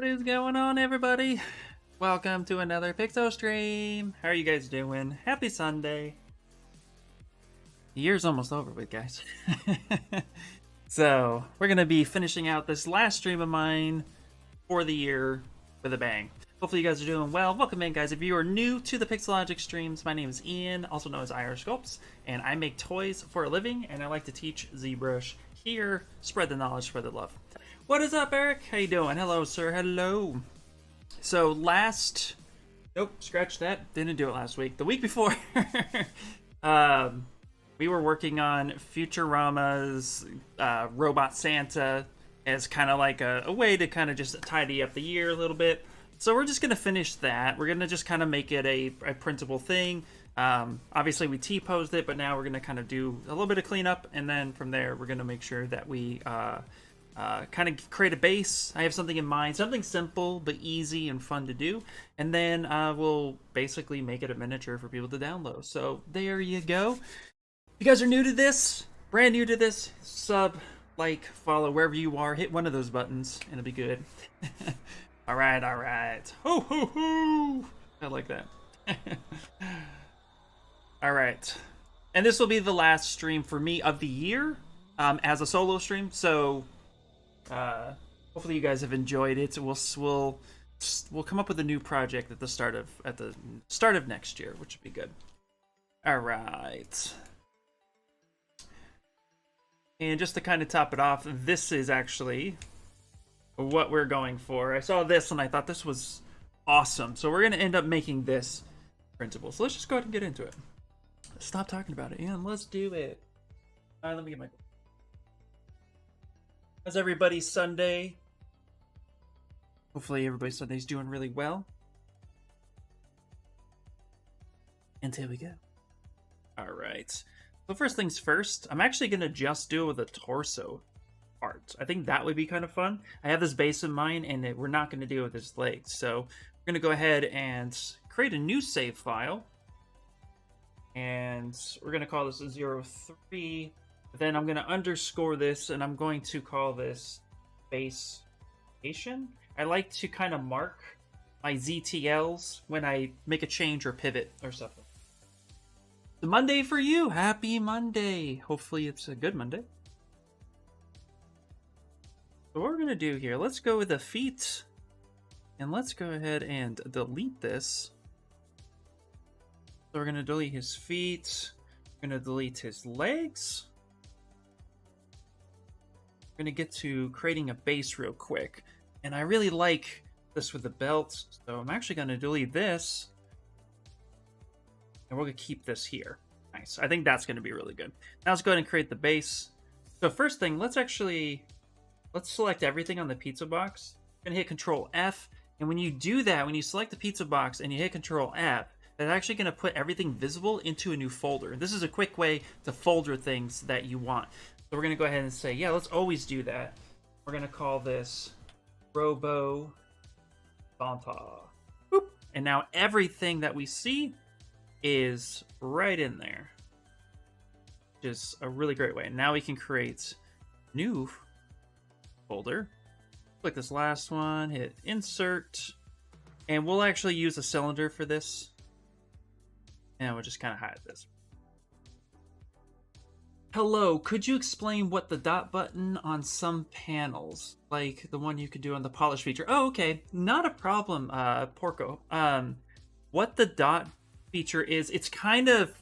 What is going on, everybody? Welcome to another Pixo stream. How are you guys doing? Happy Sunday. The year's almost over with, guys. So, we're going to be finishing out this last stream of mine for the year with a bang. Hopefully you guys are doing well. Welcome in, guys. If you are new to the Pixologic streams, my name is Ian, also known as IR Sculpts, and I make toys for a living, and I like to teach ZBrush here, spread the knowledge, spread the love. What is up, Eric? How you doing? Hello, sir. Hello. So nope, scratch that. Didn't do it last week. The week before, we were working on Futurama's Robot Santa as kind of like a way to kind of just tidy up the year a little bit. So we're just going to finish that. We're going to just kind of make it a printable thing. Obviously, we T-posed it, but now we're going to kind of do a little bit of cleanup. And then from there, we're going to make sure that we kind of create a base. I have something in mind, something simple but easy and fun to do. And then we'll basically make it a miniature for people to download. So there you go. If you guys are new to this, brand new to this, sub, like, follow, wherever you are. Hit one of those buttons and it'll be good. All right. Ho, ho, ho. I like that. All right. And this will be the last stream for me of the year as a solo stream. So hopefully you guys have enjoyed it. We'll come up with a new project at the start of next year, which would be good. All right. And just to kind of top it off, this is actually what we're going for. I saw this and I thought this was awesome. So we're going to end up making this printable. So let's just go ahead and get into it. Stop talking about it, and let's do it. All right, let me get my... How's everybody's Sunday? Hopefully everybody's Sunday's doing really well. And here we go. All right. So first things first, I'm actually going to just do it with a torso part. I think that would be kind of fun. I have this base in mind, and we're not going to deal with his legs. So we're going to go ahead and create a new save file. And we're going to call this a 03. Then I'm going to underscore this, and I'm going to call this base station. I like to kind of mark my ZTLs when I make a change or pivot or something. The Monday for you. Happy Monday. Hopefully it's a good Monday. So what we're going to do here, let's go with the feet. And let's go ahead and delete this. So we're going to delete his feet. We're going to delete his legs. We're going to get to creating a base real quick. And I really like this with the belt. So I'm actually going to delete this. And we're going to keep this here. Nice. I think that's going to be really good. Now let's go ahead and create the base. So first thing, let's select everything on the pizza box. We're going to hit Control F. And when you do that, when you select the pizza box and you hit Control F, that's actually going to put everything visible into a new folder. This is a quick way to folder things that you want. So we're going to go ahead and say, yeah, let's always do that. We're going to call this Robo Santa. Boop. And now everything that we see is right in there. Which is a really great way. Now we can create new folder. Click this last one, hit Insert. And we'll actually use a cylinder for this. And we'll just kind of hide this. Hello, could you explain what the dot button on some panels, like the one you could do on the polish feature? Oh, okay. Not a problem, Porco. What the dot feature is, it's kind of,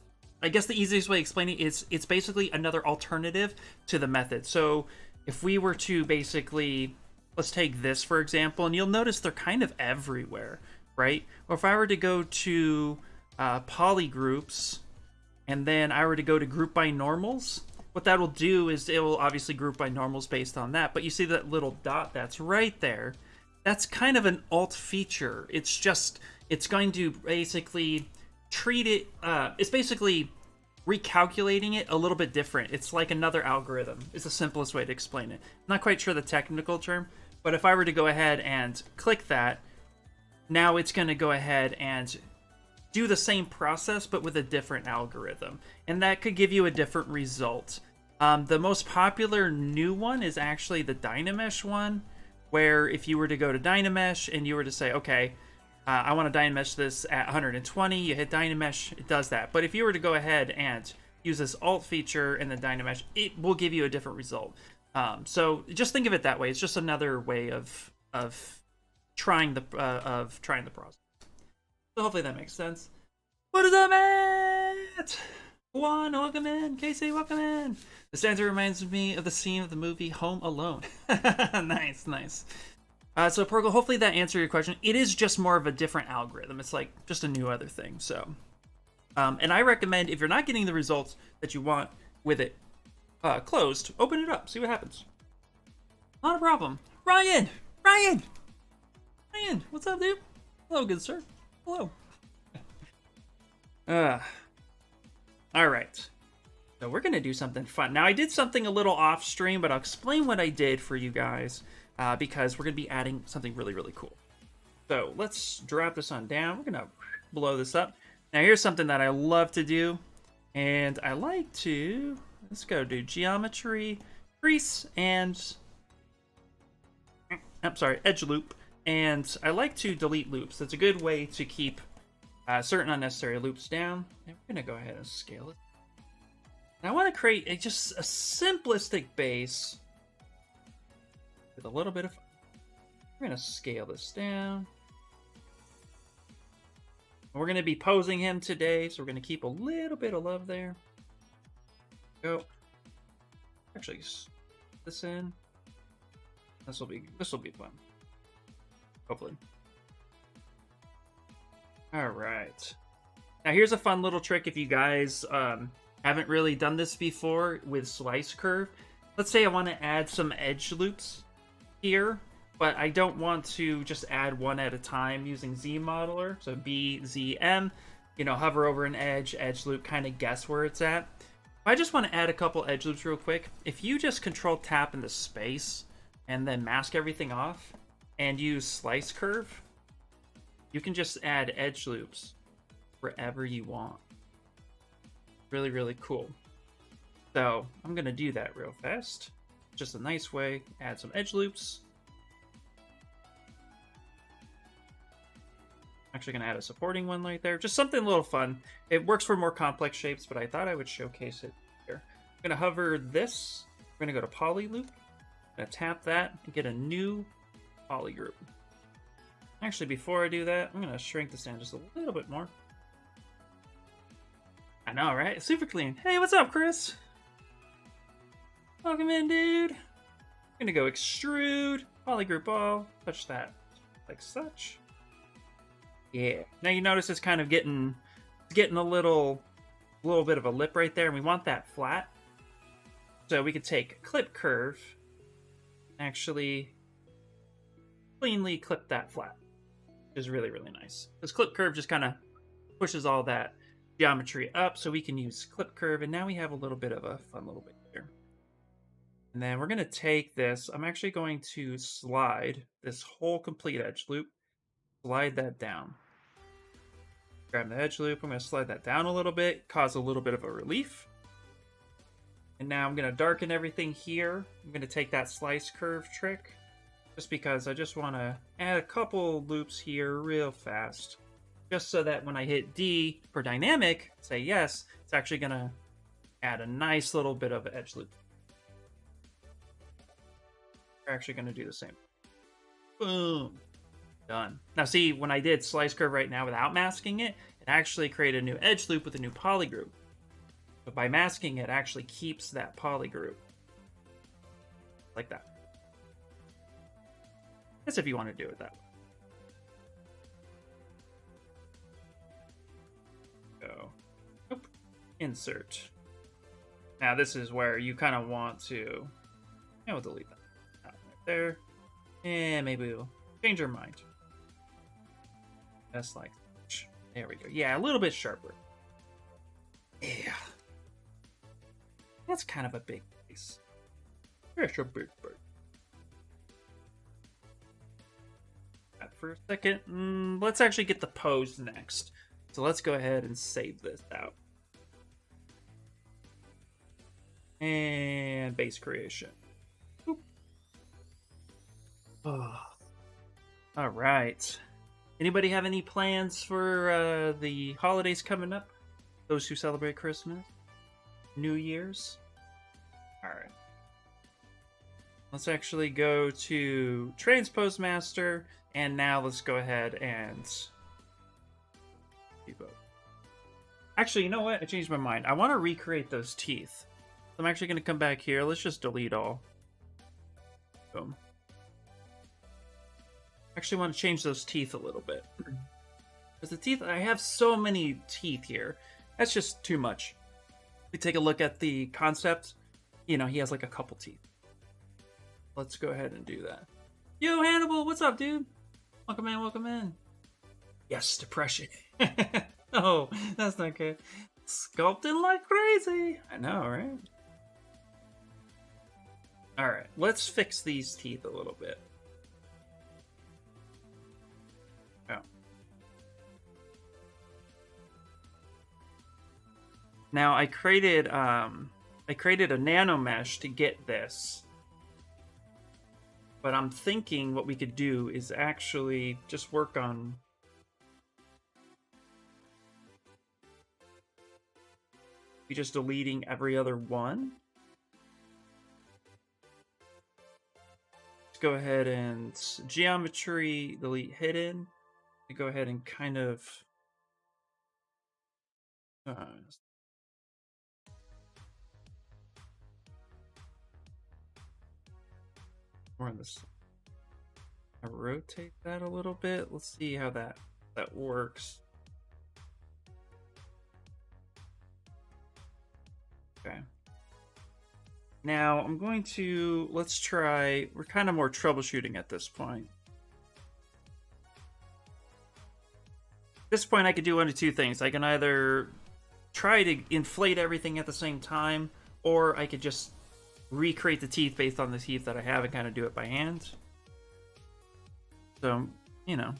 I guess the easiest way of explaining it is it's basically another alternative to the method. So if we were to basically, let's take this for example, and you'll notice they're kind of everywhere, right? Or if I were to go to poly groups, and then I were to go to group by normals, what that will do is it will obviously group by normals based on that. But you see that little dot that's right there? That's kind of an alt feature. It's going to basically treat it, it's basically recalculating it a little bit different. It's like another algorithm. It's the simplest way to explain it. I'm not quite sure the technical term, but if I were to go ahead and click that, now it's going to go ahead and do the same process but with a different algorithm, and that could give you a different result. The most popular new one is actually the Dynamesh one, where if you were to go to Dynamesh and you were to say, okay, I want to Dynamesh this at 120, you hit Dynamesh, it does that. But if you were to go ahead and use this Alt feature and then Dynamesh, it will give you a different result. So just think of it that way. It's just another way of trying the process. So hopefully that makes sense. What is up, Matt? Juan, welcome in. Casey, welcome in. The stanza reminds me of the scene of the movie Home Alone. Nice, nice. So, Porgo, hopefully that answered your question. It is just more of a different algorithm. It's like just a new other thing. So, and I recommend if you're not getting the results that you want with it closed, open it up, see what happens. Not a problem. Ryan, what's up, dude? Hello, good sir. Hello. All right. So we're going to do something fun. Now, I did something a little off stream, but I'll explain what I did for you guys because we're going to be adding something really, really cool. So let's drop this on down. We're going to blow this up. Now, here's something that I love to do. And I like to, let's go do geometry, crease, and, I'm sorry, edge loop. And I like to delete loops. That's a good way to keep certain unnecessary loops down. And we're going to go ahead and scale it. And I want to create just a simplistic base with a little bit of... We're going to scale this down. We're going to be posing him today, so we're going to keep a little bit of love there. Go. Actually, this in. This will be fun. Hopefully. All right. Now here's a fun little trick if you guys haven't really done this before with slice curve. Let's say I want to add some edge loops here, but I don't want to just add one at a time using Z modeler. So BZM, hover over an edge loop, kind of guess where it's at. I just want to add a couple edge loops real quick. If you just control tap in the space and then mask everything off and use slice curve, you can just add edge loops wherever you want. Really, really cool. So I'm going to do that real fast. Just a nice way. Add some edge loops. Actually going to add a supporting one right there. Just something a little fun. It works for more complex shapes, but I thought I would showcase it here. I'm going to hover this. We're going to go to poly loop. I'm going to tap that and get a new poly group. Actually, before I do that, I'm going to shrink this down just a little bit more. I know, right? Super clean. Hey, what's up, Chris? Welcome in, dude. I'm going to go extrude, polygroup all, touch that like such. Yeah. Now you notice it's kind of getting a little bit of a lip right there, and we want that flat. So we could take clip curve, actually cleanly clip that flat. Which is really, really nice. This clip curve just kind of pushes all that geometry up, so we can use clip curve, and now we have a little bit of a fun little bit here. And then we're going to take this. I'm actually going to slide this whole complete edge loop, slide that down. Grab the edge loop. I'm going to slide that down a little bit, cause a little bit of a relief. And now I'm going to darken everything here. I'm going to take that slice curve trick, just because I just want to add a couple loops here real fast. Just so that when I hit D for dynamic, say yes, it's actually going to add a nice little bit of edge loop. We're actually going to do the same. Boom. Done. Now see, when I did slice curve right now without masking it, it actually created a new edge loop with a new poly group. But by masking it, actually keeps that poly group. Like that. That's if you want to do it that way. Go. Nope. Insert. Now this is where you kind of want to... we'll delete that. Right there. And maybe we'll change our mind. Just like... There we go. Yeah, a little bit sharper. Yeah. That's kind of a big piece. There's a big bird. That for a second. Let's actually get the pose next. So let's go ahead and save this out. And base creation. Boop. Oh. All right. Anybody have any plans for the holidays coming up? Those who celebrate Christmas, New Year's. All right. Let's actually go to Transpose Master, and now let's go ahead and debug. Actually, you know what? I changed my mind. I want to recreate those teeth. I'm actually going to come back here. Let's just delete all. Boom. Actually want to change those teeth a little bit. Because the teeth, I have so many teeth here. That's just too much. We take a look at the concept. You know, he has like a couple teeth. Let's go ahead and do that. Yo, Hannibal, what's up, dude? Welcome in, welcome in. Yes, depression. Oh, that's not good. Sculpting like crazy. I know, right? Alright, let's fix these teeth a little bit. Oh. Now I created a nano mesh to get this. But I'm thinking what we could do is actually just work on just deleting every other one. Let's go ahead and geometry, delete hidden. Go ahead and kind of more on this. I rotate that a little bit. Let's see how that works. Okay. Now I'm going to, let's try, we're kind of more troubleshooting at this point. At this point I could do one of two things. I can either try to inflate everything at the same time, or I could just recreate the teeth based on the teeth that I have and kind of do it by hand. So, you know.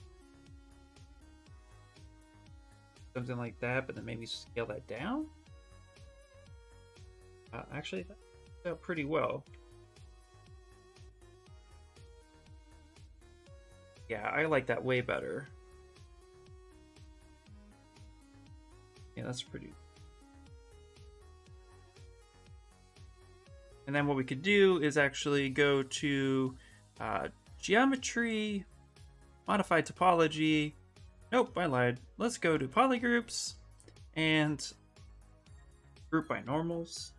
Something like that, but then maybe scale that down? Actually, that worked out pretty well. Yeah, I like that way better. Yeah, that's pretty. And then what we could do is actually go to geometry, modify topology. Nope, I lied. Let's go to polygroups and group by normals.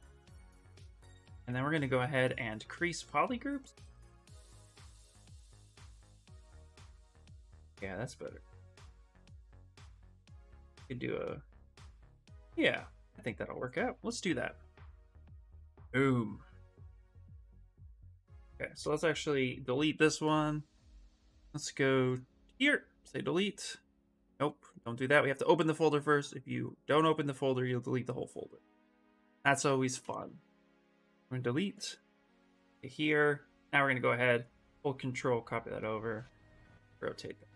And then we're going to go ahead and crease polygroups. Yeah, that's better. We could do a... Yeah, I think that'll work out. Let's do that. Boom. Okay, so let's actually delete this one. Let's go here. Say delete. Nope, don't do that. We have to open the folder first. If you don't open the folder, you'll delete the whole folder. That's always fun. We're going to delete here. Now we're going to go ahead, hold control, copy that over, rotate that.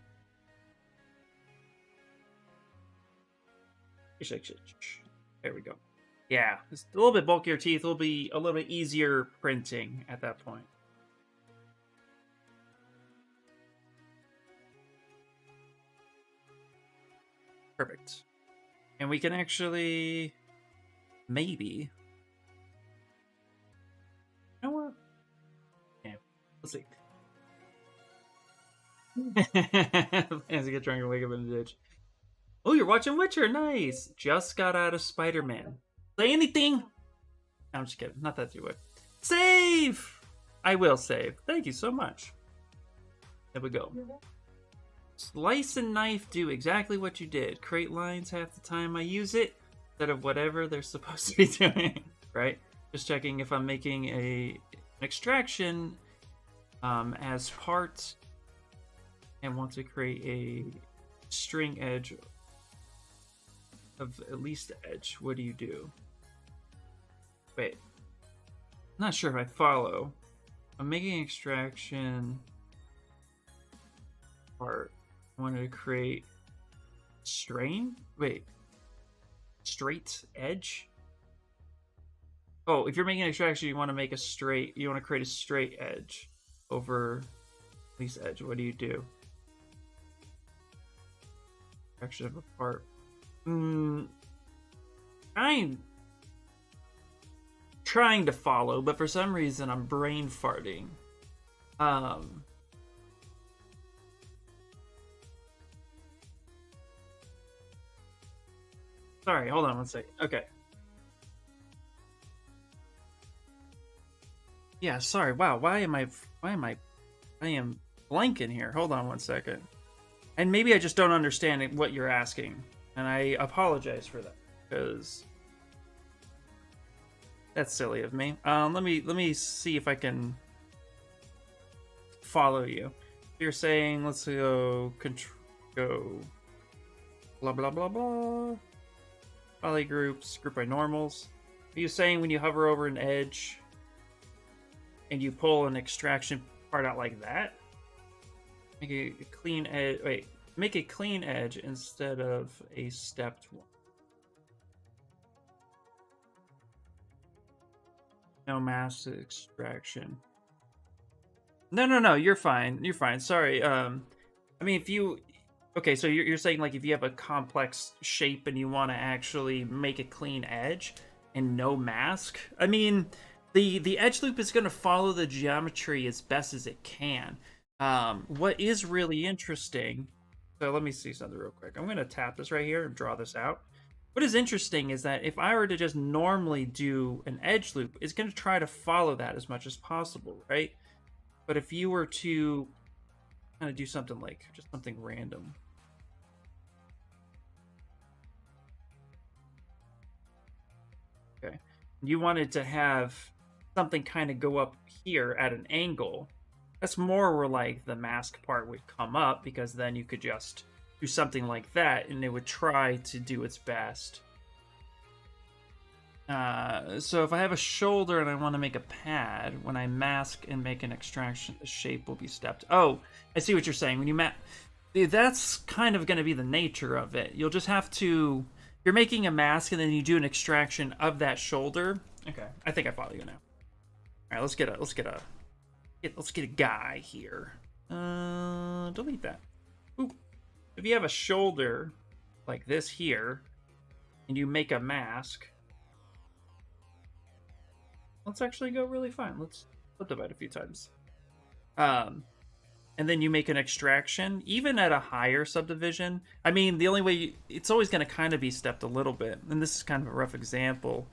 There we go. Yeah, it's a little bit bulkier teeth. It'll be a little bit easier printing at that point. Perfect. And we can actually maybe... You know what? Yeah, let's see. Plans to get drunk and wake up in the ditch. Oh, you're watching Witcher. Nice. Just got out of Spider-Man. Say anything. No, I'm just kidding. Not that you would. Save. I will save. Thank you so much. There we go. Slice and knife do exactly what you did. Create lines half the time I use it instead of whatever they're supposed to be doing. Right? Just checking if I'm making an extraction as part and want to create a string edge of at least the edge. What do you do? Wait. I'm not sure if I follow. I'm making extraction part. I wanted to create strain? Wait. Straight edge? Oh, if you're making an extraction, you want to make a straight, you want to create a straight edge over Release edge. What do you do? Action of a part. Trying to follow, but for some reason I'm brain farting. Sorry, hold on one second. Okay. Yeah, sorry. Wow, I am blanking here. Hold on one second. And maybe I just don't understand what you're asking. And I apologize for that, because that's silly of me. Let me see if I can follow you. You're saying, let's go blah blah blah blah. Poly groups, group by normals. Are you saying when you hover over an edge and you pull an extraction part out like that? Make a clean edge. Wait, make a clean edge instead of a stepped one. No mass extraction. No. You're fine. You're fine. Sorry. I mean, if you. Okay, so you're saying, like, if you have a complex shape and you want to actually make a clean edge and no mask. I mean, the edge loop is going to follow the geometry as best as it can. What is really interesting, so let me see something real quick. I'm going to tap this right here and draw this out. What is interesting is that if I were to just normally do an edge loop, it's going to try to follow that as much as possible, right? But if you were to kind of do something like just something random. Okay. You wanted to have something kind of go up here at an angle. That's more where, like, the mask part would come up, because then you could just do something like that and it would try to do its best. So if I have a shoulder and I want to make a pad, when I mask and make an extraction, the shape will be stepped. Oh, I see what you're saying. When you that's kind of going to be the nature of it. You'll just have to, you're making a mask and then you do an extraction of that shoulder. Okay, I think I follow you now. All right, let's get a guy here. Delete that. Ooh. If you have a shoulder like this here, and you make a mask, let's actually go really fine. Let's subdivide a few times. And then you make an extraction, even at a higher subdivision. I mean, the only way it's always going to kind of be stepped a little bit, and this is kind of a rough example.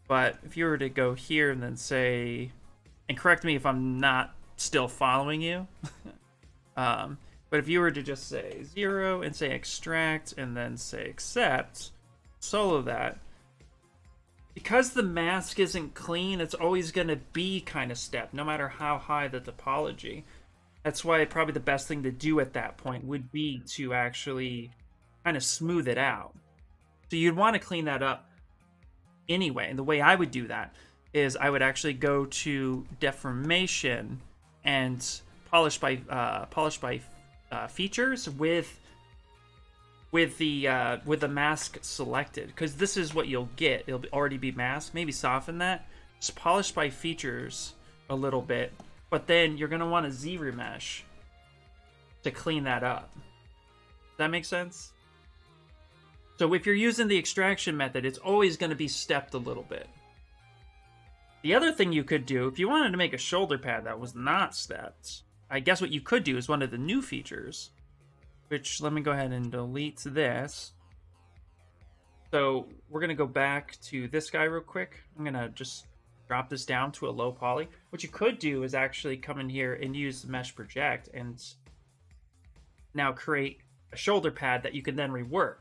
But if you were to go here and then say, and correct me if I'm not still following you. But if you were to just say 0 and say extract and then say accept, solo that, because the mask isn't clean, it's always going to be kind of stepped, no matter how high the topology. That's why probably the best thing to do at that point would be to actually kind of smooth it out. So you'd want to clean that up anyway. And the way I would do that is I would actually go to deformation and polish by features with the mask selected, because this is what you'll get. It'll already be masked. Maybe soften that. Just polish by features a little bit, but then you're gonna want a Z remesh to clean that up. Does that make sense? So if you're using the extraction method, it's always going to be stepped a little bit. The other thing you could do, if you wanted to make a shoulder pad that was not stepped, I guess what you could do is one of the new features, which, let me go ahead and delete this. So we're going to go back to this guy real quick. I'm going to just drop this down to a low poly. What you could do is actually come in here and use the mesh project and now create a shoulder pad that you can then rework.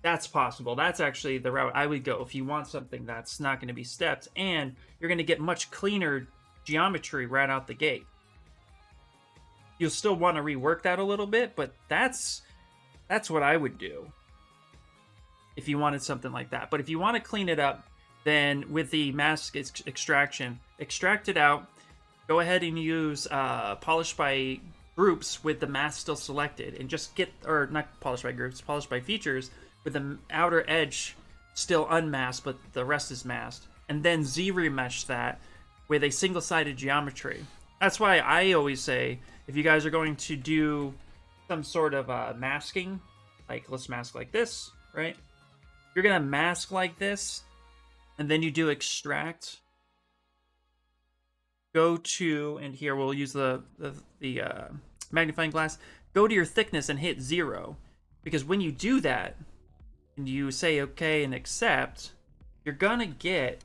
That's possible. That's actually the route I would go if you want something that's not going to be stepped, and you're going to get much cleaner geometry right out the gate. You'll still want to rework that a little bit, but that's what I would do if you wanted something like that. But if you want to clean it up, then with the mask extraction, extract it out. Go ahead and use polish by groups with the mask still selected, and just get, or not polish by groups, polish by features with the outer edge still unmasked, but the rest is masked, and then Z remesh that with a single-sided geometry. That's why I always say, if you guys are going to do some sort of masking, like let's mask like this, right? You're gonna mask like this, and then you do extract. Go to, and here we'll use the magnifying glass. Go to your thickness and hit 0, because when you do that and you say okay and accept, you're gonna get,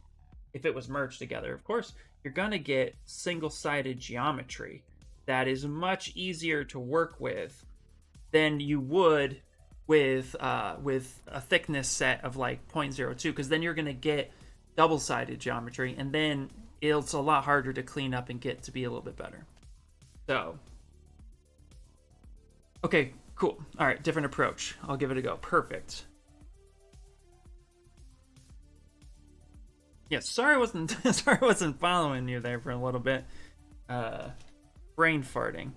if it was merged together, of course, you're gonna get single-sided geometry that is much easier to work with than you would with a thickness set of like 0.02, because then you're gonna get double-sided geometry, and then it's a lot harder to clean up and get to be a little bit better. So, okay, cool. All right, different approach. I'll give it a go. Perfect. Yeah, sorry I wasn't following you there for a little bit. Brain farting.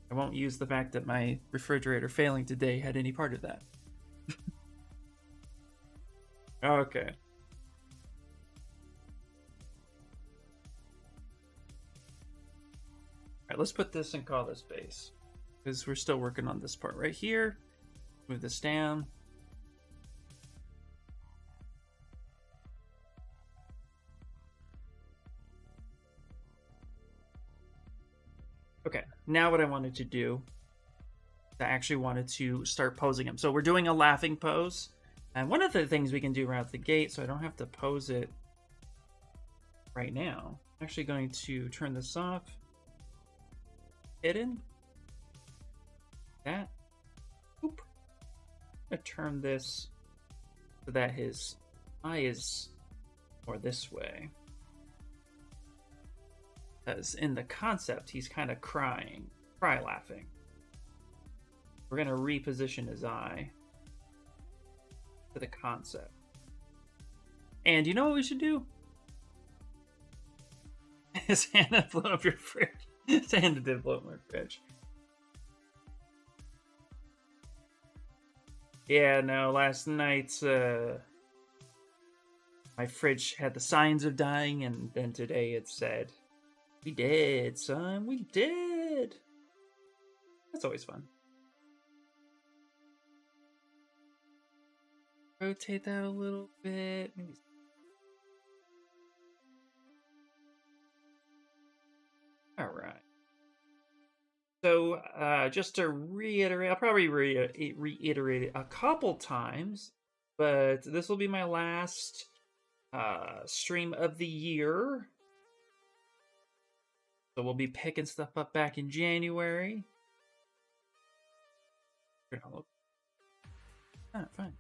I won't use the fact that my refrigerator failing today had any part of that. Okay. Alright, let's put this and call this base, because we're still working on this part right here. Move this down. Okay, now what I wanted to do, I actually wanted to start posing him. So we're doing a laughing pose. And one of the things we can do right out the gate, so I don't have to pose it right now, I'm actually going to turn this off. Hidden. That. Oop. I'm going to turn this so that his eye is more this way. Because in the concept, he's kind of cry laughing. We're going to reposition his eye to the concept. And you know what we should do? Santa blew up your fridge. Santa did blow up my fridge. Yeah, no, last night, my fridge had the signs of dying, and then today it said, "We did, son, we did." That's always fun. Rotate that a little bit. Maybe. All right. So, just to reiterate, I'll probably reiterate it a couple times, but this will be my last stream of the year. So we'll be picking stuff up back in January. Fine.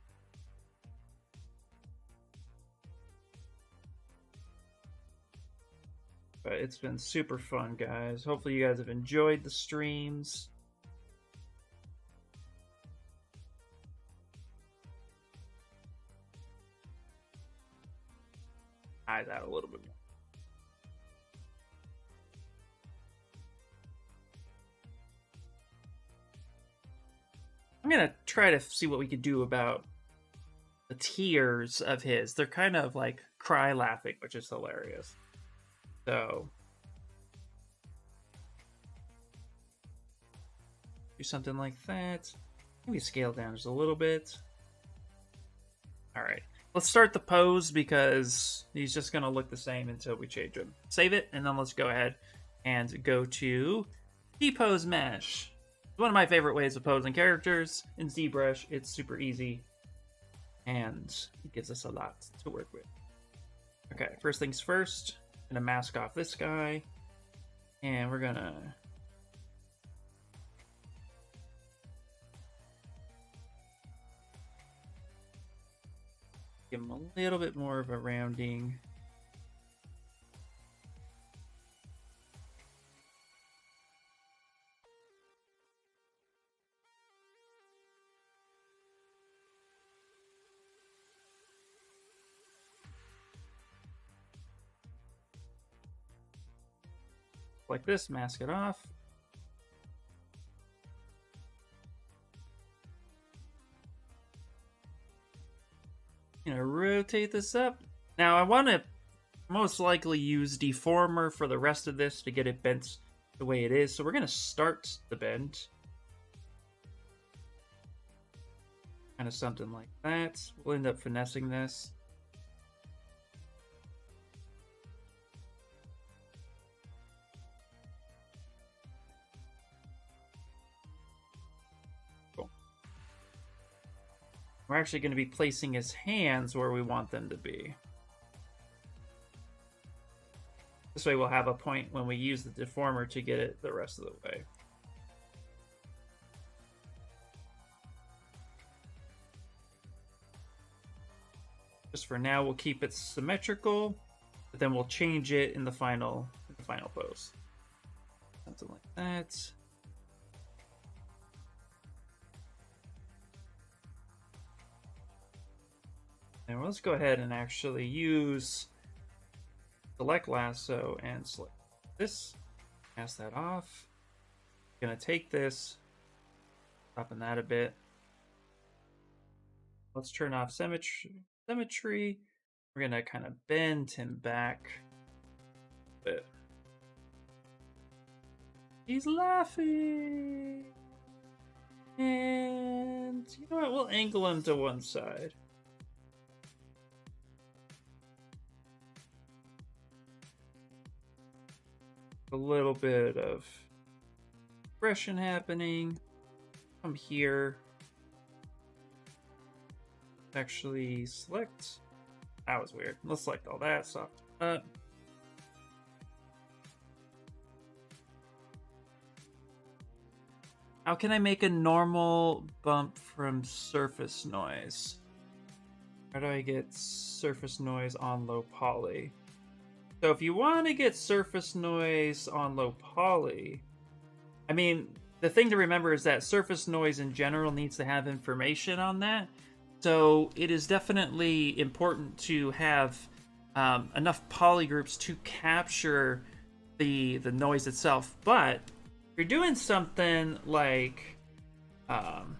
But it's been super fun, guys. Hopefully you guys have enjoyed the streams. Hide that a little bit more. I'm gonna try to see what we could do about the tears of his. They're kind of like cry laughing, which is hilarious. So do something like that. Maybe scale down just a little bit. All right, let's start the pose because he's just gonna look the same until we change him. Save it, and then let's go ahead and go to Depose Mesh. One of my favorite ways of posing characters in ZBrush. It's super easy, and it gives us a lot to work with. Okay, first things first. Gonna mask off this guy, and we're gonna give him a little bit more of a rounding. Like this, mask it off. Rotate this up. Now I want to most likely use Deformer for the rest of this to get it bent the way it is. So we're going to start the bend. Kind of something like that. We'll end up finessing this. Cool. We're actually going to be placing his hands where we want them to be. This way we'll have a point when we use the deformer to get it the rest of the way. Just for now, we'll keep it symmetrical, but then we'll change it in the final pose. Something like that. And let's go ahead and actually use select lasso and select this. Pass that off. I'm gonna take this, soften that a bit. Let's turn off symmetry. We're gonna kind of bend him back a bit. He's laughing. And you know what? We'll angle him to one side. A little bit of expression happening. Come here. Actually select. That was weird. Let's select all that. Soft up. How can I make a normal bump from surface noise? How do I get surface noise on low poly? So if you want to get surface noise on low poly, I mean, the thing to remember is that surface noise in general needs to have information on that. So it is definitely important to have enough polygroups to capture the noise itself. But if you're doing something like, and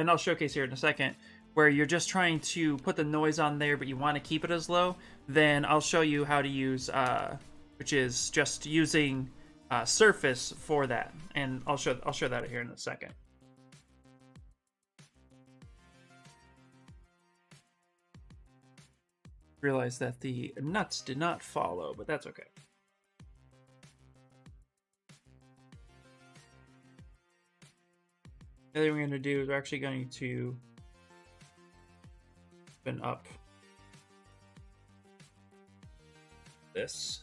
I'll showcase here in a second, where you're just trying to put the noise on there, but you want to keep it as low, then I'll show you how to use, which is just using surface for that, and I'll show that here in a second. Realize that the nuts did not follow, but that's okay. The other thing we're going to do is we're actually going to open up this.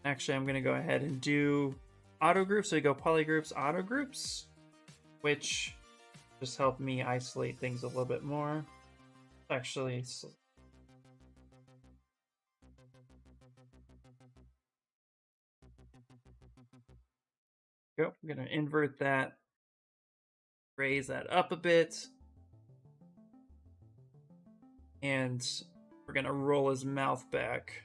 Actually, I'm going to go ahead and do auto groups. So we go polygroups, auto groups, which just help me isolate things a little bit more. Actually, go. I'm going to invert that, raise that up a bit, and we're going to roll his mouth back.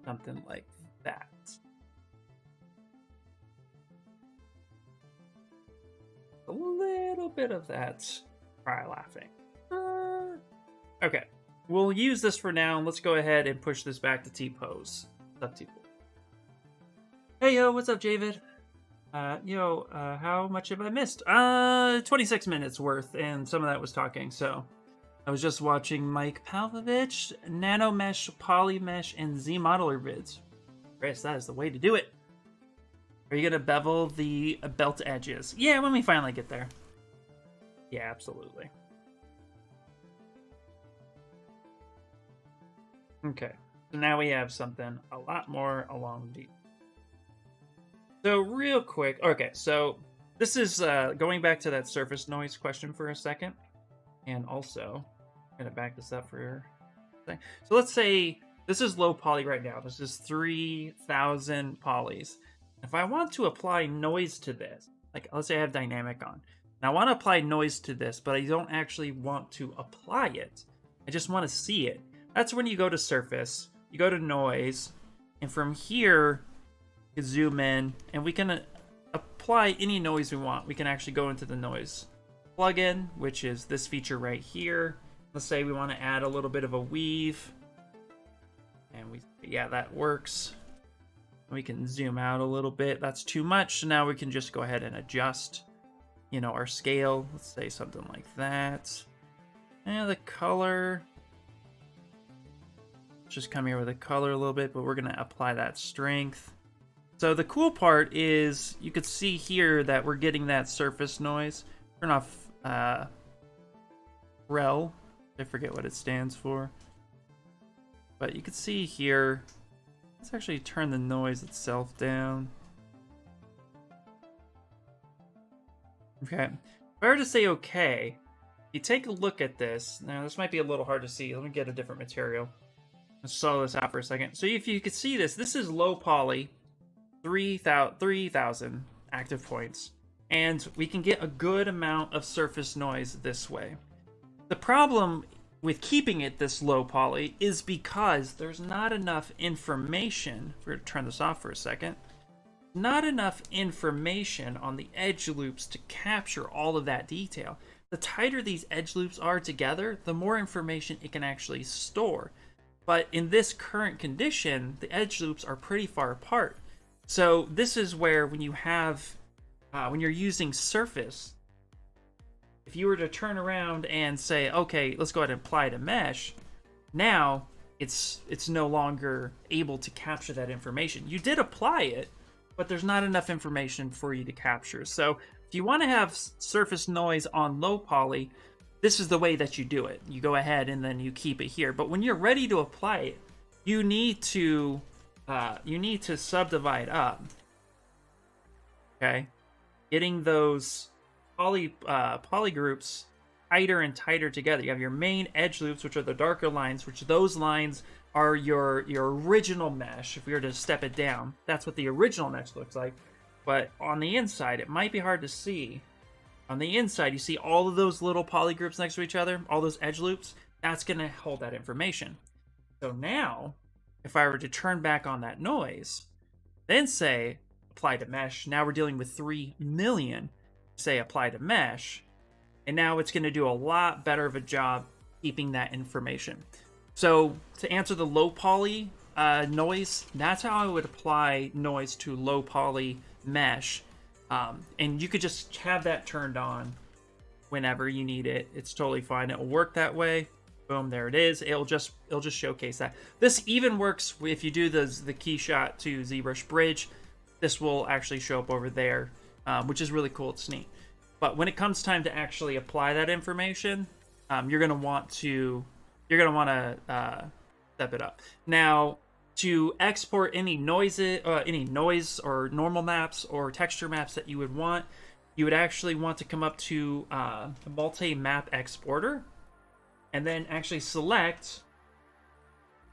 Something like that. A little bit of that. Try laughing. Okay, we'll use this for now. Let's go ahead and push this back to T-pose. What's up, T-pose? Hey, yo, what's up, Javid? How much have I missed? 26 minutes worth, and some of that was talking, so I was just watching Mike Pavlovich, Nanomesh, Polymesh, and Z-Modeler vids. Chris, that is the way to do it. Are you gonna bevel the belt edges? Yeah, when we finally get there. Yeah, absolutely. Okay, so now we have something a lot more along the... So real quick, okay, so this is going back to that surface noise question for a second. And also, I'm gonna back this up for a second. So let's say this is low poly right now. This is 3,000 polys. If I want to apply noise to this, like let's say I have dynamic on, and I want to apply noise to this, but I don't actually want to apply it. I just want to see it. That's when you go to surface, you go to noise, and from here, you zoom in, and we can apply any noise we want. We can actually go into the noise plugin, which is this feature right here. Let's say we want to add a little bit of a weave. And yeah, that works. We can zoom out a little bit. That's too much. So now we can just go ahead and adjust, you know, our scale. Let's say something like that. And the color. Just come here with the color a little bit, but we're going to apply that strength. So the cool part is you could see here that we're getting that surface noise. Turn off rel. I forget what it stands for. But you can see here, let's actually turn the noise itself down. Okay. If I were to say okay, you take a look at this. Now this might be a little hard to see. Let me get a different material. Let's solve this out for a second. So if you could see this, this is low poly, 3,000 active points. And we can get a good amount of surface noise this way. The problem with keeping it this low poly is because there's not enough information. We're going to turn this off for a second. Not enough information on the edge loops to capture all of that detail. The tighter these edge loops are together, the more information it can actually store. But in this current condition, the edge loops are pretty far apart. So this is where when you have, when you're using surface, if you were to turn around and say, okay, let's go ahead and apply to mesh, now it's no longer able to capture that information. You did apply it, but there's not enough information for you to capture. So if you want to have surface noise on low poly, this is the way that you do it. You go ahead and then you keep it here. But when you're ready to apply it, you need to subdivide up. Okay, getting those poly groups tighter and tighter together. You have your main edge loops, which are the darker lines, which those lines are your original mesh. If we were to step it down, that's what the original mesh looks like. But on the inside, it might be hard to see. On the inside, you see all of those little poly groups next to each other, all those edge loops. That's going to hold that information. So now, if I were to turn back on that noise, then say apply to mesh, now we're dealing with 3 million. Say apply to mesh, and now it's going to do a lot better of a job keeping that information. So to answer the low poly noise, that's how I would apply noise to low poly mesh. And you could just have that turned on whenever you need it. It's totally fine. It will work that way. Boom, there it is. It'll just showcase that. This even works if you do the key shot to ZBrush bridge. This will actually show up over there, which is really cool. It's neat. But when it comes time to actually apply that information, you're gonna want to step it up. Now, to export any noise or normal maps or texture maps that you would actually want to come up to the multi-map exporter, and then actually select.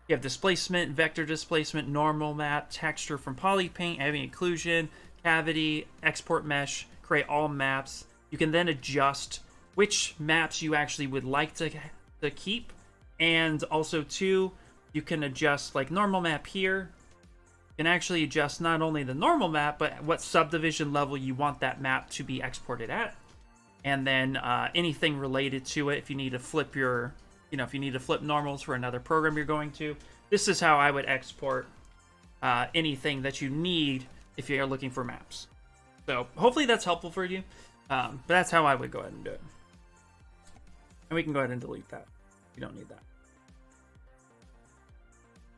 You have displacement, vector displacement, normal map, texture from polypaint, heavy occlusion, cavity, export mesh, create all maps. You can then adjust which maps you actually would like to keep, and also too, you can adjust like normal map here. You can actually adjust not only the normal map, but what subdivision level you want that map to be exported at. And then anything related to it, if you need to flip if you need to flip normals for another program you're going to. This is how I would export anything that you need if you're looking for maps. So hopefully that's helpful for you. But that's how I would go ahead and do it. And we can go ahead and delete that. You don't need that.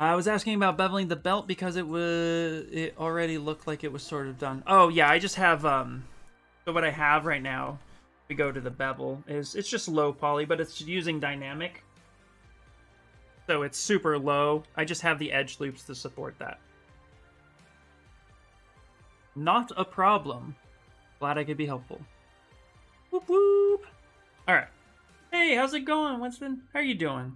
I was asking about beveling the belt because it already looked like it was sort of done. Oh yeah, I just have so what I have right now, we go to the bevel, it's just low poly, but it's using dynamic. So it's super low. I just have the edge loops to support that. Not a problem. Glad I could be helpful. Whoop whoop. Alright. Hey, how's it going, Winston? How are you doing?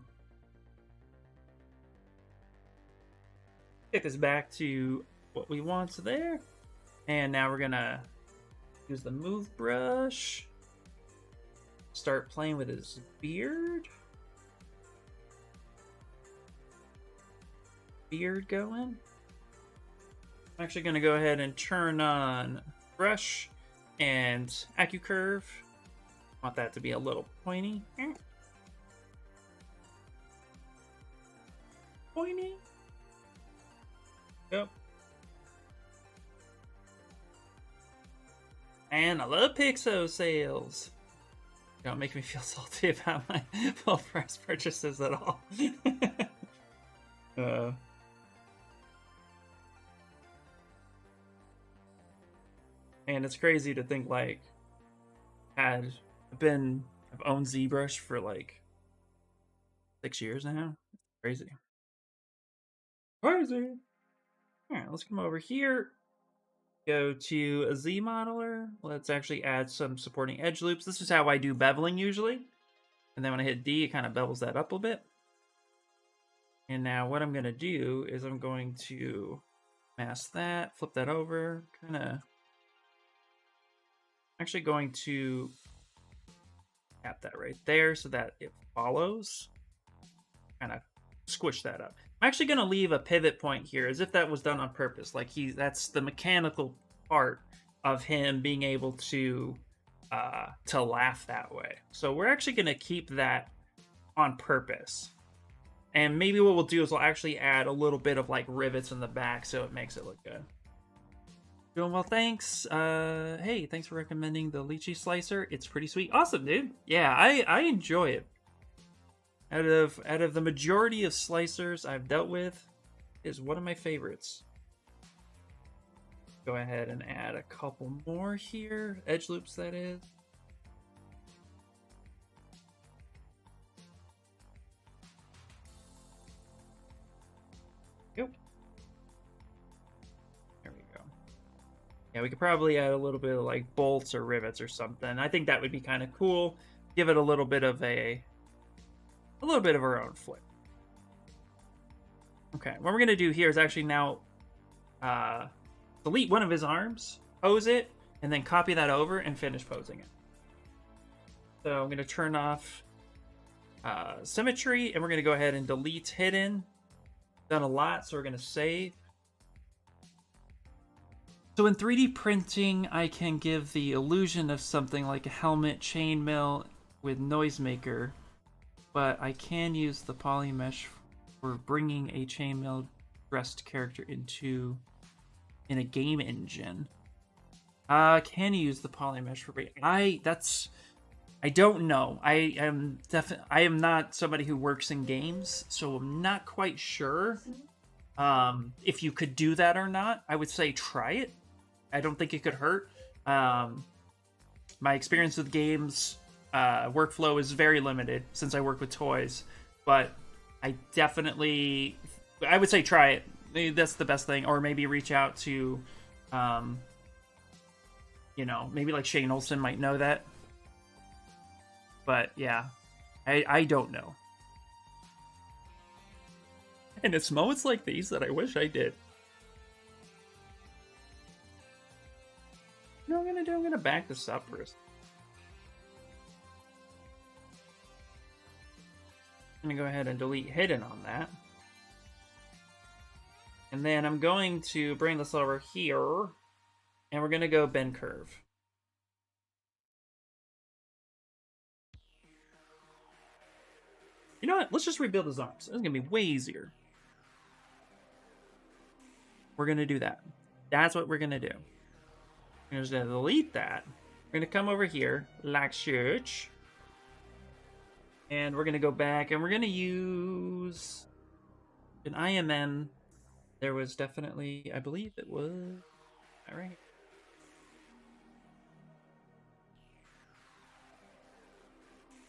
Get this back to what we want there. And now we're gonna use the move brush. Start playing with his beard. Beard going. I'm actually gonna go ahead and turn on brush and AccuCurve. Want that to be a little pointy. Pointy. Yep. And I love Pixo sales. Don't make me feel salty about my full price purchases at all. And it's crazy to think, like, I've owned ZBrush for like 6 years now. Crazy. Crazy. Alright, let's come over here. Go to a Z modeler. Let's actually add some supporting edge loops. This is how I do beveling usually. And then when I hit D, it kind of bevels that up a bit. And now what I'm going to do is I'm going to mask that, flip that over, kind of actually going to tap that right there so that it follows. Kind of squish that up. I'm actually going to leave a pivot point here as if that was done on purpose. Like that's the mechanical part of him being able to laugh that way. So we're actually going to keep that on purpose. And maybe what we'll do is we'll actually add a little bit of like rivets in the back so it makes it look good. Doing well, thanks. Hey, thanks for recommending the lychee slicer. It's pretty sweet. Awesome, dude. Yeah, I enjoy it. Out of the majority of slicers I've dealt with, is one of my favorites. Go ahead and add a couple more here. Edge loops, that is. Yep. There we go. Yeah, we could probably add a little bit of like bolts or rivets or something. I think that would be kind of cool. Give it a little bit of our own flair. Okay, what we're gonna do here is actually now delete one of his arms, pose it, and then copy that over and finish posing it. So I'm gonna turn off symmetry, and we're gonna go ahead and delete hidden. Done a lot, so we're gonna save. So in 3D printing, I can give the illusion of something like a helmet chainmail with noisemaker, but I can use the poly mesh for bringing a chainmail dressed character in a game engine. Can you use the poly mesh for I don't know. I am not somebody who works in games, so I'm not quite sure if you could do that or not. I would say try it. I don't think it could hurt. My experience with games workflow is very limited since I work with toys, but I would say try it. Maybe that's the best thing, or maybe reach out to, maybe like Shane Olsen might know that. But yeah, I don't know. And it's moments like these that I wish I did. You know what I'm gonna do? I'm gonna back this up for a second. I'm going to go ahead and delete hidden on that. And then I'm going to bring this over here, and we're going to go bend curve. You know what? Let's just rebuild his arms. It's going to be way easier. We're going to do that. That's what we're going to do. We're just going to delete that. We're going to come over here, like such. And we're going to go back, and we're going to use an IMN. There was definitely, I believe it was, all right.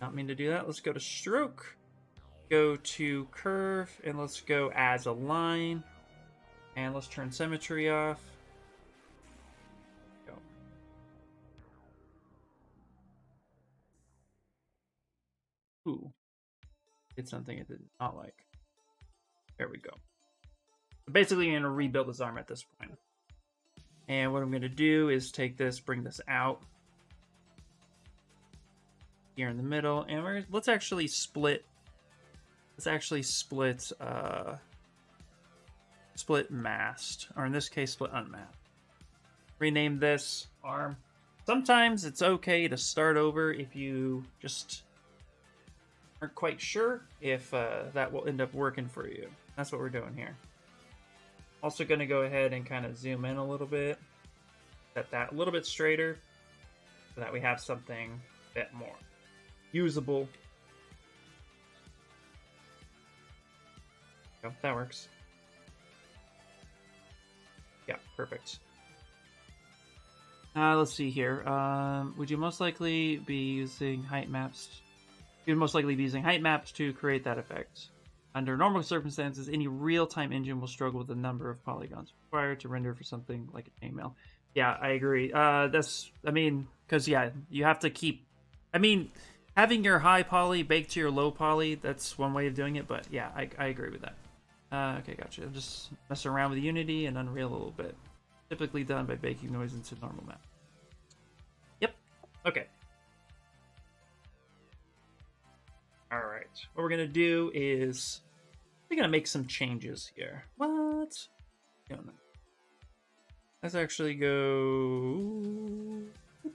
Not mean to do that. Let's go to stroke, go to curve, and let's go as a line. And let's turn symmetry off. Go. Ooh. Did something it did not like. There we go. Basically, I'm going to rebuild this arm at this point. And what I'm going to do is take this, bring this out here in the middle, and let's actually split. Let's actually split masked, or in this case, split unmasked. Rename this arm. sometimes it's okay to start over if you just aren't quite sure if that will end up working for you. That's what we're doing here. Also going to go ahead and kind of zoom in a little bit, set that a little bit straighter so that we have something a bit more usable. Oh, that works. Yeah, perfect. Let's see here. Would you most likely be using height maps? You'd most likely be using height maps to create that effect. Under normal circumstances, any real-time engine will struggle with the number of polygons required to render for something like a chainmail. Yeah, I agree. Because yeah, you have to keep. Having your high poly baked to your low poly, that's one way of doing it. But yeah, I agree with that. Okay, gotcha. Just messing around with Unity and Unreal a little bit. Typically done by baking noise into normal map. Yep. Okay. Alright. What we're going to do is we're going to make some changes here. What? No. Let's actually go a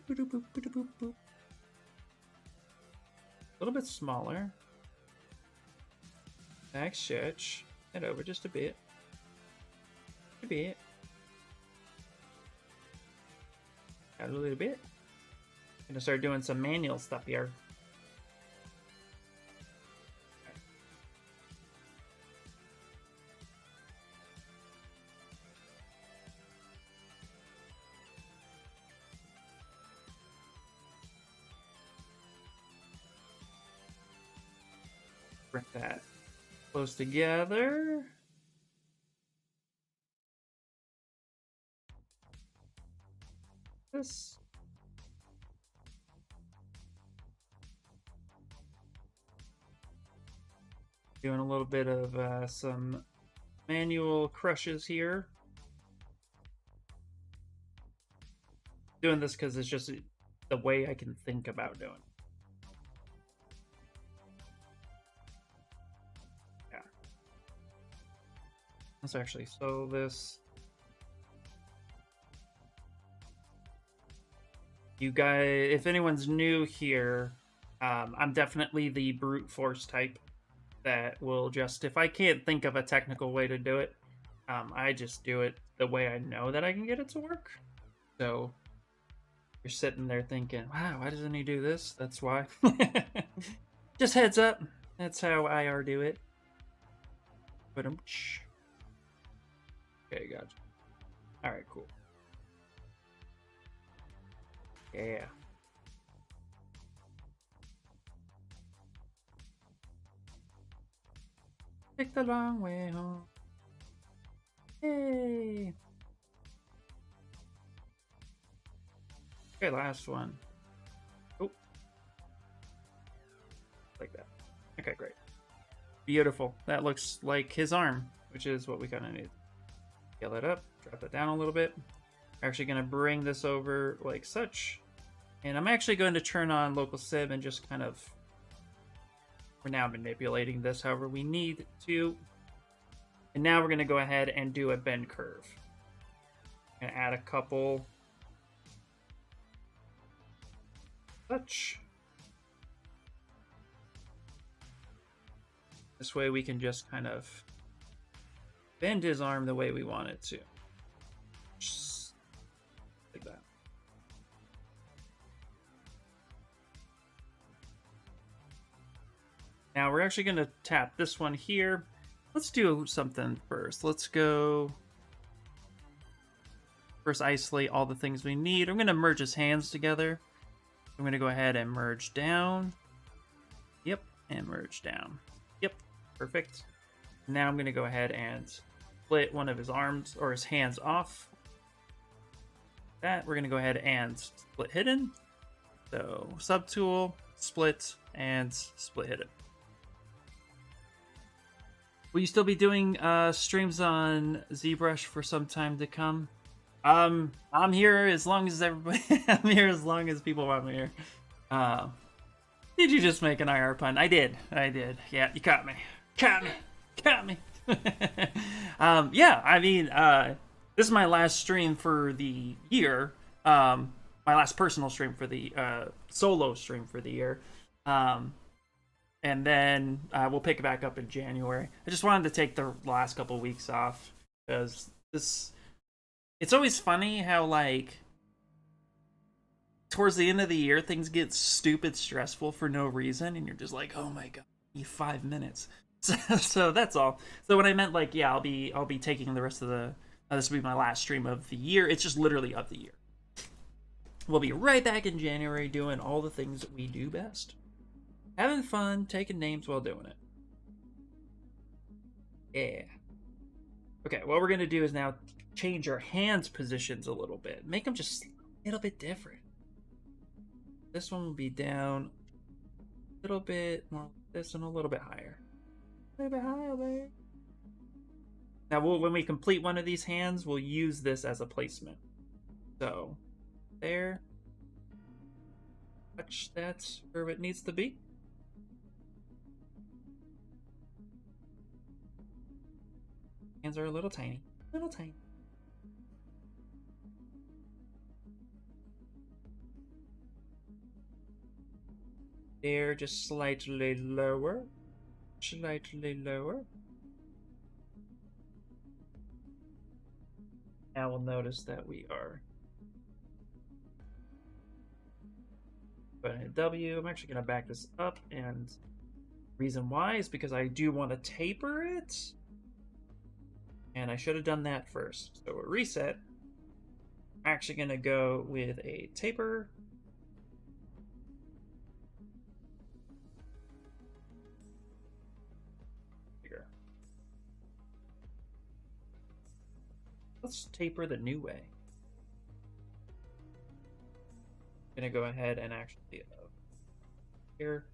little bit smaller. Back stretch. Head over just a bit. A bit. Got a little bit. Gonna start doing some manual stuff here. Bring that close together. This. Doing a little bit of some manual crushes here. Doing this because it's just the way I can think about doing it. Yeah. Let's actually sew this. You guys, if anyone's new here, I'm definitely the brute force type that will just, if I can't think of a technical way to do it, I just do it the way I know that I can get it to work. So you're sitting there thinking, wow, why doesn't he do this? That's why. Just heads up. That's how IR do it. But okay, gotcha. All right, cool. Yeah. Take the long way home. Yay. Okay, last one. Oh. Like that. Okay, great. Beautiful. That looks like his arm, which is what we kind of need. Scale that up, drop that down a little bit. We're actually going to bring this over like such. And I'm actually going to turn on local sim and just kind of, we're now manipulating this however we need to. And now we're going to go ahead and do a bend curve. And add a couple. Such. This way we can just kind of bend his arm the way we want it to. Just like that. Now we're actually going to tap this one here. Let's do something first. Let's go first isolate all the things we need. I'm going to merge his hands together. I'm going to go ahead and merge down. Yep, and merge down. Yep, perfect. Now I'm going to go ahead and split one of his arms or his hands off. That we're going to go ahead and split hidden. So subtool, split, and split hidden. Will you still be doing streams on ZBrush for some time to come? I'm here as long as everybody. I'm here as long as people want me here. Did you just make an IR pun? I did. Yeah, you caught me. Caught me. Yeah, I mean, this is my last stream for the year. My my last personal stream for the solo stream for the year. And then we'll pick it back up in January. I just wanted to take the last couple of weeks off because it's always funny how, like, towards the end of the year, things get stupid stressful for no reason, and you're just like, oh my god, I need 5 minutes. So that's all. So when I meant, like, yeah, I'll be taking the rest of the this will be my last stream of the year. It's just literally of the year. We'll be right back in January doing all the things that we do best. Having fun, taking names while doing it. Yeah. Okay, what we're going to do is now change our hands positions a little bit. Make them just a little bit different. This one will be down a little bit more like this and a little bit higher. A little bit higher, baby. Now, when we complete one of these hands, we'll use this as a placement. So, there. Touch that where it needs to be. Hands are a little tiny. Little tiny. There, just slightly lower. Slightly lower. Now we'll notice that we are putting a W. I'm actually going to back this up, and reason why is because I do want to taper it. And I should have done that first. So a reset. I'm actually going to go with a taper. Here. Let's taper the new way. I'm going to go ahead and actually here.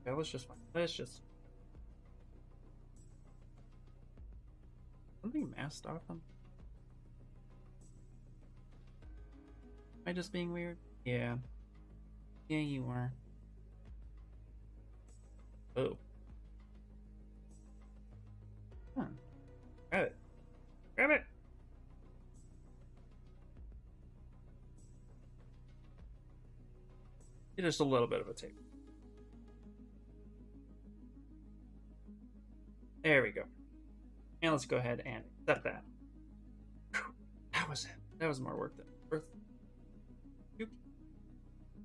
Okay, let's just something masked off them. Am I just being weird? Yeah. Yeah, you are. Oh. Huh. Grab it. Grab it! Just a little bit of a tape. There we go. And let's go ahead and accept that. Whew. That was more work than worth. Doop.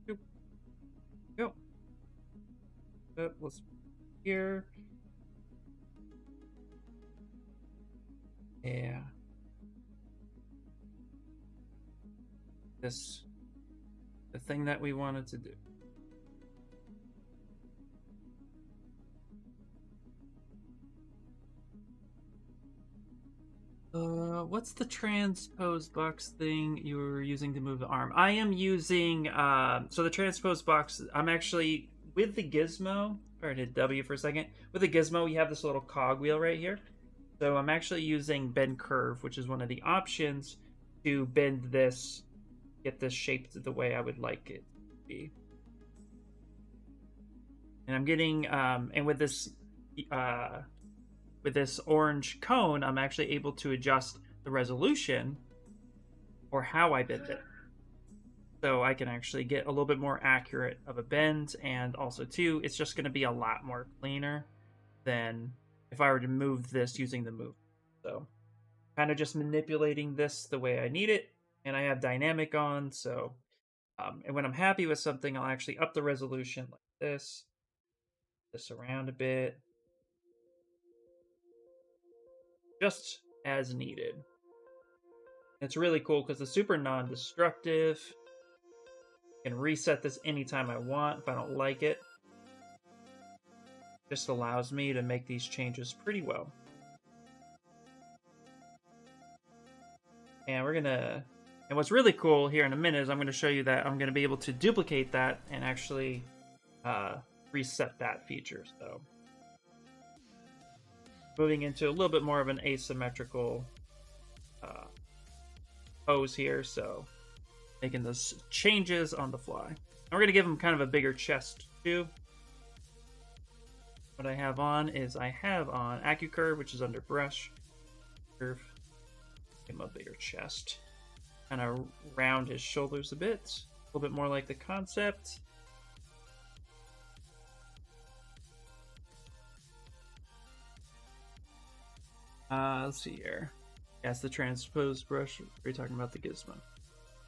Doop. Go. Let's here. Yeah. The thing that we wanted to do. What's the transpose box thing you were using to move the arm? I am using, so the transpose box, I'm actually, with the gizmo, or hit W for a second, with the gizmo, we have this little cogwheel right here. So I'm actually using bend curve, which is one of the options to bend this, get this shaped the way I would like it to be. And I'm getting, and with this orange cone, I'm actually able to adjust the resolution or how I bend it. So I can actually get a little bit more accurate of a bend, and also too, it's just going to be a lot more cleaner than if I were to move this using the move. So kind of just manipulating this the way I need it, and I have dynamic on, so and when I'm happy with something, I'll actually up the resolution like this around a bit, just as needed. It's really cool because it's super non-destructive. I can reset this anytime I want if I don't like it. Just allows me to make these changes pretty well. And we're gonna, and what's really cool here in a minute is I'm gonna show you that I'm gonna be able to duplicate that and actually reset that feature. So moving into a little bit more of an asymmetrical pose here, so making those changes on the fly. And we're gonna give him kind of a bigger chest too. What I have on is I have on AccuCurve, which is under brush. Curve. Give him a bigger chest. Kind of round his shoulders a bit. A little bit more like the concept. Let's see here. Yes, the transposed brush. Are you talking about the gizmo?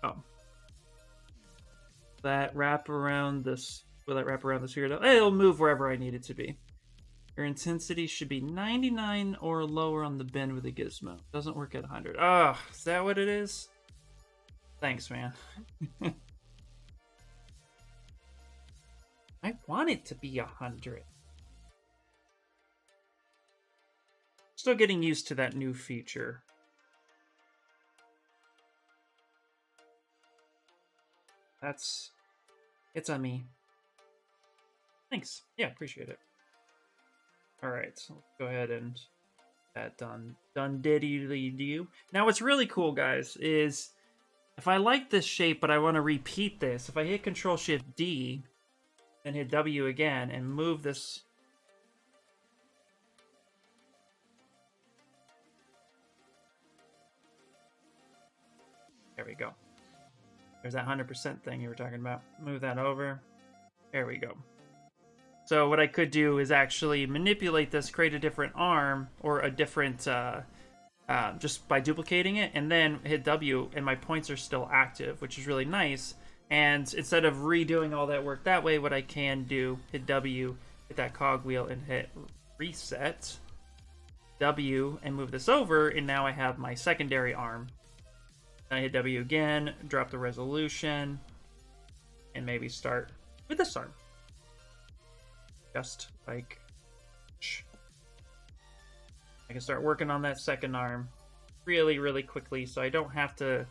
Oh. That wrap around this. Will that wrap around the sphere? It'll move wherever I need it to be. Your intensity should be 99 or lower on the bend with the gizmo. Doesn't work at 100. Oh, is that what it is? Thanks, man. I want it to be 100. Still getting used to that new feature. It's on me. Thanks. Yeah, appreciate it. Alright, so let's go ahead and that done diddy-doo. Now what's really cool, guys, is if I like this shape but I want to repeat this, if I hit Control-Shift-D and hit W again and move this. There we go. There's that 100% thing you were talking about. Move that over. There we go. So what I could do is actually manipulate this, create a different arm, or a different, just by duplicating it, and then hit W, and my points are still active, which is really nice. And instead of redoing all that work that way, what I can do, hit W, hit that cogwheel, and hit reset, W, and move this over, and now I have my secondary arm. Then I hit W again, drop the resolution, and maybe start with this arm. Just like I can start working on that second arm really, really quickly, so I don't have to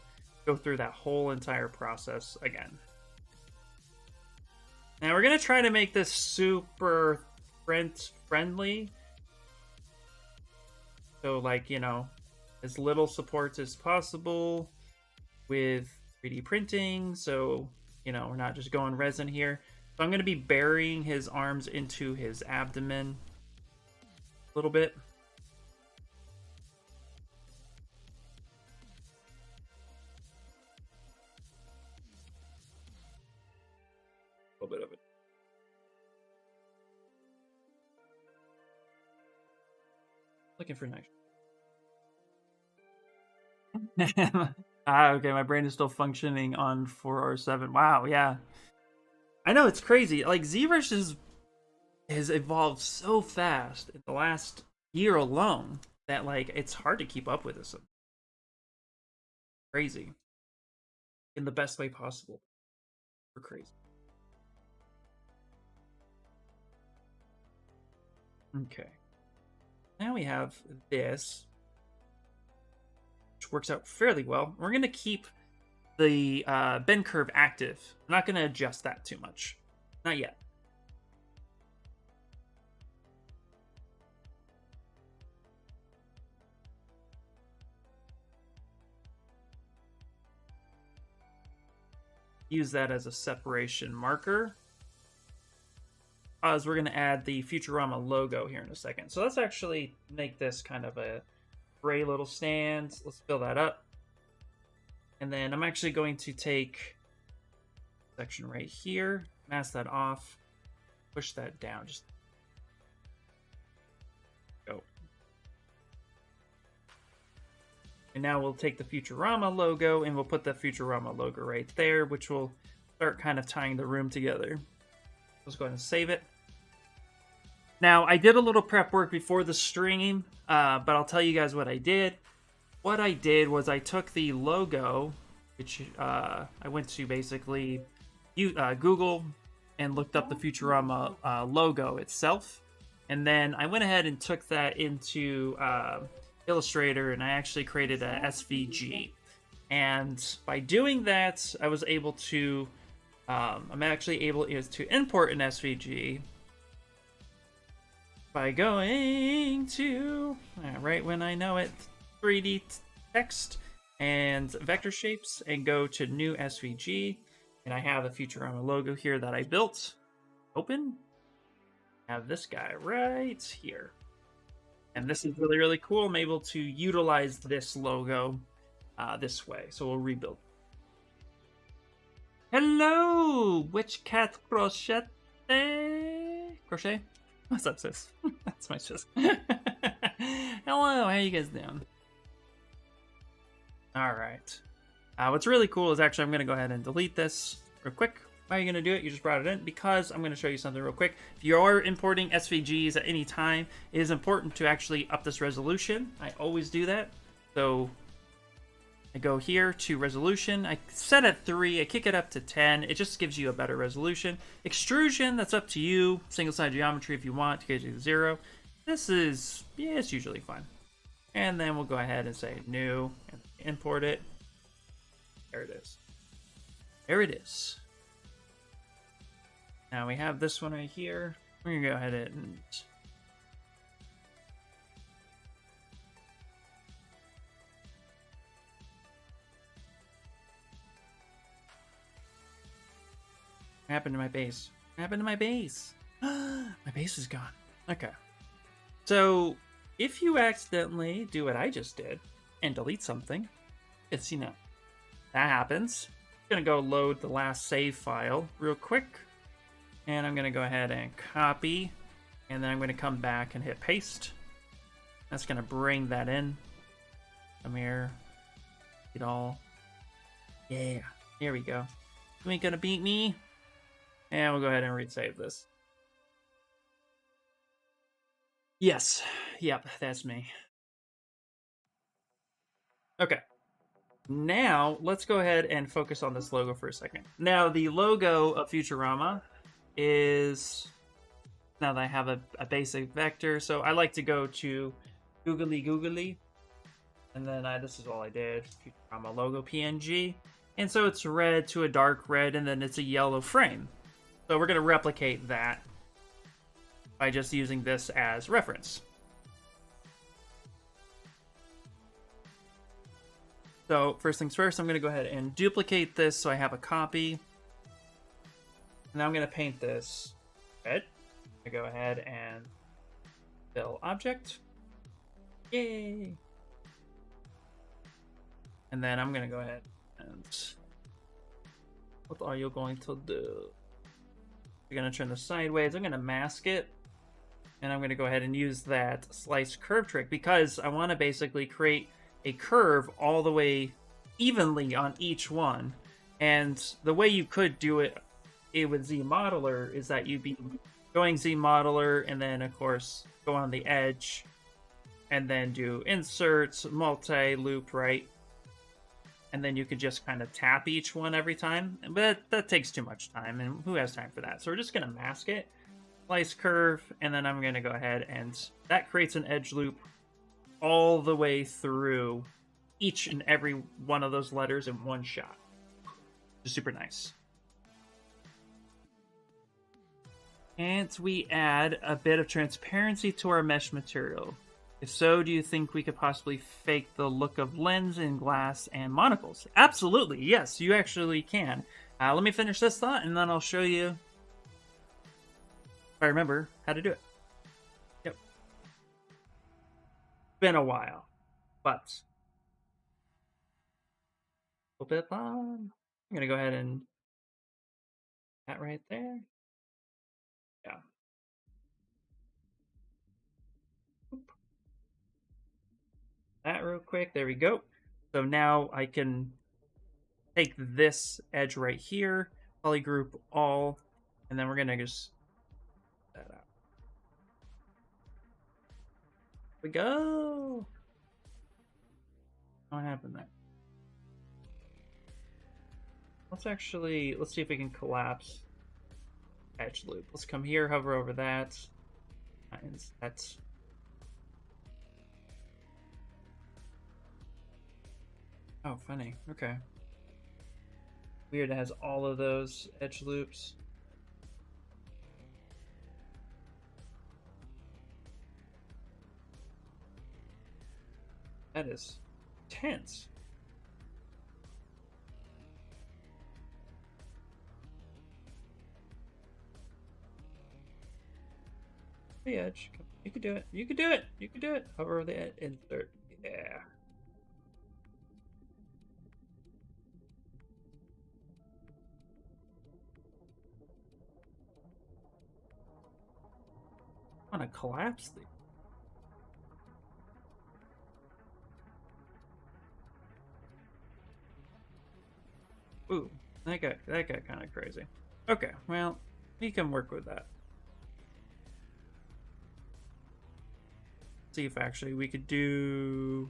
go through that whole entire process again. Now we're gonna try to make this super friendly. So, like, you know, as little support as possible with 3D printing. So, you know, we're not just going resin here. So I'm going to be burying his arms into his abdomen a little bit. A little bit of it. Looking for nice. Okay, my brain is still functioning on 4R7. Wow, yeah. I know, it's crazy. Like, ZBrush has evolved so fast in the last year alone that, like, it's hard to keep up with this. Crazy. In the best way possible. We're crazy. Okay. Now we have this, which works out fairly well. We're going to keep the bend curve active. I'm not going to adjust that too much. Not yet. Use that as a separation marker, as we're going to add the Futurama logo here in a second. So let's actually make this kind of a gray little stand. Let's fill that up. And then I'm actually going to take section right here, mask that off, push that down, just go. And now we'll take the Futurama logo and we'll put the Futurama logo right there, which will start kind of tying the room together. Let's go ahead and save it. Now, I did a little prep work before the stream, but I'll tell you guys what I did. What I did was I took the logo, which I went to basically Google and looked up the Futurama logo itself. And then I went ahead and took that into Illustrator, and I actually created a SVG. And by doing that, I was able to, I'm actually able to import an SVG by going to, right when I know it, 3D text and vector shapes, and go to new SVG. And I have a Futurama logo here that I built. Open. I have this guy right here. And this is really, really cool. I'm able to utilize this logo this way. So we'll rebuild. Hello, Witch Cat Crochet. Crochet? What's up, sis? That's my sis. Hello, how you guys doing? All right. What's really cool is actually I'm going to go ahead and delete this real quick. Why are you going to do it? You just brought it in because I'm going to show you something real quick. If you are importing SVGs at any time, it is important to actually up this resolution. I always do that. So I go here to resolution. I set at 3. I kick it up to 10. It just gives you a better resolution. Extrusion, that's up to you. Single-side geometry if you want to get you to 0. This is, yeah, it's usually fine. And then we'll go ahead and say new and import it. There it is. There it is. Now we have this one right here. We're going to go ahead and what happened to my base? What happened to my base? My base is gone. Okay. So if you accidentally do what I just did and delete something, it's, you know, that happens. I'm going to go load the last save file real quick. And I'm going to go ahead and copy. And then I'm going to come back and hit paste. That's going to bring that in. Come here. Get all. Yeah. Here we go. You ain't going to beat me. And we'll go ahead and resave this. Yes. Yep, that's me. Okay. Now, let's go ahead and focus on this logo for a second. Now, the logo of Futurama is, now that I have a basic vector, so I like to go to googly, and then this is all I did, Futurama logo PNG, and so it's red to a dark red, and then it's a yellow frame. So we're going to replicate that by just using this as reference. So first things first, I'm going to go ahead and duplicate this so I have a copy. Now I'm going to paint this red. I go ahead and fill object. Yay! And then I'm going to go ahead and what are you going to do? You're going to turn this sideways. I'm going to mask it. And I'm going to go ahead and use that slice curve trick because I want to basically create a curve all the way evenly on each one. And the way you could do it with ZModeler is that you'd be going ZModeler and then of course go on the edge and then do inserts, multi-loop, right? And then you could just kind of tap each one every time. But that takes too much time, and who has time for that? So we're just going to mask it, slice curve, and then I'm going to go ahead and that creates an edge loop all the way through each and every one of those letters in one shot. Just super nice. And we add a bit of transparency to our mesh material. If so, do you think we could possibly fake the look of lens and glass and monocles? Absolutely, yes, you actually can. Let me finish this thought, and then I'll show you if I remember how to do it. Yep. Been a while, but a little bit long. I'm gonna go ahead and that right there. Yeah. That real quick. There we go. So now I can take this edge right here, polygroup all, and then we're gonna just that out. Here we go. What happened there? Let's see if we can collapse edge loop. Let's come here, hover over that. That's Oh, funny. Okay. Weird, it has all of those edge loops. That is tense. The edge. You could do it. You could do it. You could do it. Hover the edge. Insert. Yeah. I want to collapse the. Ooh, that got kind of crazy. Okay, well, we can work with that. See if actually we could do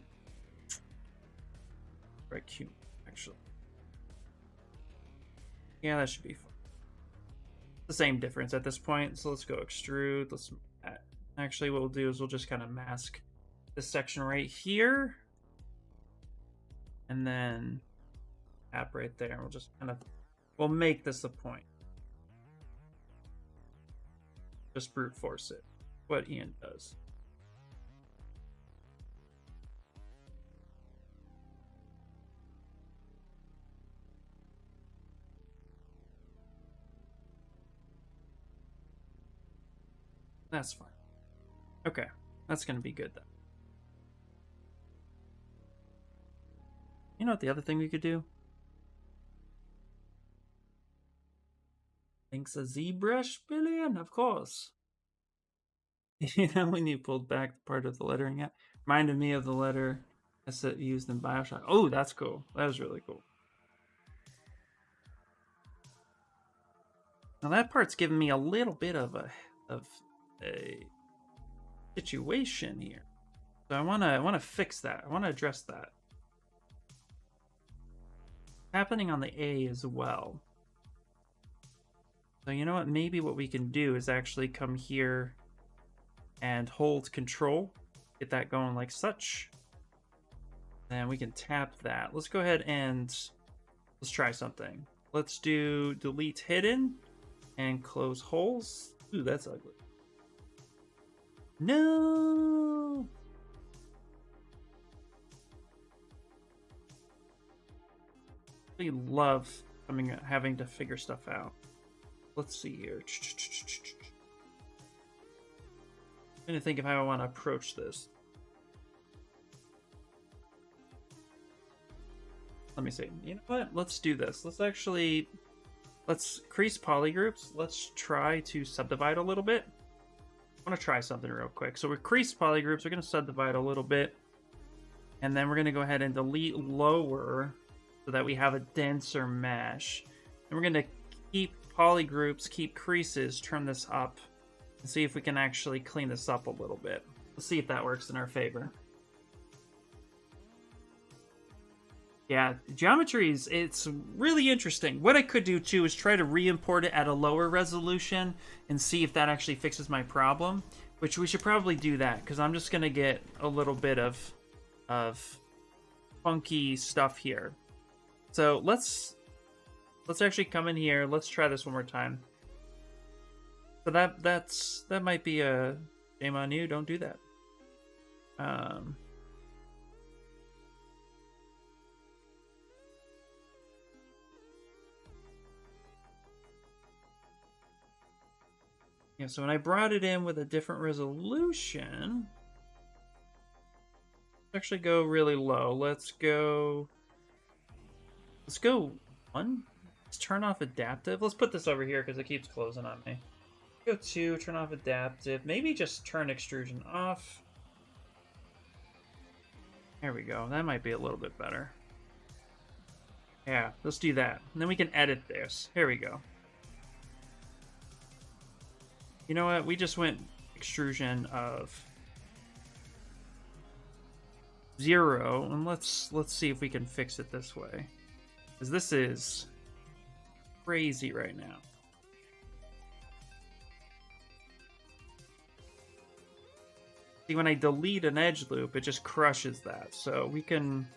right cube actually. Yeah, that should be fun. The same difference at this point. So let's go extrude. Let's actually what we'll do is we'll just kind of mask this section right here, and then tap right there. We'll just kind of we'll make this a point. Just brute force it. What Ian does. That's fine. Okay, that's gonna be good then. You know what the other thing we could do? Thanks a ZBrush billion, of course. You know when you pulled back part of the lettering out? Reminded me of the letter that's used in Bioshock. Oh, that's cool. That was really cool. Now that part's giving me a little bit of a situation here. So I wanna fix that. I wanna address that. Happening on the A as well. So you know what? Maybe what we can do is actually come here and hold control. Get that going like such. Then we can tap that. Let's go ahead and let's try something. Let's do delete hidden and close holes. Ooh, that's ugly. No! We love having to figure stuff out. Let's see here. I'm gonna think of how I want to approach this. Let me see. You know what? Let's do this. Let's crease polygroups. Let's try to subdivide a little bit. I want to try something real quick. So we're creased polygroups. We're going to subdivide a little bit. And then we're going to go ahead and delete lower so that we have a denser mesh. And we're going to keep polygroups, keep creases, turn this up, and see if we can actually clean this up a little bit. Let's see if that works in our favor. Yeah, geometries, it's really interesting. What I could do too is try to re-import it at a lower resolution and see if that actually fixes my problem, which we should probably do that because I'm just going to get a little bit of funky stuff here. So let's actually come in here. Let's try this one more time. So that might be a shame on you. Don't do that. Yeah, so when I brought it in with a different resolution, let's actually go really low. Let's go 1. Let's turn off adaptive. Let's put this over here because it keeps closing on me. Go 2, turn off adaptive. Maybe just turn extrusion off. There we go. That might be a little bit better. Yeah, let's do that. And then we can edit this. Here we go. You know what? We just went extrusion of 0, and let's see if we can fix it this way, because this is crazy right now. See, when I delete an edge loop, it just crushes that. So we can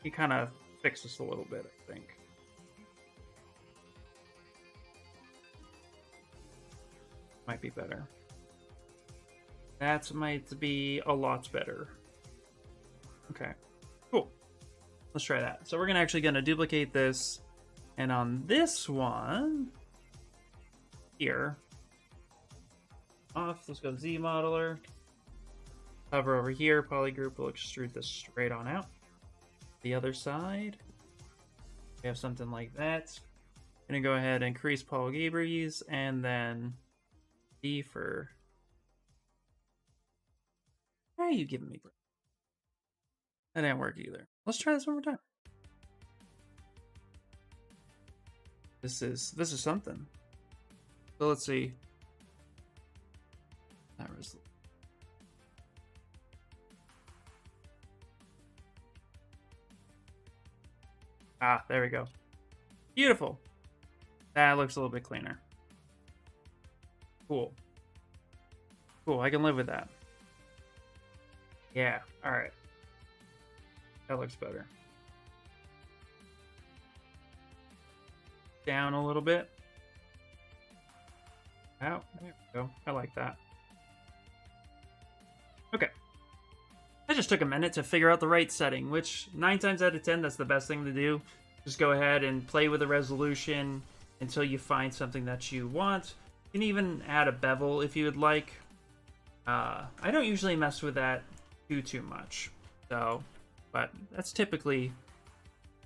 He kind of fixed this a little bit, I think. Might be better. That might be a lot better. Okay, cool. Let's try that. So we're actually gonna duplicate this, and on this one here, off. Let's go Z modeler. Hover over here. Polygroup will extrude this straight on out. The other side, we have something like that. I'm gonna go ahead and increase polygabries, and then D for. Why are you giving me? That didn't work either. Let's try this one more time. This is something. So let's see. That was. Ah, there we go. Beautiful. That looks a little bit cleaner. Cool. Cool, I can live with that. Yeah, alright. That looks better. Down a little bit. Oh, there we go. I like that. Okay. I just took a minute to figure out the right setting, which 9 times out of 10, that's the best thing to do. Just go ahead and play with the resolution until you find something that you want. You can even add a bevel if you would like. I don't usually mess with that too much, so, but that's typically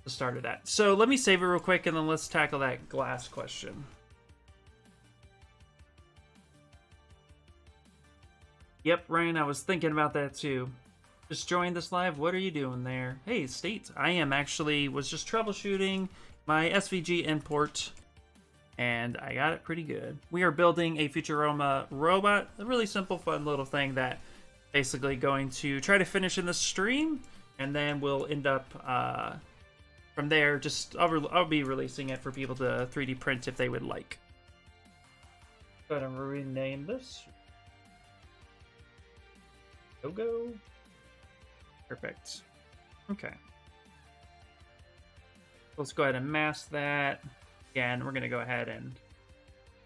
the start of that. So let me save it real quick, and then let's tackle that glass question. Yep, Ryan, I was thinking about that too. Just joined this live. What are you doing there? Hey, State. I am actually was just troubleshooting my SVG import, and I got it pretty good. We are building a Futurama robot, a really simple, fun little thing that basically going to try to finish in the stream, and then we'll end up from there. Just I'll be releasing it for people to 3D print if they would like. Go ahead and rename this. Go. Perfect. Okay. Let's go ahead and mask that. Again, we're going to go ahead and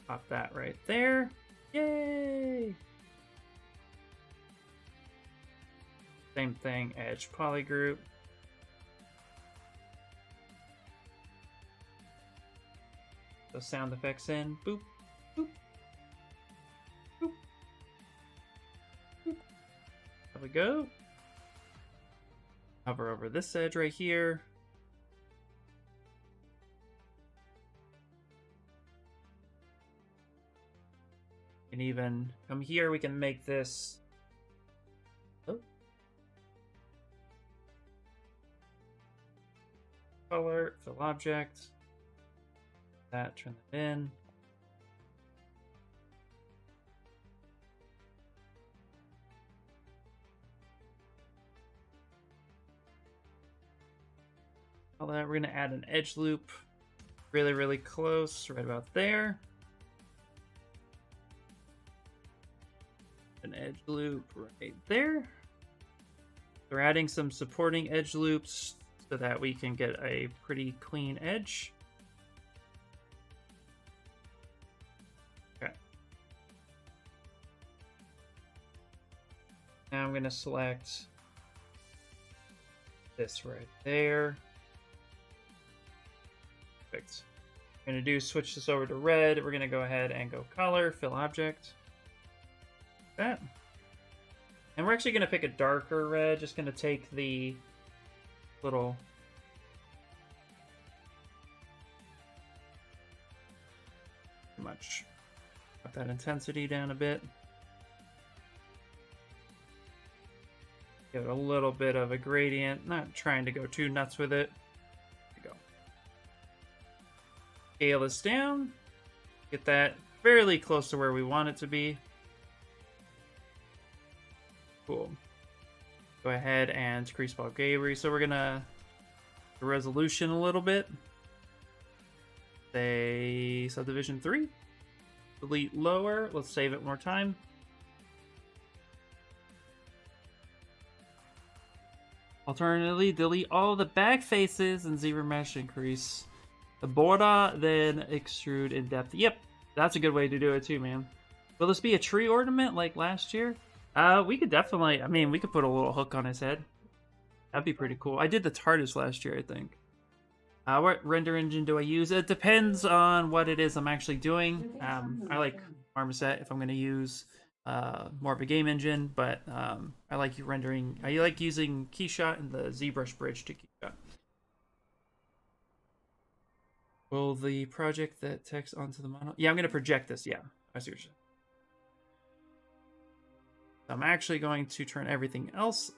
pop that right there. Yay! Same thing, edge polygroup. The sound effects in. Boop, boop, boop, boop. There we go. Hover over this edge right here. And even come here, we can make this. Oh. Color, fill object. That, turn that in. All that, we're going to add an edge loop really close, right about there. An edge loop right there. We're adding some supporting edge loops so that we can get a pretty clean edge. Okay. Now I'm going to select this right there. Perfect. We're going to switch this over to red. We're going to go ahead and go color, fill object. That. And we're actually going to pick a darker red. Just going to take the little much. Put that intensity down a bit. Give it a little bit of a gradient. Not trying to go too nuts with it. There we go. Scale this down. Get that fairly close to where we want it to be. Cool. Go ahead and decrease polygamy. So we're gonna the resolution a little bit. Say subdivision 3. Delete lower. Let's save it one more time. Alternatively, delete all the back faces and ZBrush increase the border, then extrude in depth. Yep, that's a good way to do it too, man. Will this be a tree ornament like last year? We could definitely, I mean, we could put a little hook on his head. That'd be pretty cool. I did the TARDIS last year, I think. What render engine do I use? It depends on what it is I'm actually doing. I like Marmoset if I'm going to use more of a game engine, but I like rendering. I like using Keyshot and the ZBrush bridge to Keyshot. Will the project that text onto the mono? Yeah, I'm going to project this. Yeah, I see what you're saying. So I'm actually going to turn everything else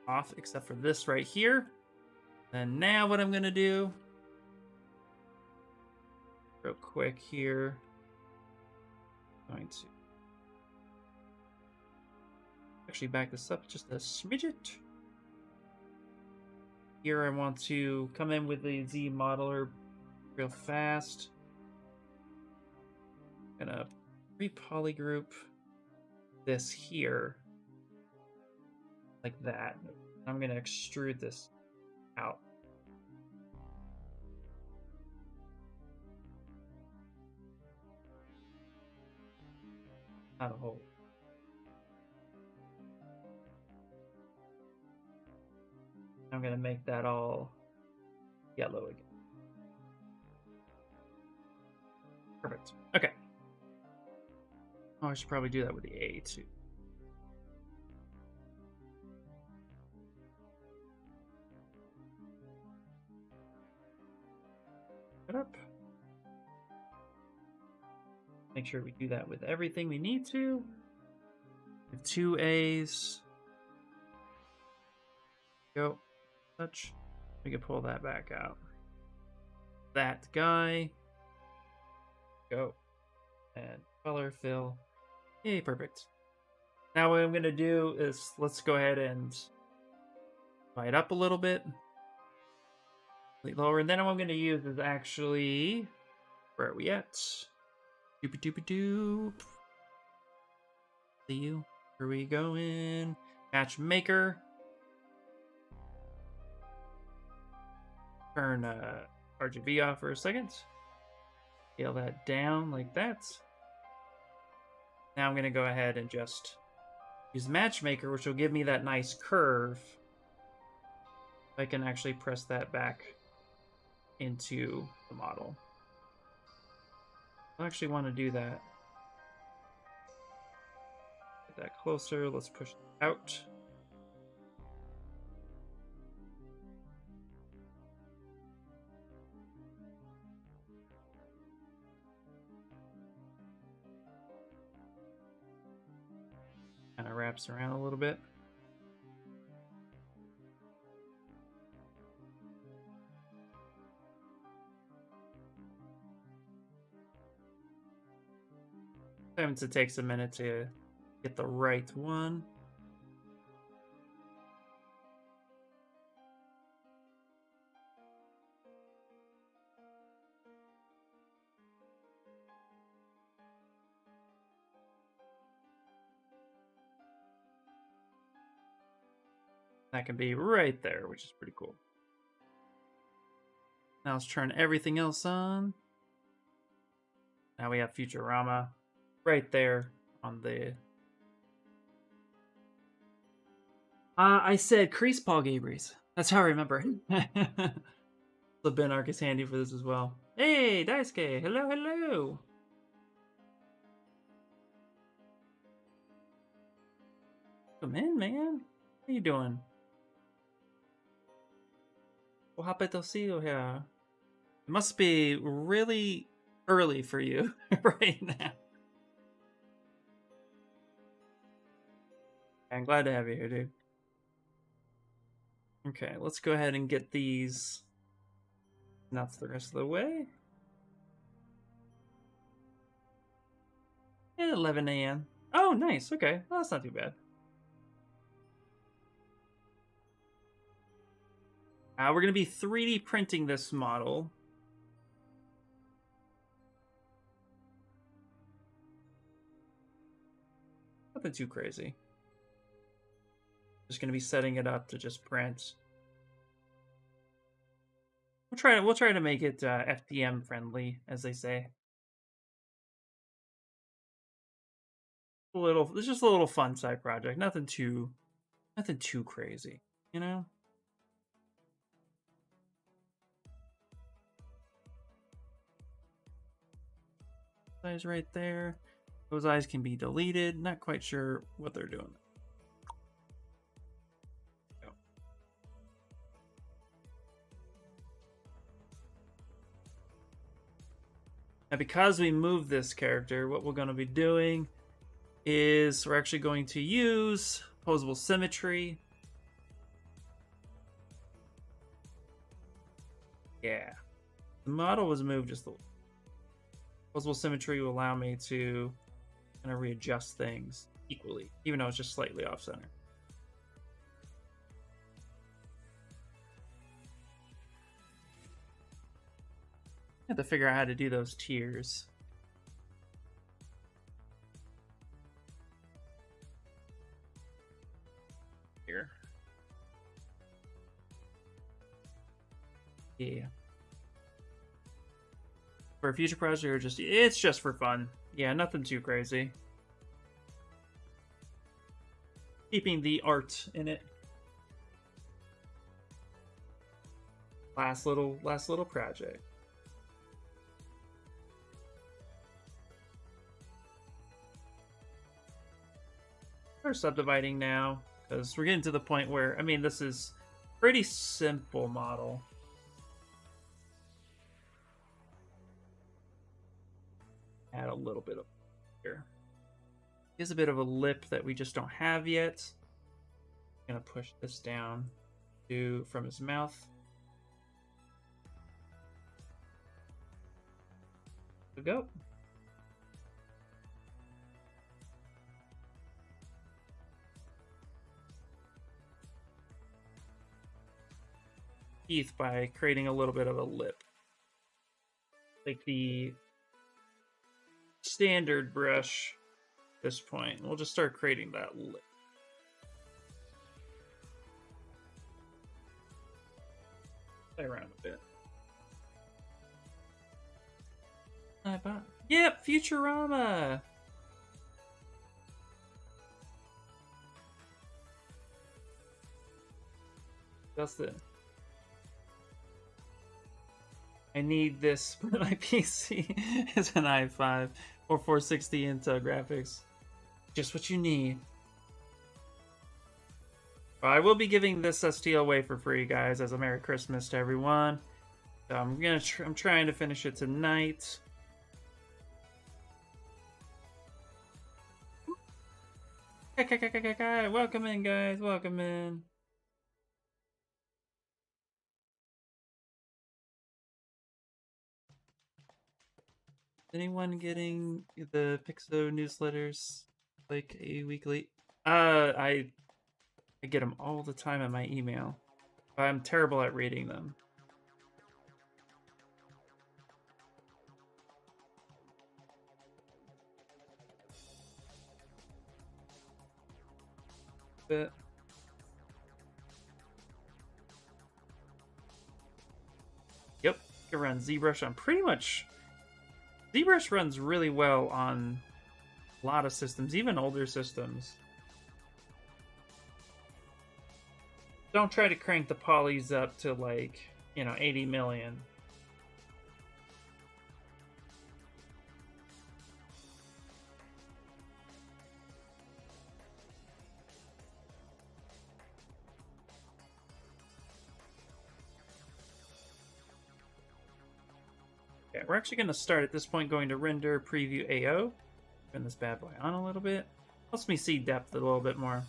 off except for this right here. And now what I'm going to do, real quick here, I'm going to actually back this up just a smidget. Here I want to come in with the Z modeler real fast. I'm gonna re-polygroup this here like that. I'm gonna extrude this out. Not a whole. I'm gonna make that all yellow again. Perfect. Okay. Oh, I should probably do that with the A too. Put up. Make sure we do that with everything we need to. We have 2 A's. Go. Touch. We can pull that back out. That guy. Go. And color fill. Yay, perfect. Now what I'm going to do is let's go ahead and light up a little bit. Lower. And then what I'm going to use is actually... Where are we at? Doop-a-doop-a-doop. See you. Where are we going? Matchmaker. Turn RGB off for a second. Scale that down like that. Now I'm going to go ahead and just use Matchmaker, which will give me that nice curve. I can actually press that back into the model. I actually want to do that. Get that closer. Let's push it out. Kind of wraps around a little bit. Sometimes it takes a minute to get the right one. That can be right there, which is pretty cool. Now let's turn everything else on. Now we have Futurama right there on the... I said crease Paul Gabries. That's how I remember. The Ben Arc is handy for this as well. Hey, Daisuke! Hello, hello! Come in, man. How you doing? Well, happy to see you here. It must be really early for you right now. I'm glad to have you here, dude. Okay, let's go ahead and get these nuts the rest of the way. At 11 a.m. Oh, nice. Okay, well, that's not too bad. We're going to be 3D printing this model. Nothing too crazy. Just going to be setting it up to just print. we'll try to make it FDM friendly, as they say. It's just a little fun side project. Nothing too crazy, you know? Eyes right there. Those eyes can be deleted. Not quite sure what they're doing. Go. Now, because we moved this character, what we're going to be doing is we're actually going to use opposable symmetry. Yeah. The model was moved just a little. Opposable symmetry will allow me to kind of readjust things equally, even though it's just slightly off center. I have to figure out how to do those tiers. Here. Yeah. For a future project, or it's just for fun. Yeah, nothing too crazy. Keeping the art in it. Last little project. We're subdividing now because we're getting to the point where, I mean, this is a pretty simple model. Add a little bit of here. Here's a bit of a lip that we just don't have yet. I'm gonna push this down from his mouth. There we go. Teeth by creating a little bit of a lip, like the standard brush. At this point, we'll just start creating that lip. Play around a bit. Yep, Futurama. That's it. I need this, but my PC is an i5 or 460 Intel graphics. Just what you need. Well, I will be giving this ST away for free, guys, as a Merry Christmas to everyone. So I'm trying to finish it tonight. Welcome in, guys. Welcome in. Anyone getting the Pixo newsletters like a weekly? I get them all the time in my email. I'm terrible at reading them. But yep, you can run ZBrush on pretty much. ZBrush runs really well on a lot of systems, even older systems. Don't try to crank the polys up to, like, 80 million. Okay, we're actually going to start at this point going to render preview AO. Turn this bad boy on a little bit. Helps me see depth a little bit more.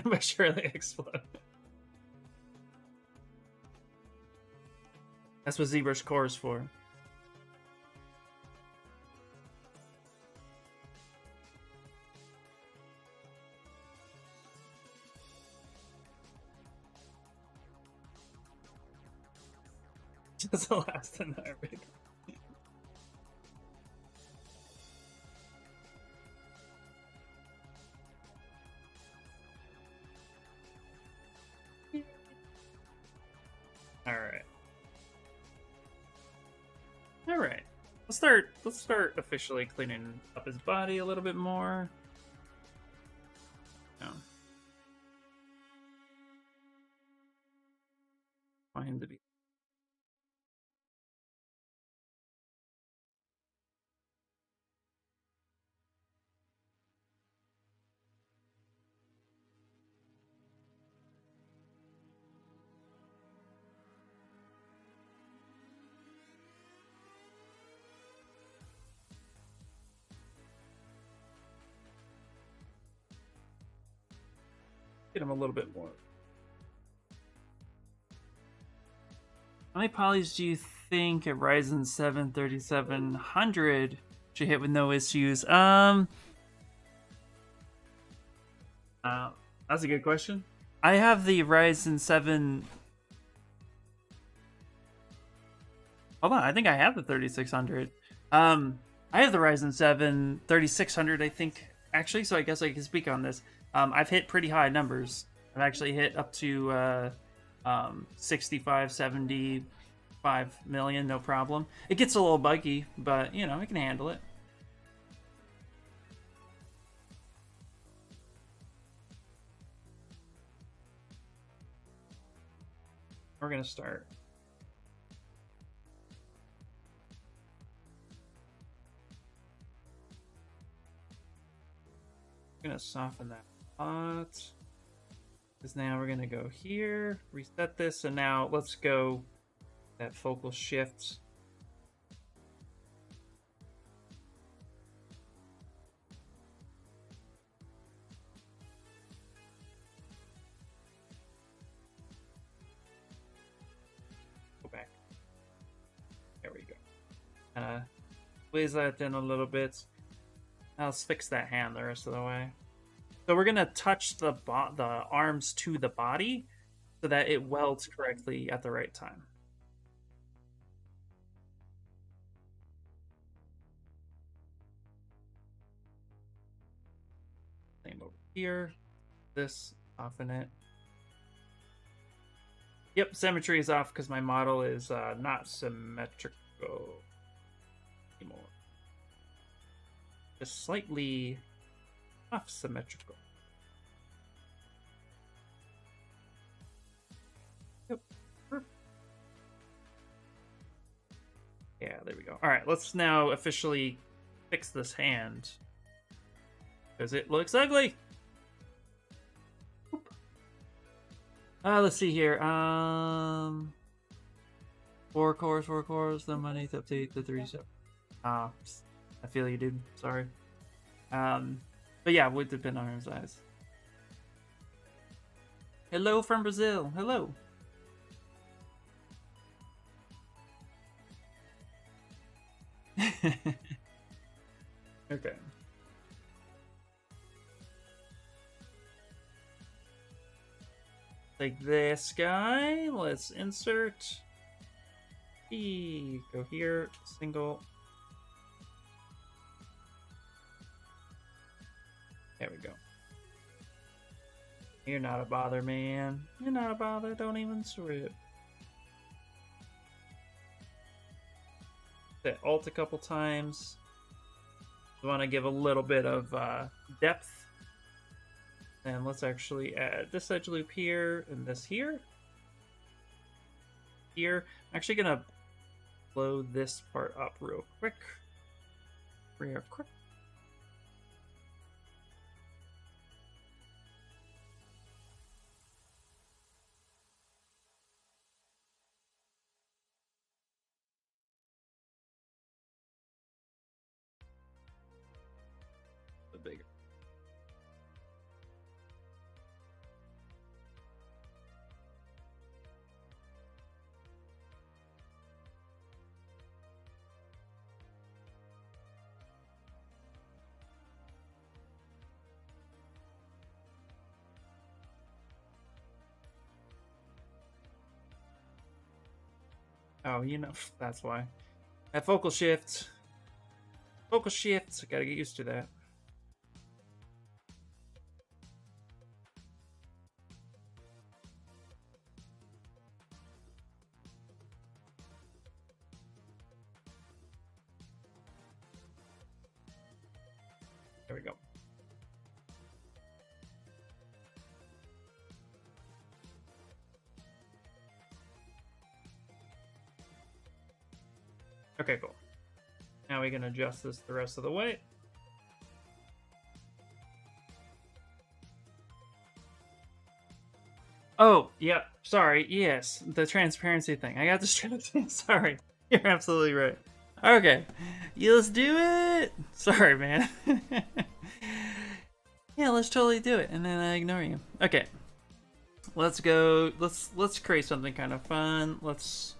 But surely explode. That's what ZBrush Core is for. Just the last another. All right. All right. Let's start officially cleaning up his body a little bit more. No. Want him to be. Get him a little bit more. How many polys do you think a Ryzen 7 3700 should hit with no issues? That's a good question. I have the Ryzen 7. Hold on, I think I have the 3600. I have the Ryzen 7 3600, I think, actually, so I guess I can speak on this. I've hit pretty high numbers. I've actually hit up to 65, 75 million, no problem. It gets a little buggy, but, you know, I can handle it. We're going to start. I'm going to soften that a lot. Because now we're going to go here, reset this, and now let's go that focal shift. Go back. There we go. Squeeze that in a little bit. Now let's fix that hand the rest of the way. So we're gonna touch the arms to the body so that it welds correctly at the right time. Same over here. This, soften it. Yep, symmetry is off because my model is not symmetrical anymore. Just slightly off symmetrical. Yep. Yeah, there we go. All right, let's now officially fix this hand because it looks ugly. Let's see here. 4 cores. The money to update the 37. I feel you, dude. Sorry. But yeah, would depend on his eyes. Hello from Brazil. Hello. Okay. Take this guy. Let's insert. Go here. Single. There we go. You're not a bother, man. You're not a bother. Don't even sweat. Hit Alt a couple times. We want to give a little bit of depth. And let's actually add this edge loop here and this here. Here. I'm actually going to blow this part up real quick. Real quick. Bigger. Oh, you know, that's why. That focal shift. Focal shifts, I gotta get used to that. There we go. Okay, cool. Now we can adjust this the rest of the way. Oh, yeah, sorry, yes, the transparency thing. I got distracted, sorry. You're absolutely right. Okay, yeah, let's do it! Sorry, man. Yeah, let's totally do it, and then I ignore you. Okay, let's go, let's create something kind of fun. Let's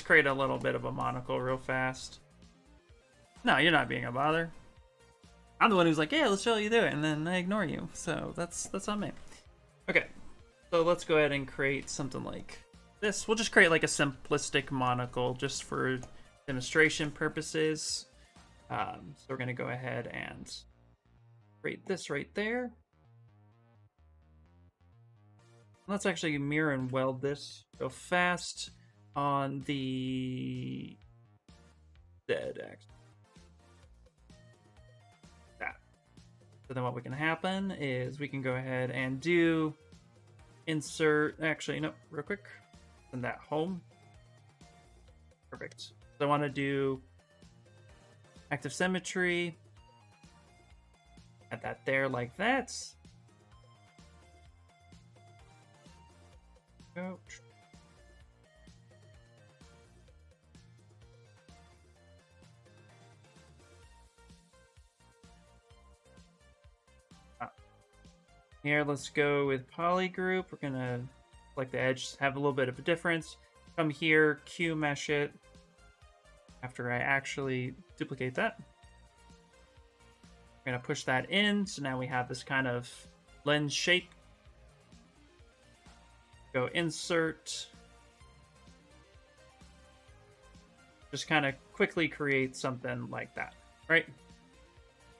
create a little bit of a monocle real fast. No, you're not being a bother. I'm the one who's like, yeah, let's totally do it, and then I ignore you, so that's on me. Okay. So let's go ahead and create something like this. We'll just create like a simplistic monocle just for demonstration purposes. So we're going to go ahead and create this right there. Let's actually mirror and weld this real fast on the dead axis. That. So then what we can happen is we can go ahead and do insert, actually, no, real quick, send that home. Perfect. So I want to do active symmetry. Add that there like that. Go. Here, let's go with poly group. We're gonna select the edge, have a little bit of a difference. Come here, Q mesh it. After I actually duplicate that, we're gonna push that in. So now we have this kind of lens shape. Go insert. Just kind of quickly create something like that, right?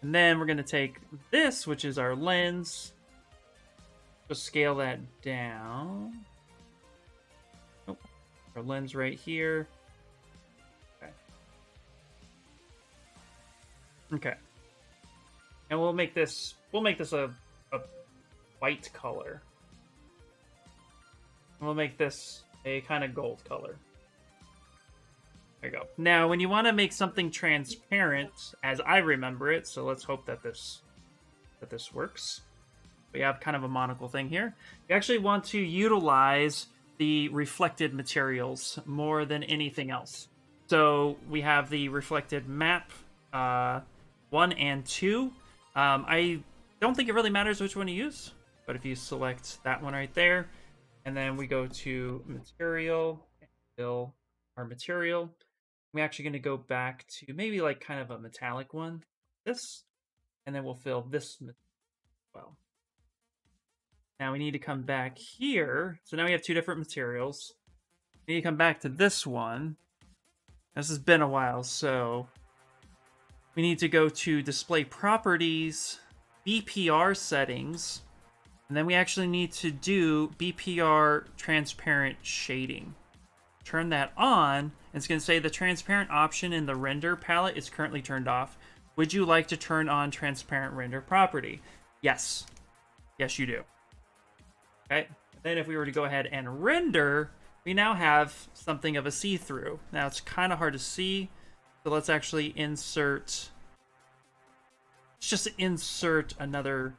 And then we're gonna take this, which is our lens. Just scale that down. Oh, our lens right here. Okay. Okay. And we'll make this a white color. We'll make this a kind of gold color. There you go. Now, when you want to make something transparent, as I remember it, so let's hope that this works. We have kind of a monocle thing here. You actually want to utilize the reflected materials more than anything else. So we have the reflected map 1 and 2. I don't think it really matters which one you use, but if you select that one right there, and then we go to material, fill our material. We're actually going to go back to maybe like kind of a metallic one, this, and then we'll fill this as well. Now we need to come back here. So now we have two different materials. We need to come back to this one. This has been a while, so we need to go to display properties, BPR settings, and then we actually need to do BPR transparent shading. Turn that on, and it's going to say the transparent option in the render palette is currently turned off. Would you like to turn on transparent render property? Yes. Yes, you do. Okay, then if we were to go ahead and render, we now have something of a see-through. Now it's kind of hard to see, so let's actually insert, let's just insert another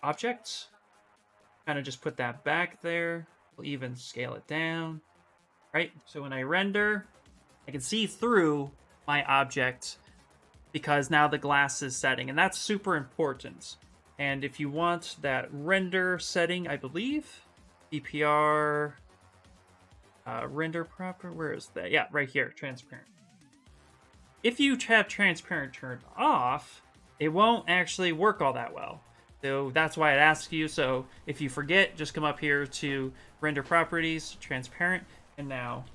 object. Kind of just put that back there. We'll even scale it down, right? So when I render, I can see through my object because now the glass is setting, and that's super important. And if you want that render setting, I believe, BPR, render proper, where is that? Yeah, right here, transparent. If you have transparent turned off, it won't actually work all that well. So that's why it asks you. So if you forget, just come up here to render properties, transparent, and now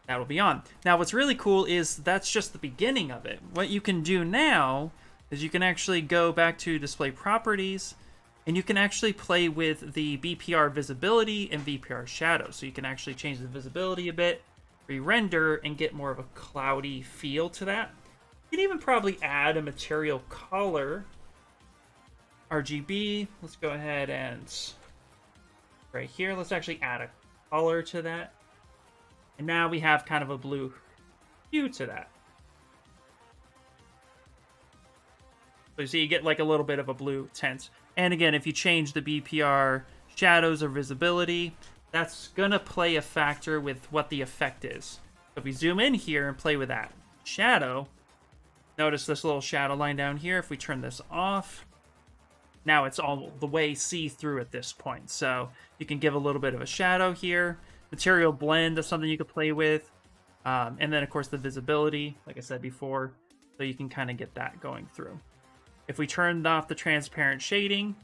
that will be on. Now what's really cool is that's just the beginning of it. What you can do now is you can actually go back to display properties, and you can actually play with the BPR visibility and BPR shadow. So you can actually change the visibility a bit, re-render, and get more of a cloudy feel to that. You can even probably add a material color. RGB. Let's go ahead and right here. Let's actually add a color to that. And now we have kind of a blue hue to that. So you see you get like a little bit of a blue tint. And again, if you change the BPR shadows or visibility, that's gonna play a factor with what the effect is. So if we zoom in here and play with that shadow, notice this little shadow line down here. If we turn this off, now it's all the way see-through at this point. So you can give a little bit of a shadow here. Material blend is something you could play with. And then, of course, the visibility, like I said before, so you can kind of get that going through. If we turned off the transparent shading,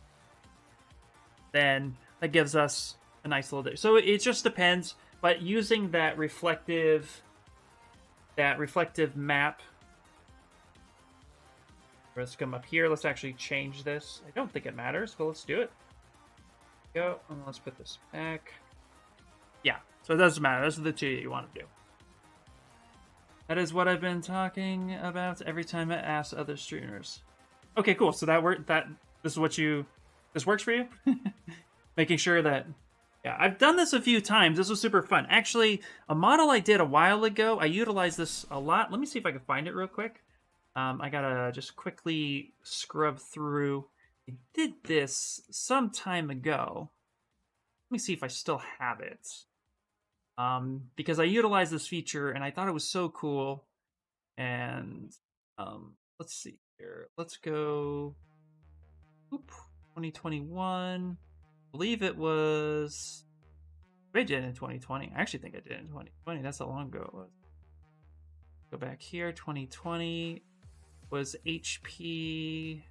then that gives us a nice little... So it just depends, but using that reflective map... Let's come up here. Let's actually change this. I don't think it matters, but let's do it. Go, and let's put this back. Yeah, so it doesn't matter. Those are the two you want to do. That is what I've been talking about every time I ask other streamers. Okay, cool. So this works for you? Making sure that, yeah, I've done this a few times. This was super fun. Actually, a model I did a while ago, I utilized this a lot. Let me see if I can find it real quick. I gotta just quickly scrub through. I did this some time ago. Let me see if I still have it. Because I utilized this feature and I thought it was so cool. And let's see here. Let's go 2021. I believe it was... I did it in 2020. I actually think I did it in 2020. That's how long ago it was. Go back here. 2020 was HP.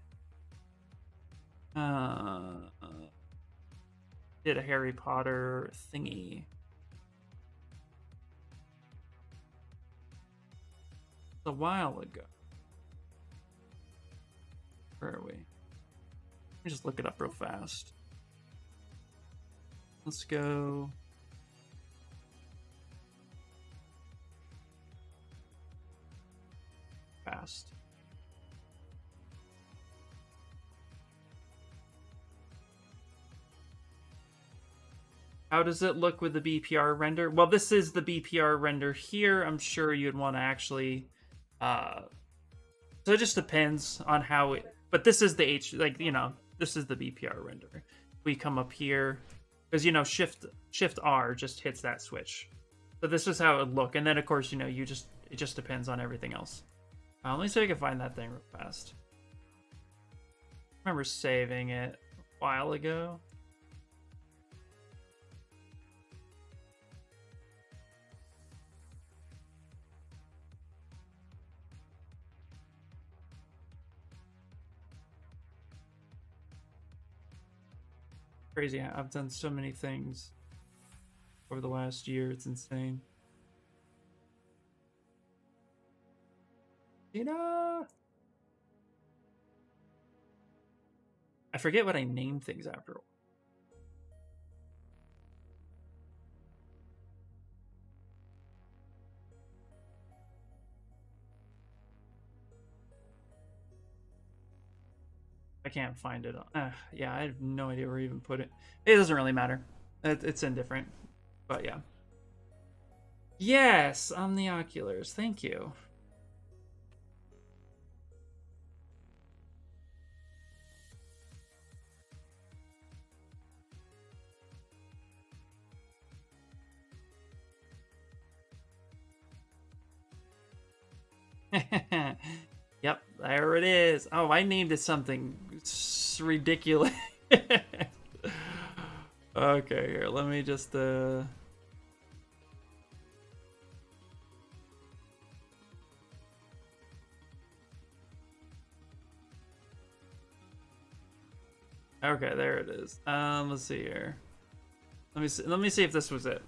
Did a Harry Potter thingy. A while ago. Where are we? Let me just look it up real fast. Let's go. Fast. How does it look with the BPR render? Well, this is the BPR render here. I'm sure you'd want to actually... so it just depends on how it... But this is the this is the BPR render. We come up here, because, Shift R just hits that switch. So this is how it would look. And then, of course, it just depends on everything else. Let me see if I can find that thing real fast. I remember saving it a while ago. Crazy. I've done so many things over the last year. It's insane. I forget what I name things after. I can't find it. Yeah, I have no idea where to even put it. It doesn't really matter. It's indifferent. But yeah. Yes, Omnioculars. Thank you. Yep, there it is. Oh, I named it something ridiculous. Okay, here, let me just Okay, there it is. Let's see here. Let me see if this was it.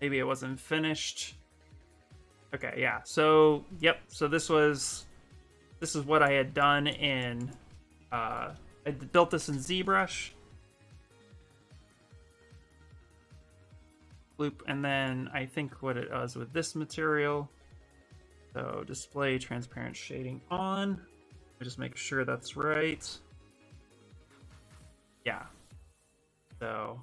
Maybe it wasn't finished. Okay, yeah. So, yep. So this is what I had done in I built this in ZBrush. loop, and then I think what it does with this material. So display transparent shading on. Just make sure that's right. Yeah. So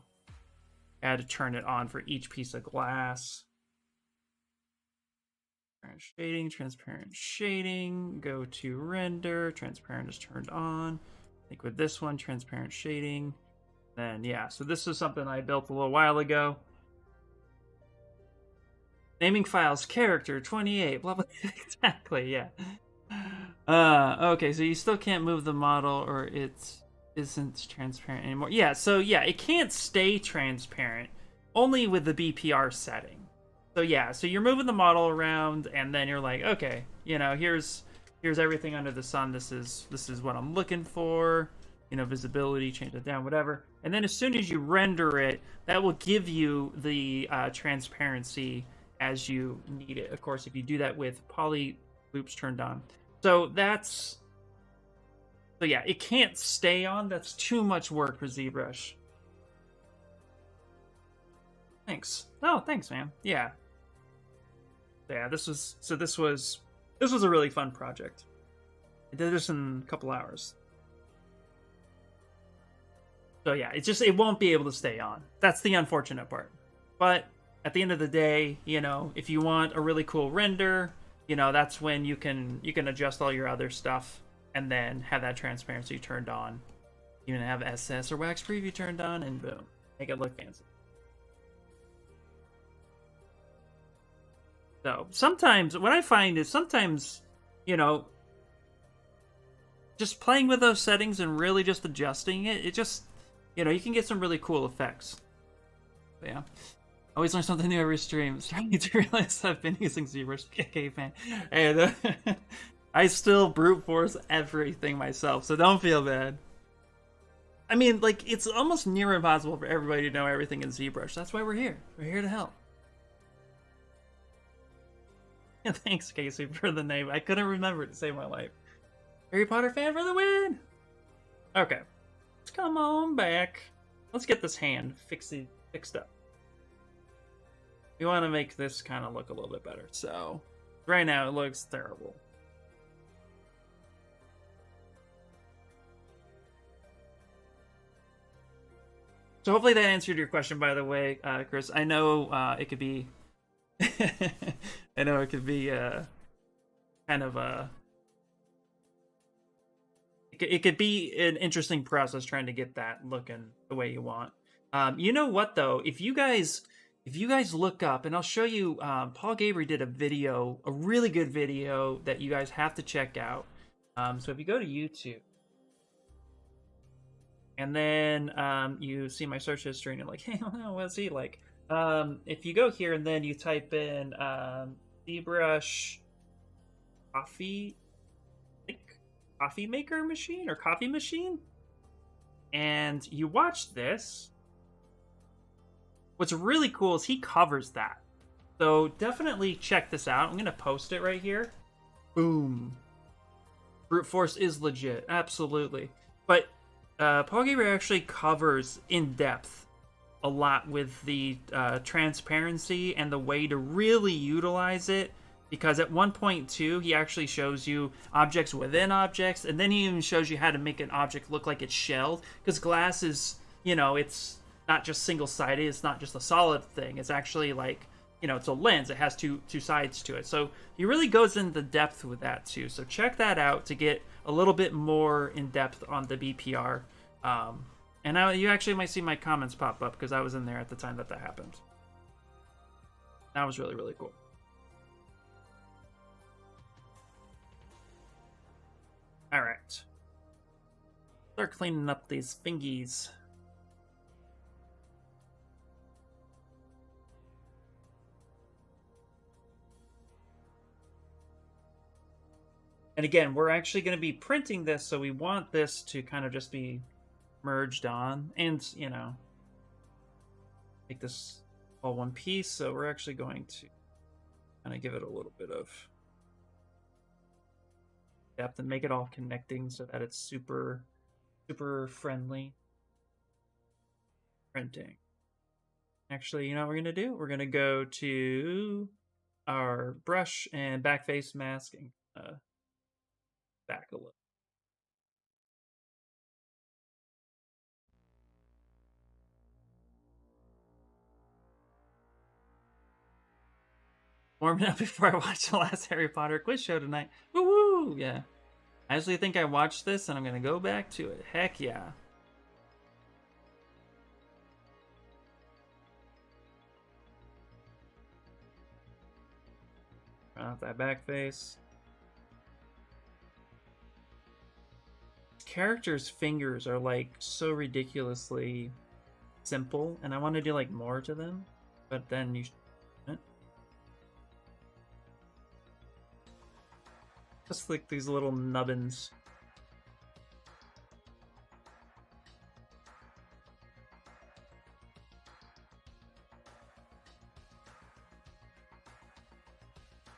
I had to turn it on for each piece of glass. Transparent shading, go to render, transparent is turned on. I think with this one, transparent shading. Then yeah, so this is something I built a little while ago. Naming files, character, 28, blah, blah, exactly, yeah. Okay, so you still can't move the model or it isn't transparent anymore. Yeah, so yeah, it can't stay transparent, only with the BPR setting. So yeah, so you're moving the model around and then you're like, okay, you know, here's everything under the sun. This is what I'm looking for. You know, visibility, change it down, whatever. And then as soon as you render it, that will give you the transparency as you need it. Of course, if you do that with poly loops turned on. So yeah, it can't stay on. That's too much work for ZBrush. Thanks. Oh, thanks, man. Yeah. Yeah, this was a really fun project. I did this in a couple hours. So yeah, it won't be able to stay on. That's the unfortunate part. But at the end of the day, you know, if you want a really cool render, you know, that's when you can adjust all your other stuff and then have that transparency turned on. You can have SS or wax preview turned on and boom, make it look fancy. So sometimes what I find is you know, just playing with those settings and really just adjusting it just, you know, you can get some really cool effects. But yeah. Always learn something new every stream. Starting to realize I've been using ZBrush caveman. And I still brute force everything myself, so don't feel bad. I mean, like, it's almost near impossible for everybody to know everything in ZBrush. That's why we're here. We're here to help. Thanks, Casey, for the name. I couldn't remember it to save my life. Harry Potter fan for the win! Okay. Let's come on back. Let's get this hand fixed up. We want to make this kind of look a little bit better. So, right now it looks terrible. So hopefully that answered your question, by the way, Chris. I know it could be... I know it could be kind of a... It could be an interesting process trying to get that looking the way you want. You know what, though? If you guys look up, and I'll show you, Paul Gabriel did a video, a really good video that you guys have to check out. So if you go to YouTube, and then you see my search history, and you're like, hey, what's he like? If you go here and then you type in ZBrush coffee maker machine or coffee machine, and you watch this, what's really cool is he covers that. So definitely check this out. I'm going to post it right here. Boom. Brute force is legit. Absolutely. But Paul Gabriel actually covers in depth a lot with the transparency and the way to really utilize it. Because at 1.2, he actually shows you objects within objects. And then he even shows you how to make an object look like it's shelled. Because glass is, you know, it's not just single-sided. It's not just a solid thing. It's actually like, you know, it's a lens. It has two sides to it. So he really goes into depth with that too. So check that out to get a little bit more in depth on the BPR. And now you actually might see my comments pop up because I was in there at the time that happened. That was really, really cool. All right. Start cleaning up these fingies. And again, we're actually going to be printing this, so we want this to kind of just be merged on and, you know, make this all one piece. So we're actually going to kind of give it a little bit of depth and make it all connecting so that it's super, super friendly. Printing. Actually, you know what we're gonna do? We're gonna go to our brush and back face mask and back a little. Warming up before I watch the last Harry Potter quiz show tonight. Woo woo! Yeah. I actually think I watched this and I'm gonna go back to it. Heck yeah. Run out that back face. Characters' fingers are like so ridiculously simple, and I want to do like more to them, but then you just like these little nubbins.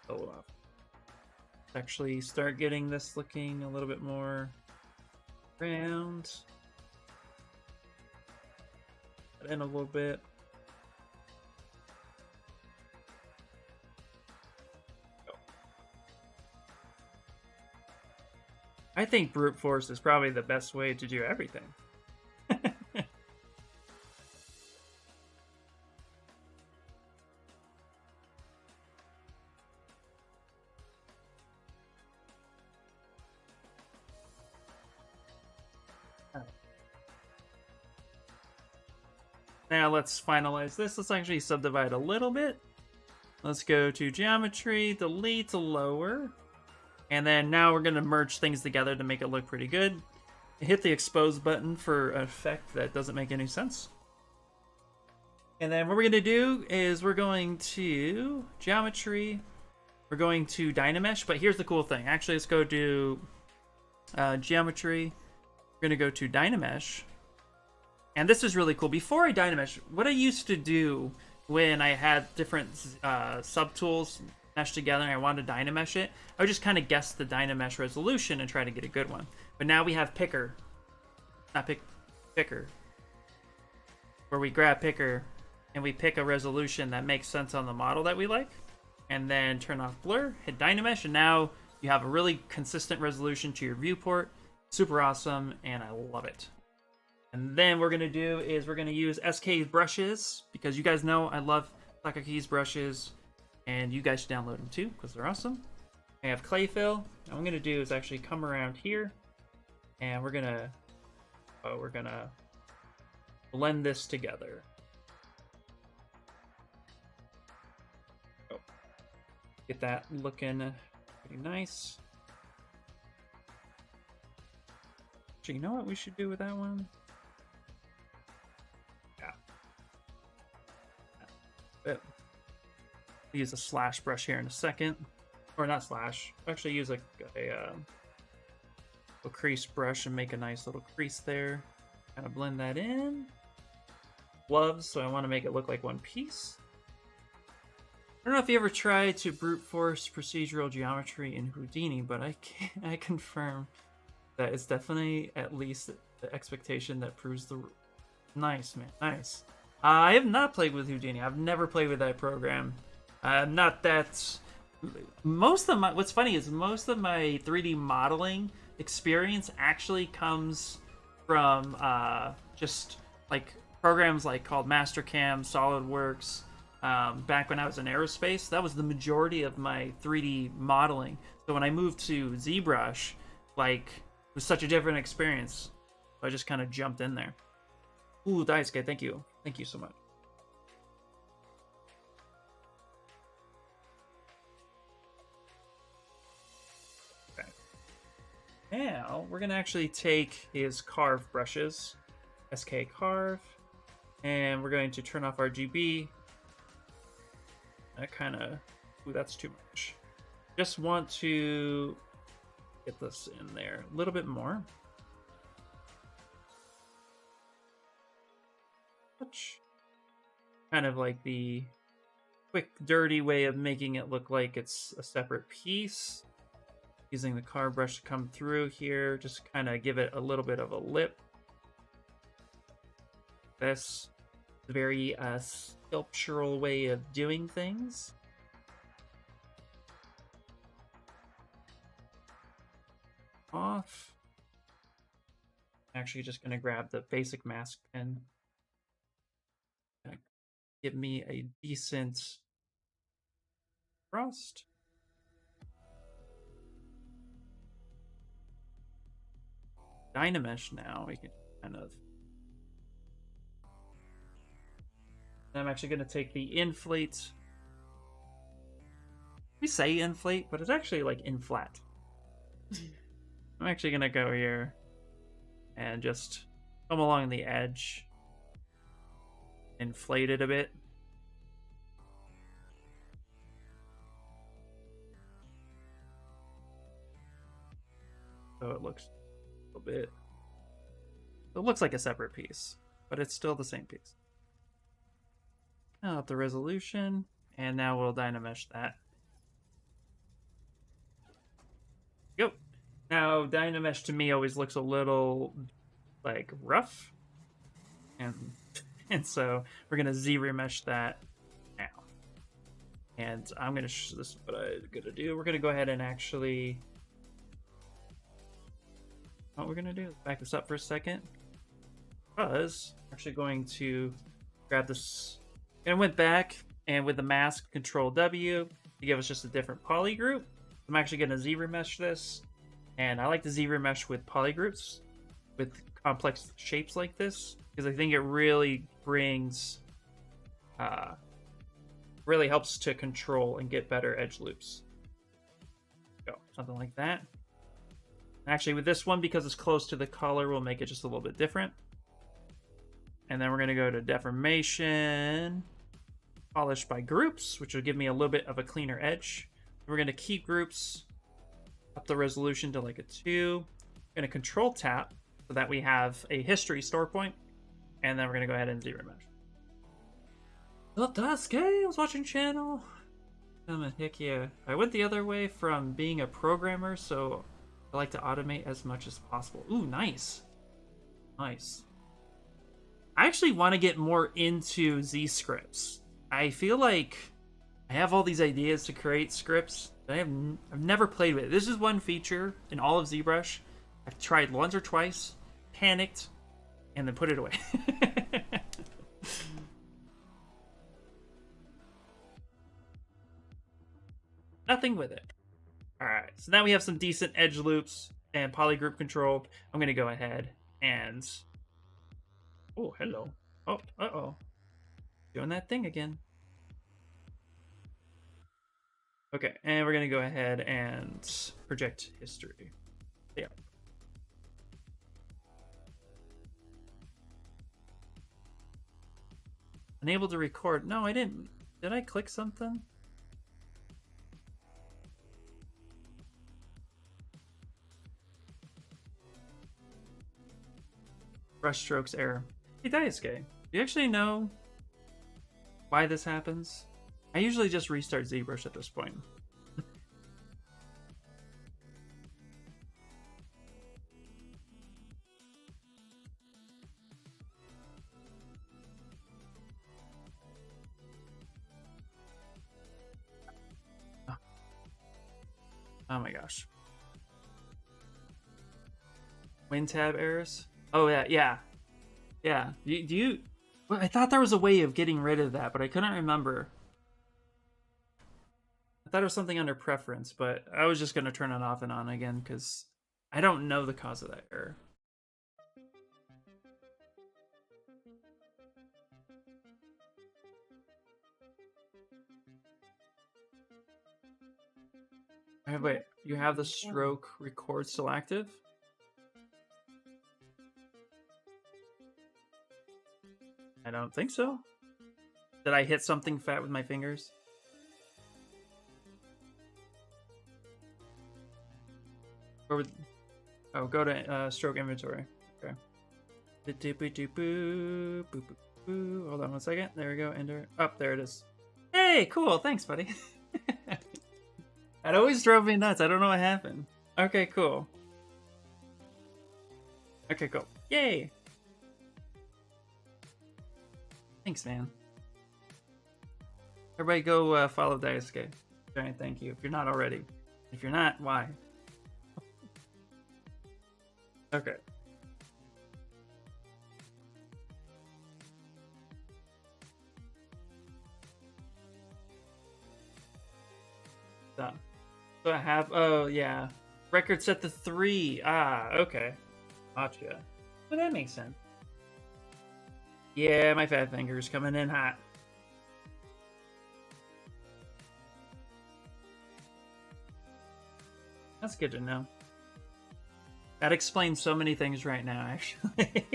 Hold off. Actually start getting this looking a little bit more round. In a little bit. I think brute force is probably the best way to do everything. Now let's finalize this. Let's actually subdivide a little bit. Let's go to geometry, delete lower. And then now we're going to merge things together to make it look pretty good. Hit the expose button for an effect that doesn't make any sense. And then what we're going to do is we're going to geometry. We're going to Dynamesh, but here's the cool thing. Actually, let's go to geometry. We're going to go to Dynamesh. And this is really cool. Before I Dynamesh, what I used to do when I had different subtools meshed together and I wanted to Dynamesh it, I would just kind of guess the Dynamesh resolution and try to get a good one. But now we have Picker. Not Picker. Where we grab Picker and we pick a resolution that makes sense on the model that we like. And then turn off blur, hit Dynamesh, and now you have a really consistent resolution to your viewport. Super awesome, and I love it. And then we're going to do is we're going to use SK brushes, because you guys know I love Keys brushes, and you guys should download them too, because they're awesome. I have clay fill. What I'm going to do is actually come around here, and we're going to blend this together. Get that looking pretty nice. Actually, you know what we should do with that one? I'll use a slash brush here in a second. Or not slash. I'll actually use a crease brush and make a nice little crease there. Kind of blend that in. Gloves, so I want to make it look like one piece. I don't know if you ever tried to brute force procedural geometry in Houdini, but I confirm that it's definitely at least the expectation that proves the rule. Nice, man, nice. I have not played with Houdini. I've never played with that program. Not that. What's funny is most of my 3D modeling experience actually comes from just like programs like called Mastercam, SolidWorks. Back when I was in aerospace, that was the majority of my 3D modeling. So when I moved to ZBrush, like, it was such a different experience. So I just kind of jumped in there. Ooh, Daisuke, thank you. Thank you so much. Okay. Now, we're going to actually take his carve brushes, SK carve, and we're going to turn off RGB. That kind of, ooh, that's too much. Just want to get this in there a little bit more. Kind of like the quick, dirty way of making it look like it's a separate piece. Using the carve brush to come through here, just kind of give it a little bit of a lip. This very sculptural way of doing things. Off. Actually, just gonna grab the basic mask pen. Give me a decent frost. Dynamesh now. We can kind of. I'm actually going to take the inflate. We say inflate, but it's actually like inflat. I'm actually going to go here and just come along the edge. Inflate it a bit. So it looks a little bit. It looks like a separate piece, but it's still the same piece. Now up the resolution, and now we'll Dynamesh that. Go. Now Dynamesh to me always looks a little like rough, and so we're gonna ZBrush that now. And I'm gonna. This is what I'm gonna do. We're gonna go ahead and actually. What we're gonna do is back this up for a second, because I'm actually going to grab this. And went back, and with the mask, Control W to give us just a different poly group. I'm actually going to ZBrush this, and I like to ZBrush with poly groups with complex shapes like this, because I think it really brings, really helps to control and get better edge loops. Go, something like that. Actually, with this one, because it's close to the color, we'll make it just a little bit different. And then we're going to go to deformation, polish by groups, which will give me a little bit of a cleaner edge. We're going to keep groups, up the resolution to like a 2. We're going to control tap so that we have a history store point. And then we're going to go ahead and ZBrush. Well, Daisuke, I was watching channel. Heck yeah. I went the other way from being a programmer, so I like to automate as much as possible. Ooh, nice. Nice. I actually want to get more into Z scripts. I feel like I have all these ideas to create scripts, but I've never played with it. This is one feature in all of ZBrush. I've tried once or twice, panicked, and then put it away. Nothing with it. Alright, so now we have some decent edge loops and polygroup control. I'm going to go ahead and... Oh, hello. Oh, uh-oh. Doing that thing again. Okay, and we're going to go ahead and project history. Yeah. Unable to record. No, I didn't. Did I click something? Brush strokes error. Hey, Daisuke, do you actually know why this happens? I usually just restart ZBrush at this point. Oh my gosh. WinTab errors? Oh yeah. Do you... Well, I thought there was a way of getting rid of that, but I couldn't remember. I thought it was something under preference, but I was just going to turn it off and on again because I don't know the cause of that error. Wait, you have the stroke record still active? I don't think so. Did I hit something fat with my fingers? Oh, go to stroke inventory. Okay. Hold on one second. There we go. Enter. Up there it is. Hey, cool. Thanks, buddy. That always drove me nuts. I don't know what happened. Okay, cool. Okay, cool. Yay. Thanks, man. Everybody go follow Daisuke. Giant thank you if you're not already. If you're not, why? Okay. Done. So I have, oh yeah. Record set to 3. Ah, okay. Gotcha. Well, that makes sense. Yeah, my fat finger's coming in hot. That's good to know. That explains so many things right now, actually.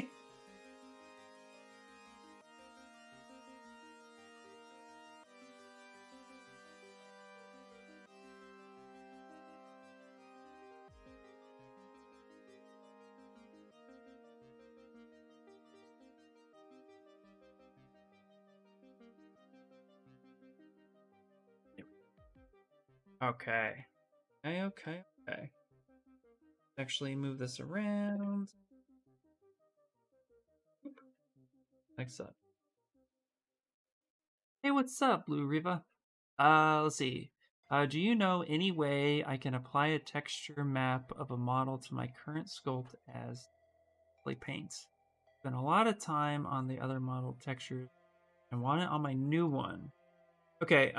Okay. Okay. Actually move this around. Next up. Hey, what's up, Blue Riva? Let's see. Do you know any way I can apply a texture map of a model to my current sculpt as play paints? Spent a lot of time on the other model textures and want it on my new one. Okay,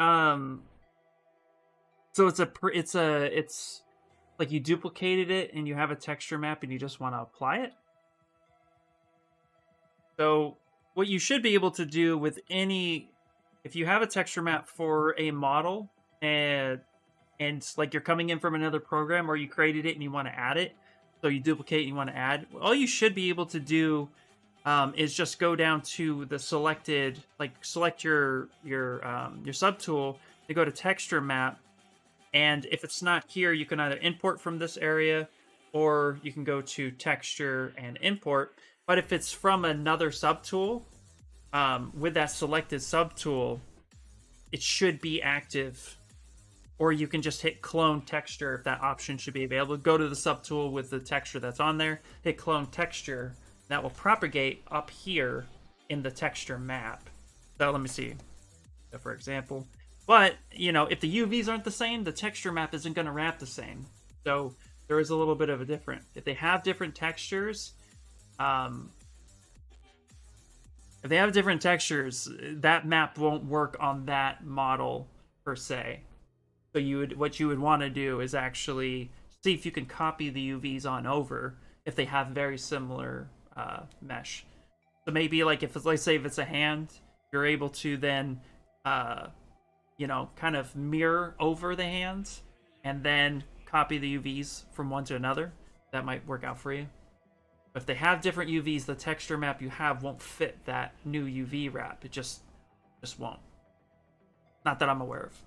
so it's like you duplicated it and you have a texture map and you just want to apply it. So what you should be able to do with any, if you have a texture map for a model and like you're coming in from another program or you created it and you want to add it, so you duplicate and you want to add, all you should be able to do is just go down to the selected, like select your subtool, to go to texture map, and if it's not here, you can either import from this area or you can go to texture and import. But if it's from another subtool, with that selected subtool, it should be active. Or you can just hit clone texture if that option should be available. Go to the subtool with the texture that's on there, hit clone texture. That will propagate up here in the texture map. So let me see. So for example, but you know, if the UVs aren't the same, the texture map isn't going to wrap the same. So there is a little bit of a difference. If they have different textures, that map won't work on that model per se. So what you would want to do is actually see if you can copy the UVs on over if they have very similar mesh. So maybe like if it's, let's say if it's a hand, you're able to then kind of mirror over the hands and then copy the UVs from one to another. That might work out for you. But if they have different UVs, the texture map you have won't fit that new UV wrap. It just won't. Not that I'm aware of.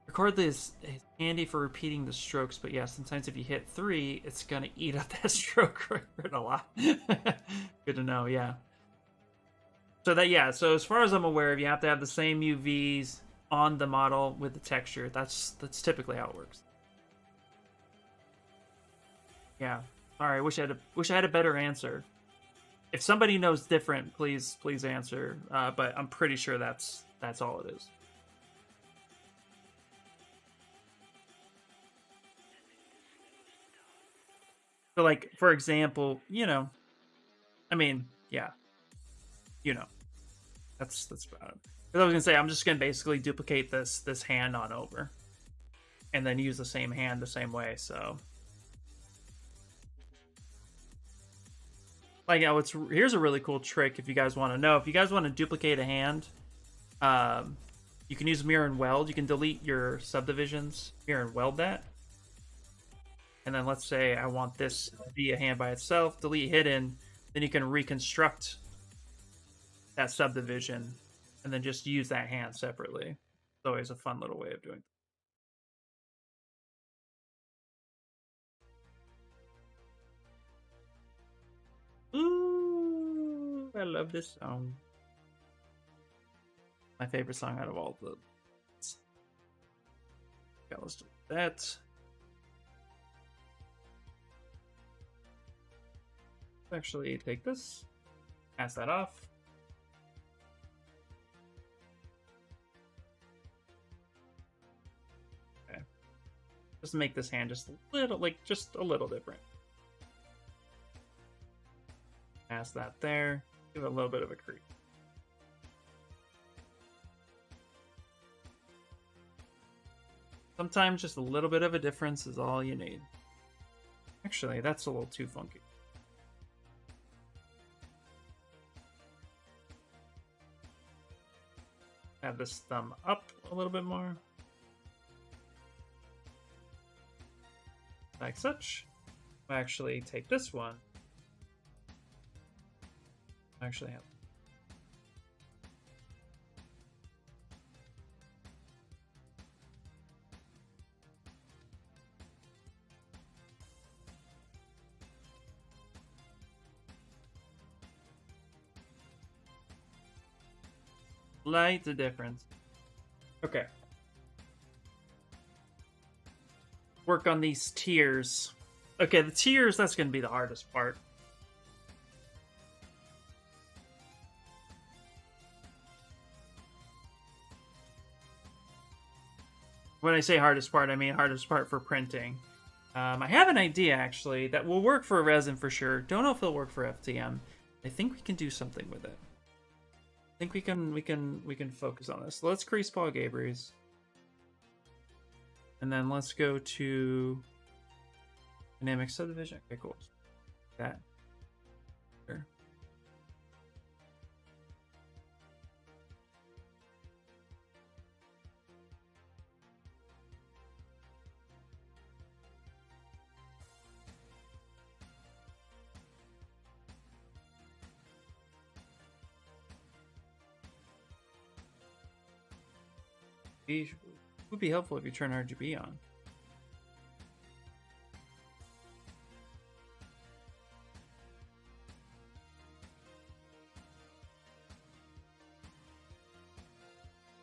Record this is handy for repeating the strokes, but yeah, sometimes if you hit 3, it's gonna eat up that stroke record a lot. Good to know, yeah. So as far as I'm aware of, you have to have the same UVs on the model with the texture. That's typically how it works. Yeah. Sorry, I wish I had a better answer. If somebody knows different, please answer. But I'm pretty sure that's all it is. So, like, for example, I mean, yeah, that's about it. Because I was gonna say, I'm just gonna basically duplicate this hand on over, and then use the same hand the same way. So, like, here's a really cool trick if you guys want to know. If you guys want to duplicate a hand, you can use mirror and weld. You can delete your subdivisions, mirror and weld that. And then let's say I want this to be a hand by itself, delete hidden, then you can reconstruct that subdivision and then just use that hand separately. It's always a fun little way of doing it. Ooh, I love this song. My favorite song out of all the... Okay, let's do that. Actually take this, pass that off. Just make this hand just a little, like, just a little different. Pass that there. Give it a little bit of a creep. Sometimes just a little bit of a difference is all you need. Actually, that's a little too funky. Have this thumb up a little bit more. Like such. I'll actually take this one. Actually have. Light the difference. Okay. Work on these tiers. Okay, the tiers, that's going to be the hardest part. When I say hardest part, I mean hardest part for printing. I have an idea, actually, that will work for resin for sure. Don't know if it'll work for FTM. I think we can do something with it. I think we can focus on this. Let's crease Paul Gabriel's. And then let's go to dynamic subdivision. Okay, cool. That. Sure. It would be helpful if you turn RGB on.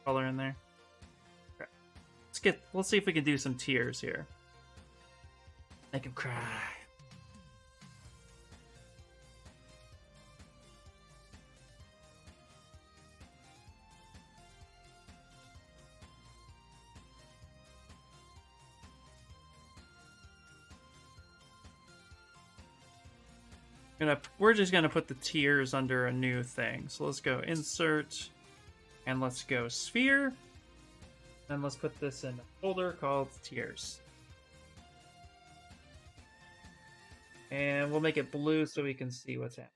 Color in there. Okay. Let's see if we can do some tears here. Make him cry. We're just gonna put the tears under a new thing. So let's go insert, and let's go sphere, and let's put this in a folder called tears. And we'll make it blue so we can see what's happening.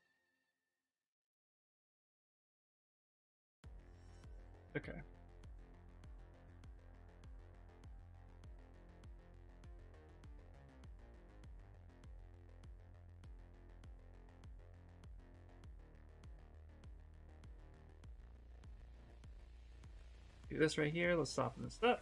Okay. Do this right here. Let's soften this up.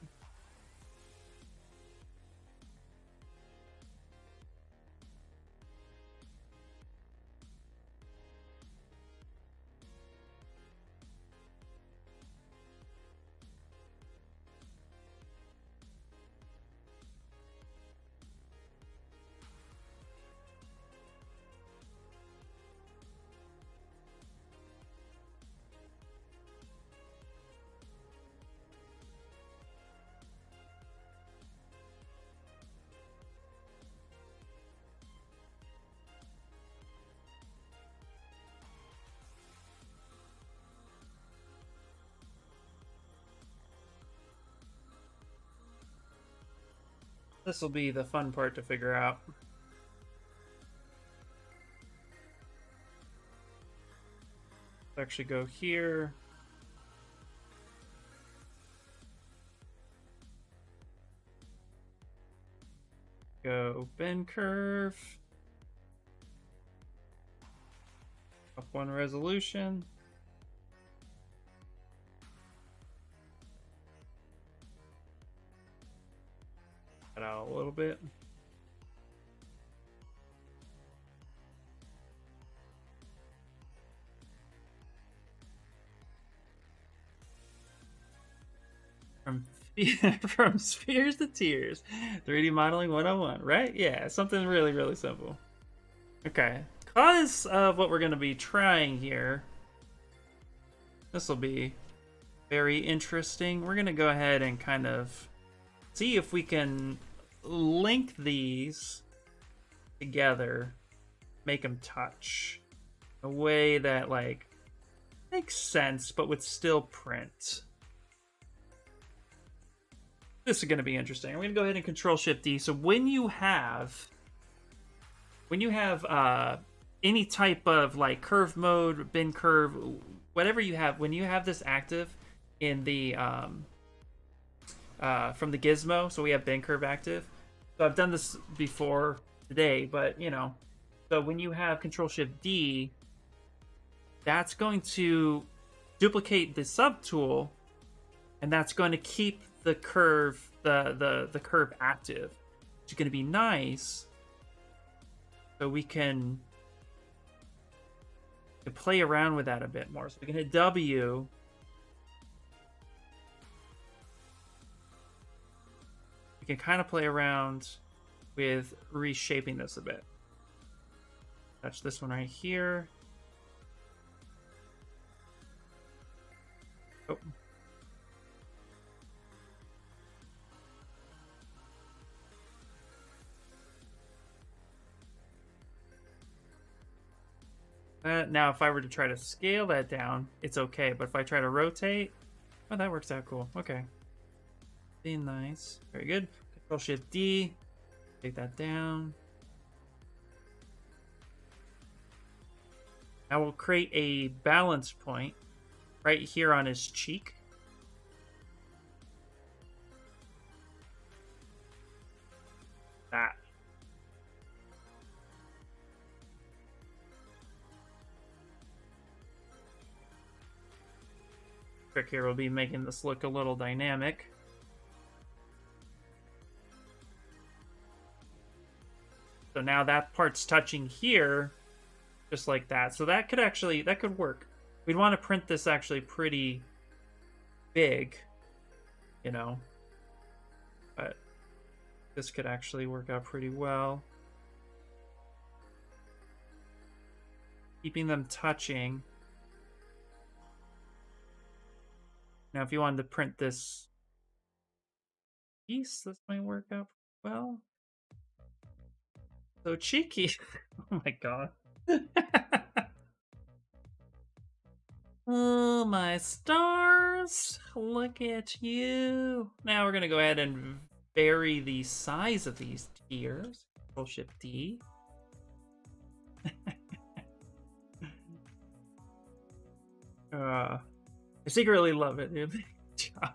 This will be the fun part to figure out. Let's actually go here. Go bend curve. Up one resolution. Out a little bit. From spheres to tears. 3D modeling 101, right? Yeah, something really, really simple. Okay, because of what we're going to be trying here, this will be very interesting. We're going to go ahead and kind of see if we can link these together, make them touch a way that like makes sense, but would still print. This is going to be interesting. I'm going to go ahead and Control Shift D. So when you have any type of like curve mode, bin curve, whatever you have, when you have this active in the from the gizmo, so we have bin curve active. So I've done this before today, but you know, so when you have Control Shift D, that's going to duplicate the subtool, and that's going to keep the curve, the curve active, which is going to be nice. So we can play around with that a bit more. So we can hit W. We can kind of play around with reshaping this a bit. Touch this one right here. Oh. Now, if I were to try to scale that down, it's okay. But if I try to rotate, oh, that works out cool. Okay. Be nice. Very good. Control Shift D. Take that down. Now we'll create a balance point right here on his cheek. That. Trick here will be making this look a little dynamic. So now that part's touching here, just like that. So that could work. We'd want to print this actually pretty big, you know, but this could actually work out pretty well. Keeping them touching. Now, if you wanted to print this piece, this might work out well. So cheeky. Oh my god. Oh my stars. Look at you. Now we're going to go ahead and vary the size of these tiers. Control Shift D. I secretly love it, dude. Good job.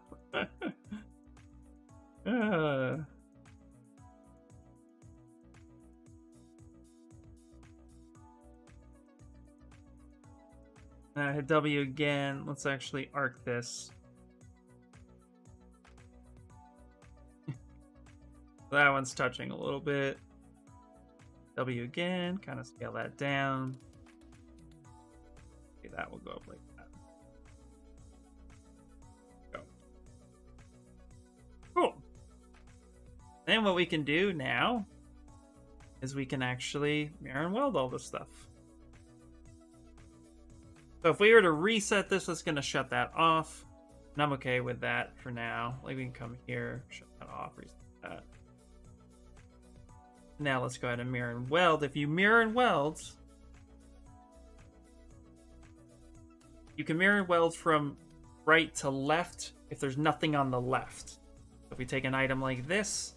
Hit W again. Let's actually arc this. That one's touching a little bit. W again. Kind of scale that down. Okay, that will go up like that. Go. Cool. And what we can do now is we can actually mirror and weld all this stuff. So if we were to reset this, it's going to shut that off. And I'm okay with that for now. Like we can come here, shut that off, reset that. Now let's go ahead and mirror and weld. If you mirror and weld, you can mirror and weld from right to left if there's nothing on the left. So if we take an item like this,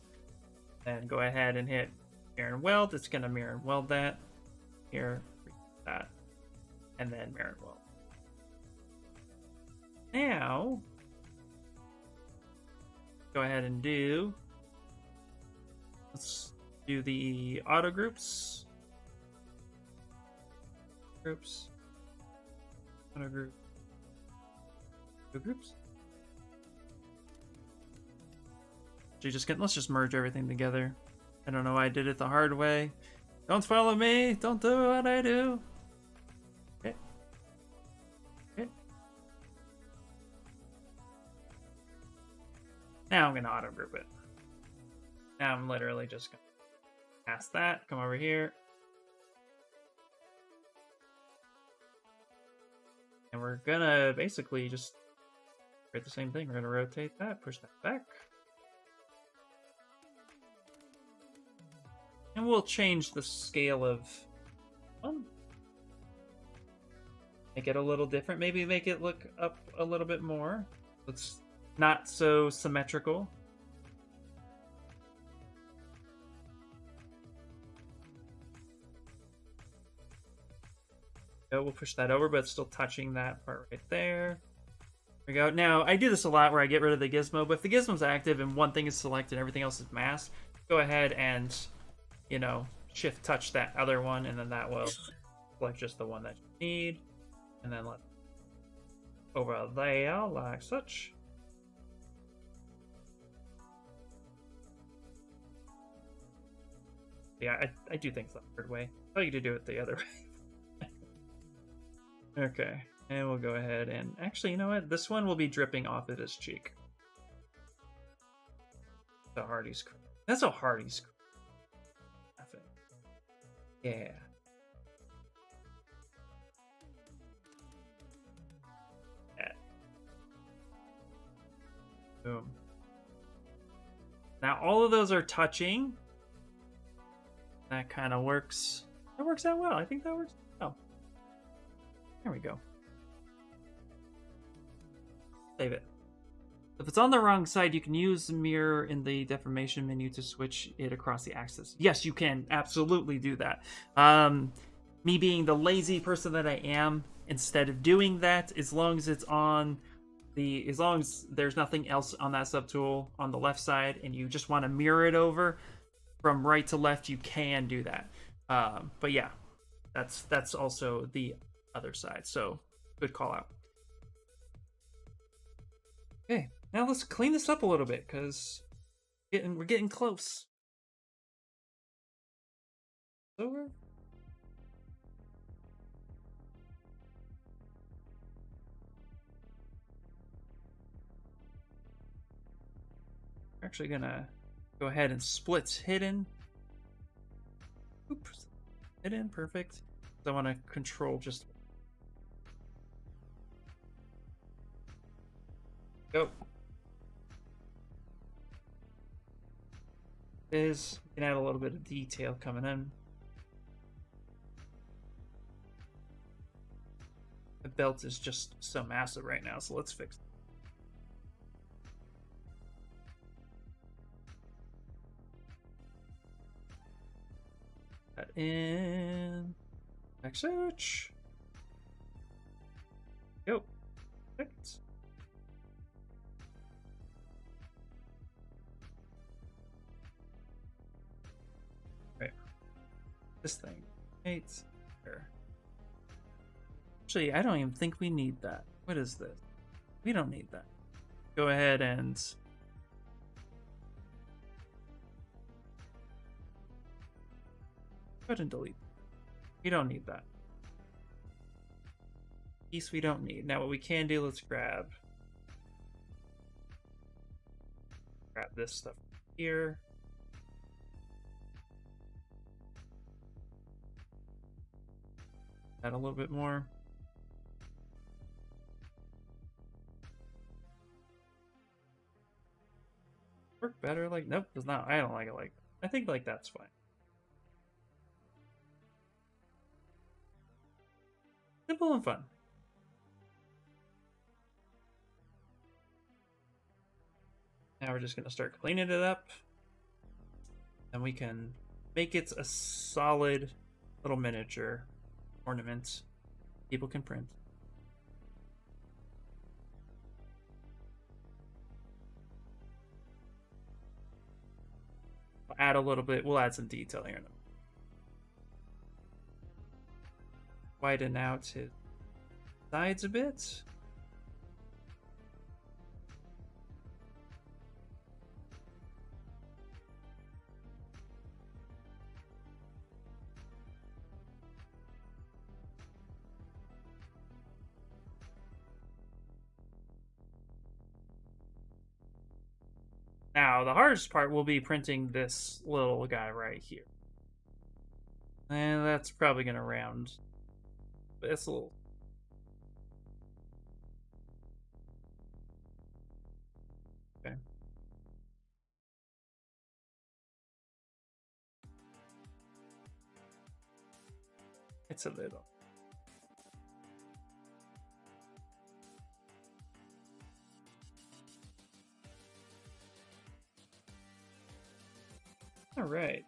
and go ahead and hit mirror and weld, it's going to mirror and weld that. Here, that. And then mirror and weld. Now, go ahead and let's do the auto groups. Auto group. Auto groups. Let's just merge everything together. I don't know why I did it the hard way. Don't follow me. Don't do what I do. Okay. Okay. Now I'm going to auto group it. Now I'm literally just going to pass that. Come over here. And we're going to basically just create the same thing. We're going to rotate that, push that back. And we'll change the scale of make it a little different. Maybe make it look up a little bit more. It's not so symmetrical. So we'll push that over, but it's still touching that part right there. There we go. Now, I do this a lot where I get rid of the gizmo, but if the gizmo's active and one thing is selected and everything else is masked, go ahead and, you know, shift touch that other one, and then that will select just the one that you need. And then let over there, like such. Yeah, I do think it's the third way. I thought you could do it the other way. Okay, and we'll go ahead and... Actually, you know what? This one will be dripping off of his cheek. The Hardy's cream. That's a Hardy's cream. I think. Yeah. Boom. Now all of those are touching. That kind of works. That works out well. I think that works. Oh. There we go. Save it. If it's on the wrong side, you can use the mirror in the deformation menu to switch it across the axis. Yes, you can absolutely do that. Me being the lazy person that I am, instead of doing that, as long as it's on as long as there's nothing else on that subtool on the left side and you just want to mirror it over from right to left, you can do that. But yeah, that's also the other side. So good call out. Okay, now let's clean this up a little bit because we're getting close. Over. We're actually gonna go ahead and split hidden. Oops, hidden, perfect. I want to control just go. We can add a little bit of detail coming in. The belt is just so massive right now, so let's fix it. That in. Back search. Go. Perfect. Right. This thing. Right there. Actually, I don't even think we need that. What is this? We don't need that. Go ahead and go ahead and delete. We don't need that. Piece we don't need. Now what we can do, let's grab this stuff here. Add a little bit more. Work better like, nope, does not. I don't like it like that. I think like that's fine. Simple and fun. Now we're just going to start cleaning it up. And we can make it a solid little miniature ornament people can print. We'll add a little bit. We'll add some detail here. Widen out his sides a bit. Now, the hardest part will be printing this little guy right here. And that's probably going to round this a little. Okay. It's a little. All right.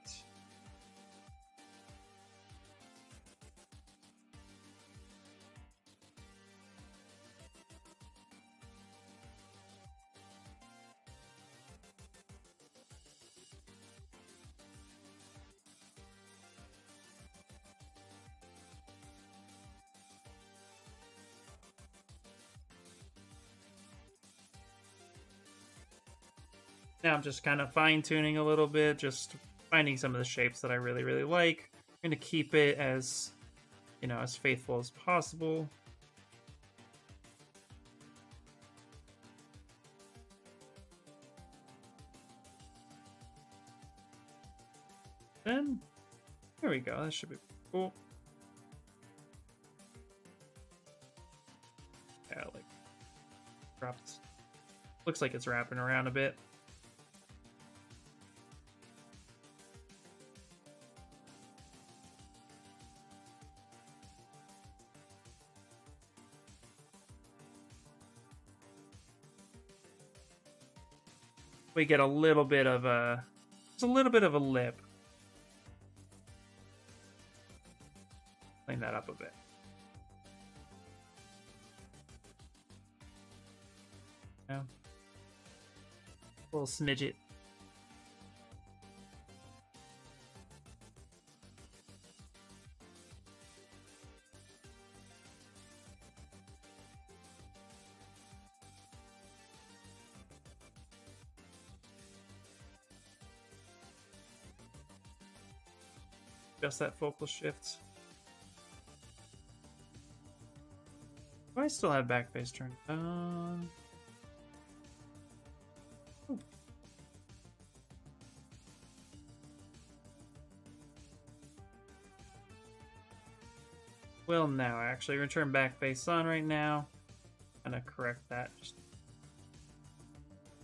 Now I'm just kind of fine-tuning a little bit, just finding some of the shapes that I really, really like. I'm going to keep it as, you know, as faithful as possible. Then, there we go. That should be cool. Yeah, like, dropped. Looks like it's wrapping around a bit. We get a little bit of a, just a little bit of a lip. Clean that up a bit. Yeah. A little smidget. Just that focal shift. Do I still have backface turned on? Ooh. Well, now actually, we're gonna turn backface on right now. I'm gonna correct that. Just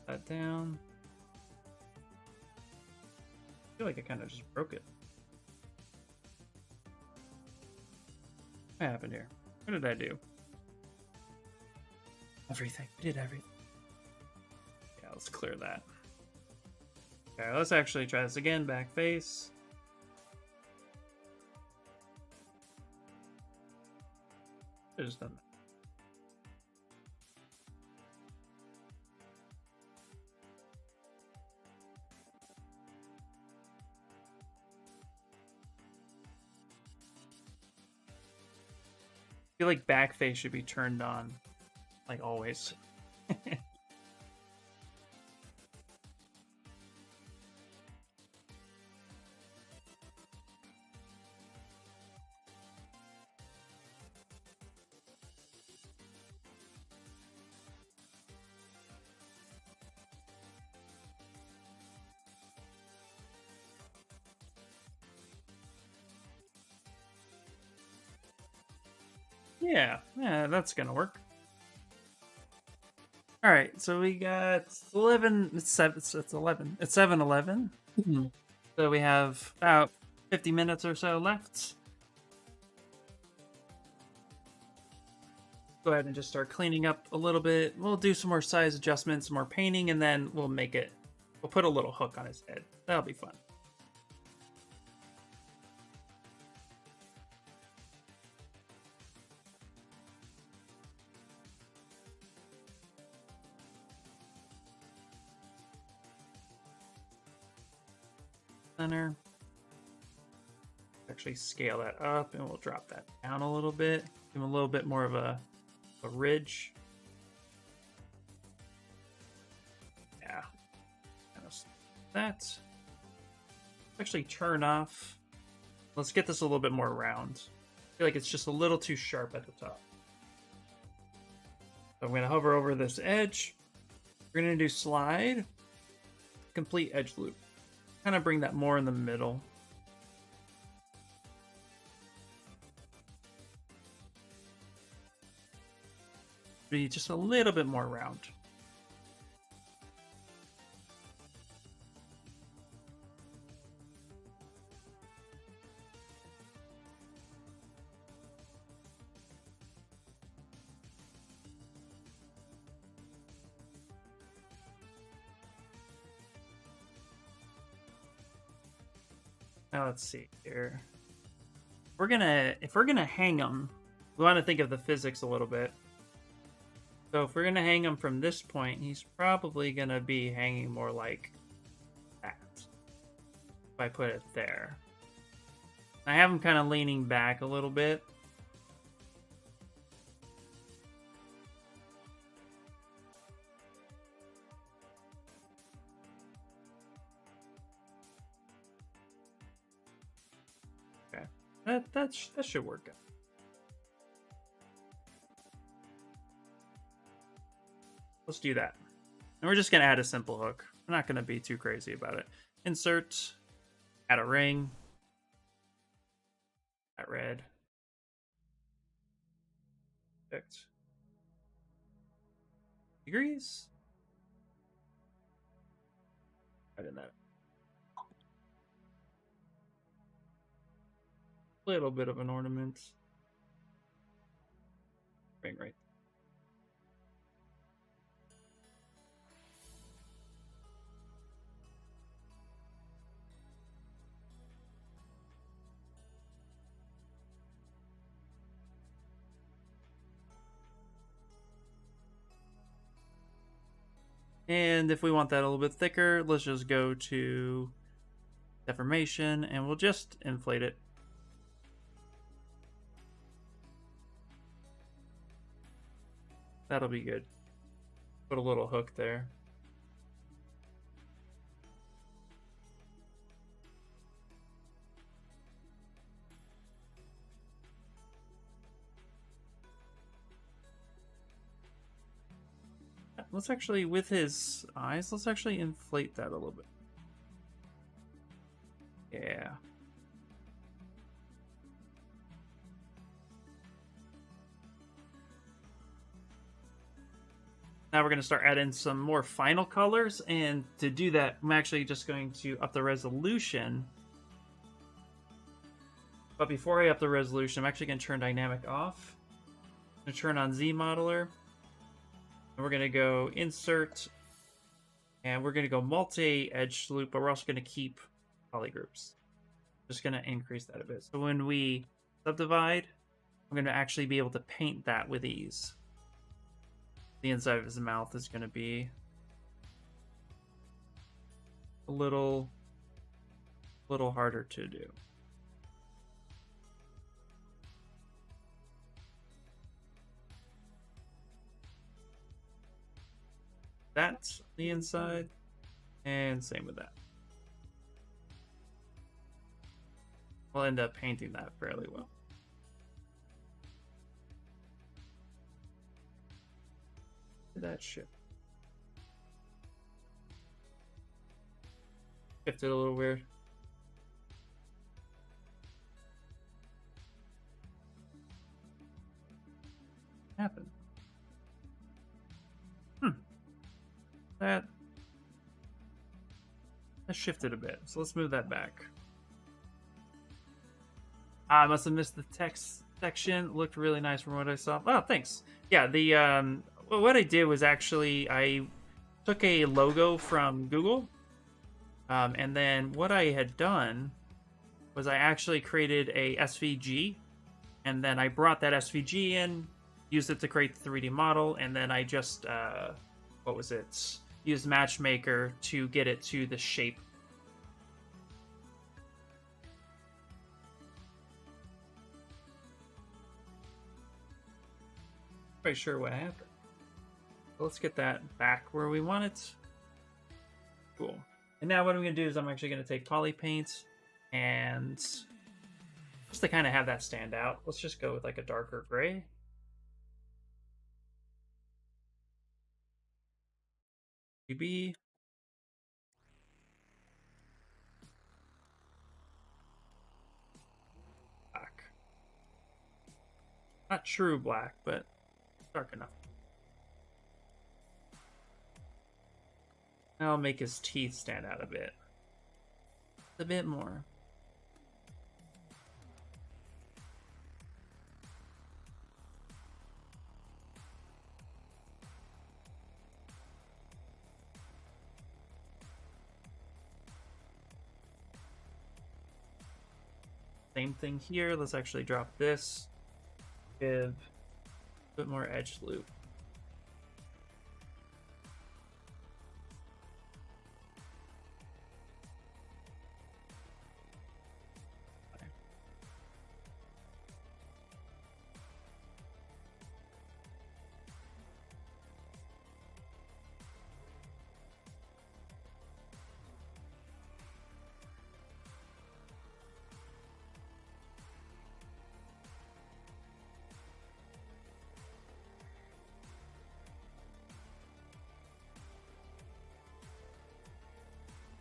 that down. I feel like I kind of just broke it. What happened here? What did I do? Everything. I did everything. Yeah, let's clear that. Okay, let's actually try this again. Back face. I just done that. I feel like back face should be turned on, like always. Yeah, that's gonna work. All right, so we got 11. It's 11. It's 7:11. So we have about 50 minutes or so left. Go ahead and just start cleaning up a little bit. We'll do some more size adjustments, some more painting, and then we'll make it. We'll put a little hook on his head. That'll be fun. Center. Actually scale that up and we'll drop that down a little bit. Give him a little bit more of a ridge. Yeah. Kind of that. Actually turn off. Let's get this a little bit more round. I feel like it's just a little too sharp at the top. So I'm going to hover over this edge. We're going to do slide. Complete edge loop. Kind of bring that more in the middle. Be just a little bit more round. Now let's see here. If we're gonna hang them, we want to think of the physics a little bit. So if we're gonna hang him from this point, he's probably gonna be hanging more like that. If I put it there. I have him kind of leaning back a little bit. Okay, that should work out. Let's do that. And we're just going to add a simple hook. We're not going to be too crazy about it. Insert, add a ring, that red. Perfect. Degrees. Right in that. Little bit of an ornament. Ring right. And if we want that a little bit thicker, let's just go to deformation and we'll just inflate it. That'll be good. Put a little hook there. Let's actually, with his eyes, let's actually inflate that a little bit. Yeah. Now we're going to start adding some more final colors, and to do that, I'm actually just going to up the resolution. But before I up the resolution, I'm actually going to turn dynamic off. I'm going to turn on Z modeler. And we're going to go insert, and we're going to go multi-edge loop, but we're also going to keep polygroups. Just going to increase that a bit. So when we subdivide, I'm going to actually be able to paint that with ease. The inside of his mouth is going to be a little harder to do. That's the inside, and same with that. I'll end up painting that fairly well. That shit. Shifted a little weird. What happened? That shifted a bit, so let's move that back. I must have missed the text section. Looked really nice from what I saw. Oh, thanks. Yeah, the well, what I did was actually I took a logo from Google, and then what I had done was I actually created a SVG, and then I brought that SVG in, used it to create the 3D model, and then I just what was it? Used Matchmaker to get it to the shape. Quite sure what happened. Let's get that back where we want it. Cool. And now what I'm going to do is I'm actually going to take poly paint and just to kind of have that stand out, let's just go with like a darker gray. UB. Black. Not true black, but dark enough. Now I'll make his teeth stand out a bit. A bit more. same thing here. Let's actually drop this. Give a bit more edge loop.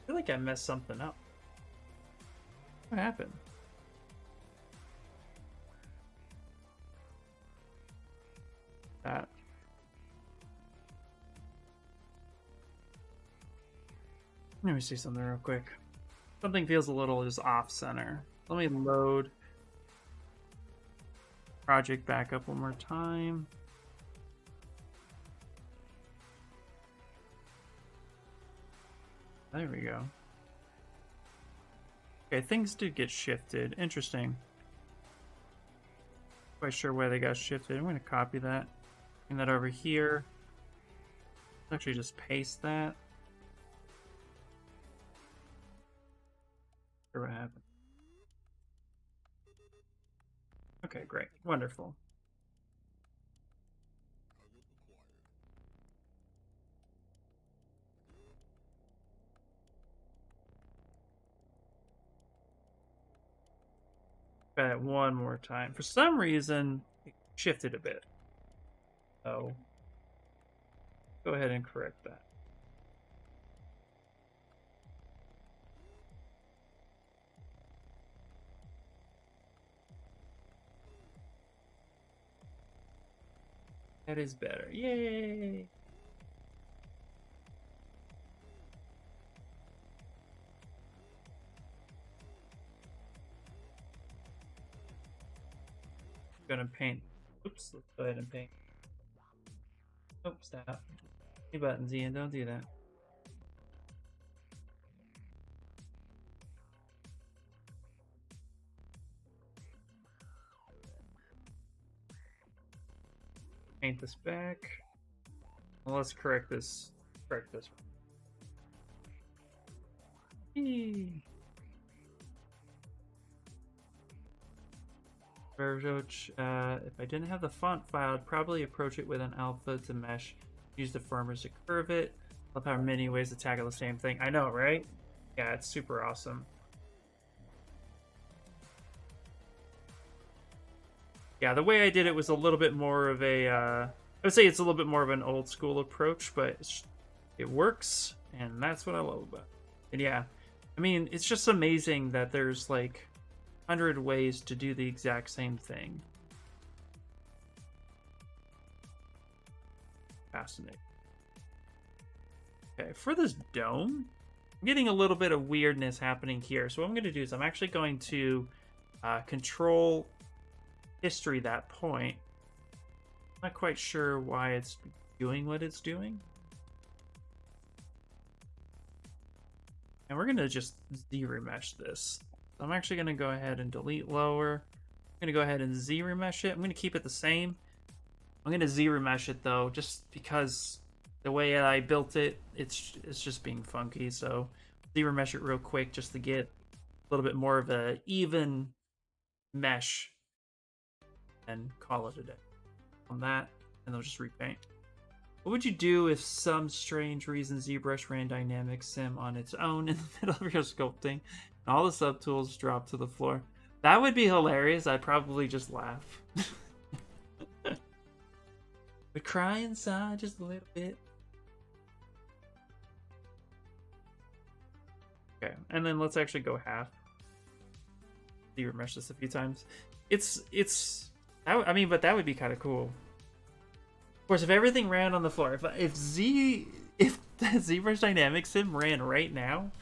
I feel like I messed something up. What happened? That. Let me see something real quick. Something feels a little just off center. Let me load project back up one more time. There we go. Okay, things did get shifted. Interesting. Not quite sure why they got shifted. I'm going to copy that. Bring that over here. Let's actually just paste that. Sure what happened. Okay, great. Wonderful. Try that one more time. For some reason, it shifted a bit. So, go ahead and correct that. That is better. Yay! I'm gonna paint. Oops, let's go ahead and paint. Oh, stop. Hey, buttons, Ian, don't do that. Paint this back. Well, let's correct this. Correct this one. If I didn't have the font file, I'd probably approach it with an alpha to mesh. Use the firmers to curve it. Love how many ways to tackle the same thing. I know, right? Yeah, it's super awesome. Yeah, the way I did it was a little bit more of a, I would say it's a little bit more of an old school approach, but it works, and that's what I love about it. And yeah, I mean, it's just amazing that there's like 100 ways to do the exact same thing. Fascinating. Okay, for this dome, I'm getting a little bit of weirdness happening here. So what I'm going to do is I'm actually going to control history that point. I'm not quite sure why it's doing what it's doing. And we're going to just Z-remesh this. So I'm actually going to go ahead and delete lower. I'm going to go ahead and Z-remesh it. I'm going to keep it the same. I'm going to Z-remesh it though, just because the way I built it, it's just being funky. So Z-remesh it real quick just to get a little bit more of an even mesh and call it a day on that, and they'll just repaint. What would you do if some strange reason ZBrush ran dynamic sim on its own in the middle of your sculpting and all the subtools dropped to the floor? That would be hilarious. I'd probably just laugh. Would cry inside just a little bit. Okay, and then let's actually go half. Z-remesh this a few times. I mean, but that would be kind of cool. Of course, if everything ran on the floor, if the ZBrush Dynamic Sim ran right now,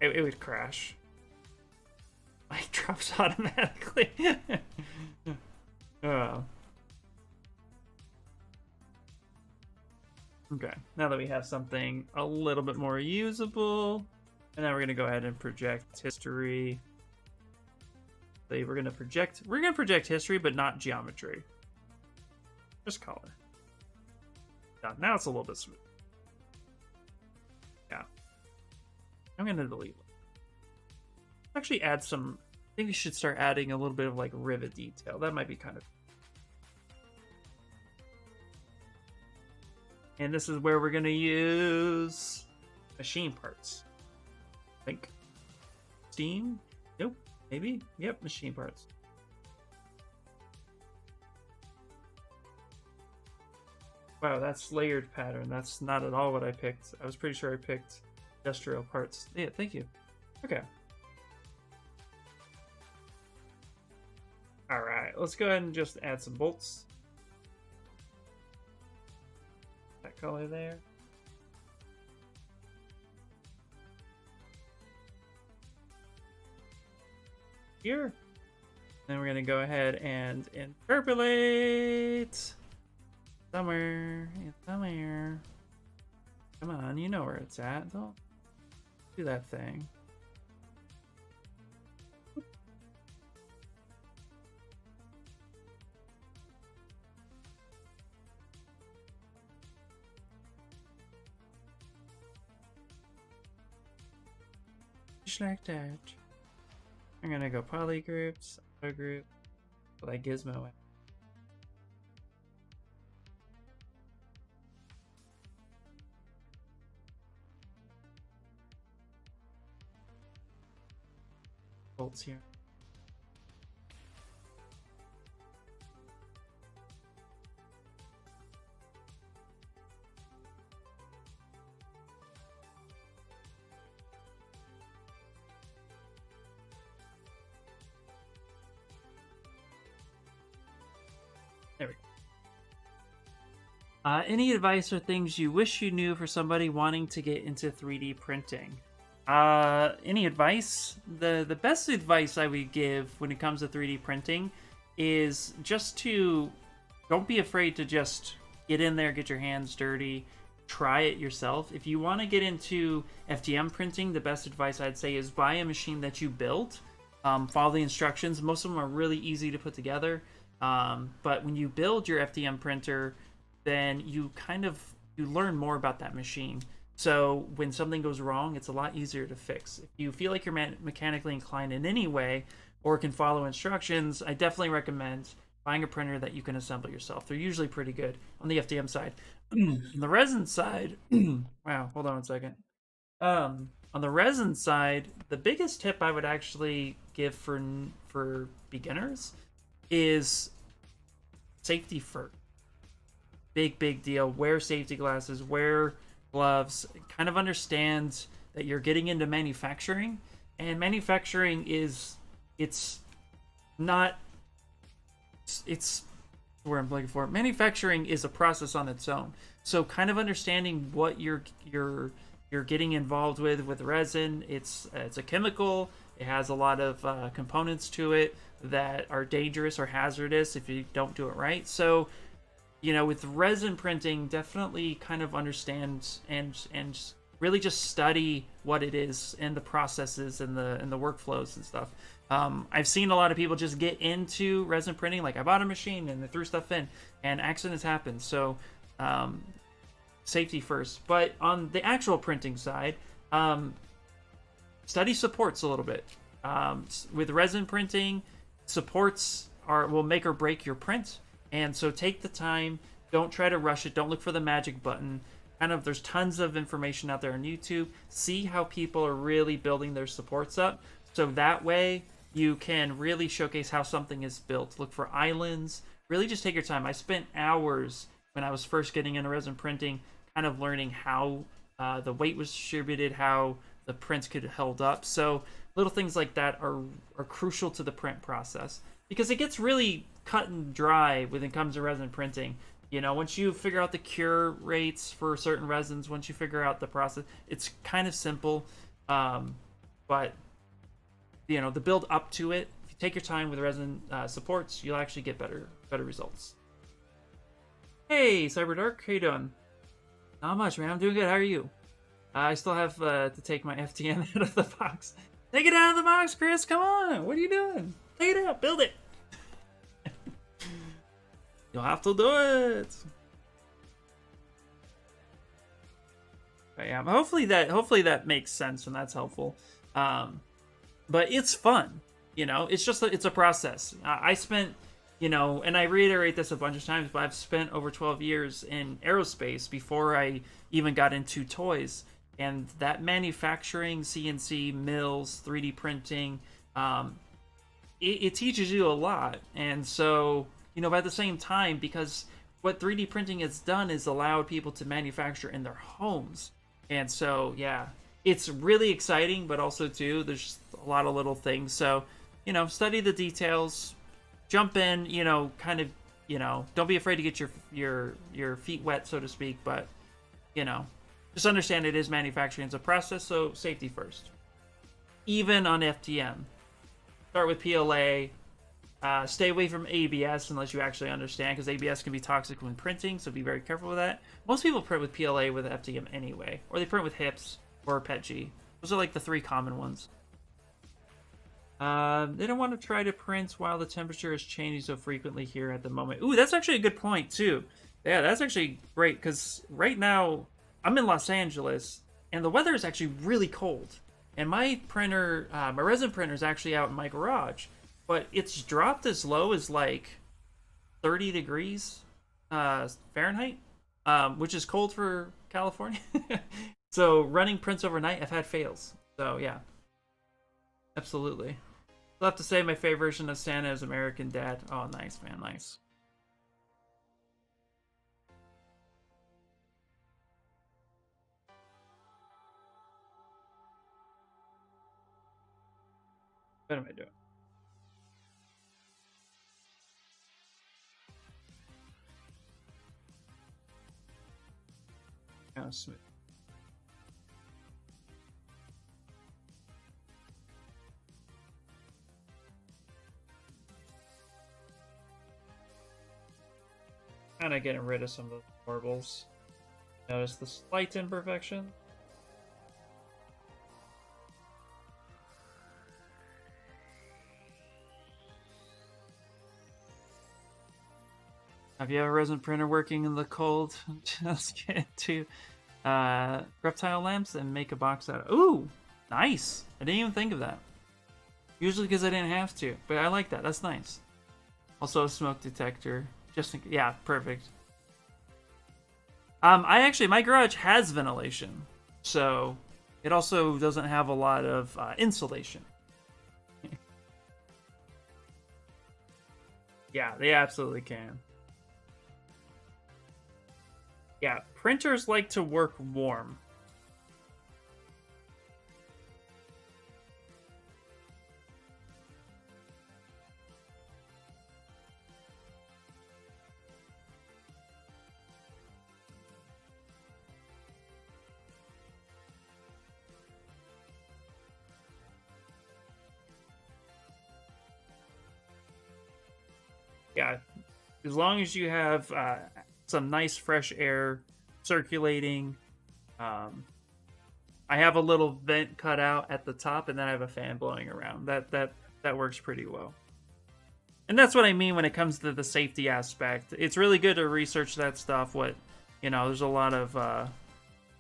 it would crash. It drops automatically. Okay, now that we have something a little bit more usable, And then we're gonna go ahead and project history. So we're gonna project history, but not geometry. Just color. Yeah, now it's a little bit smooth. Yeah. I'm gonna delete it. Actually add some, I think we should start adding a little bit of like rivet detail. That might be kind of. And this is where we're gonna use machine parts. I think. Steam? Nope. Maybe? Yep, machine parts. Wow, that's layered pattern. That's not at all what I picked. I was pretty sure I picked industrial parts. Yeah, thank you. Okay. Alright, let's go ahead and just add some bolts. That color there. Here. Then we're going to go ahead and interpolate. Somewhere. Somewhere. Come on, you know where it's at. Don't do that thing. Just like that. I'm gonna go polygroups, auto group, like Gizmo. Bolts here. There we go. Any advice or things you wish you knew for somebody wanting to get into 3D printing? Any advice? The best advice I would give when it comes to 3D printing is just to don't be afraid to just get in there, get your hands dirty, try it yourself. If you want to get into FDM printing, the best advice I'd say is buy a machine that you built. Follow the instructions. Most of them are really easy to put together. But when you build your FDM printer, then you learn more about that machine. So when something goes wrong, it's a lot easier to fix. If you feel like you're mechanically inclined in any way or can follow instructions, I definitely recommend buying a printer that you can assemble yourself. They're usually pretty good on the FDM side. On the resin side, wow, hold on one second. On the resin side, the biggest tip I would actually give for beginners is safety first. Big deal. Wear safety glasses, wear gloves, kind of understand that you're getting into manufacturing, and manufacturing is it's where I'm looking for. Manufacturing is a process on its own. So kind of understanding what you're getting involved with resin. It's a chemical. It has a lot of components to it that are dangerous or hazardous if you don't do it right. So, with resin printing, definitely kind of understand and really just study what it is and the processes and the workflows and stuff. I've seen a lot of people just get into resin printing, like I bought a machine and they threw stuff in, and accidents happen. So, safety first. But on the actual printing side, study supports a little bit. With resin printing, supports will make or break your print. And so take the time, don't try to rush it, don't look for the magic button. There's tons of information out there on YouTube. See how people are really building their supports up. So that way you can really showcase how something is built. Look for islands, really just take your time. I spent hours when I was first getting into resin printing, kind of learning how the weight was distributed, how the prints could hold up. So little things like that are crucial to the print process, because it gets really cut and dry when it comes to resin printing. Once you figure out the cure rates for certain resins, once you figure out the process, it's kind of simple. But the build up to it, if you take your time with resin supports, you'll actually get better results. Hey, Cyberdark, how you doing? Not much, man. I'm doing good. How are you? I still have to take my FTM out of the box. Take it out of the box, Chris. Come on. What are you doing? Take it out. Build it. You'll have to do it. But yeah, hopefully that makes sense and that's helpful. But it's fun, you know. It's just it's a process. I spent, you know, and I reiterate this a bunch of times, but I've spent over 12 years in aerospace before I even got into toys. And that manufacturing, CNC mills, 3D printing, it teaches you a lot. And so, you know, but at the same time, because what 3D printing has done is allowed people to manufacture in their homes. And so, yeah, it's really exciting, but also, too, there's a lot of little things. So, you know, study the details, jump in, you know, kind of, you know, don't be afraid to get your feet wet, so to speak, but, you know, just understand it is manufacturing. It's a process, so safety first. Even on FTM. Start with PLA. Stay away from ABS unless you actually understand, because ABS can be toxic when printing, so be very careful with that. Most people print with PLA with FTM anyway, or they print with HIPS or PETG. Those are like the 3 common ones. They don't want to try to print while the temperature is changing so frequently here at the moment. Ooh, that's actually a good point, too. Yeah, that's actually great, because right now, I'm in Los Angeles, and the weather is actually really cold. And my printer, my resin printer is actually out in my garage. But it's dropped as low as like 30 degrees Fahrenheit, which is cold for California. So running prints overnight, I've had fails. So yeah, absolutely. I'll have to say my favorite version of Santa is American Dad. Oh, nice, man, nice. What am I doing? Kind of smooth. Kind of getting rid of some of the marbles. Notice the slight imperfection. Have you ever resin printer working in the cold? Just get to reptile lamps and make a box out of. Ooh, nice. I didn't even think of that. Usually because I didn't have to, but I like that. That's nice. Also a smoke detector. Just yeah, perfect. My garage has ventilation, so it also doesn't have a lot of insulation. Yeah, they absolutely can. Yeah, printers like to work warm. Yeah, as long as you have some nice fresh air circulating. I have a little vent cut out at the top, and then I have a fan blowing around. That works pretty well. And that's what I mean when it comes to the safety aspect. It's really good to research that stuff. There's a lot of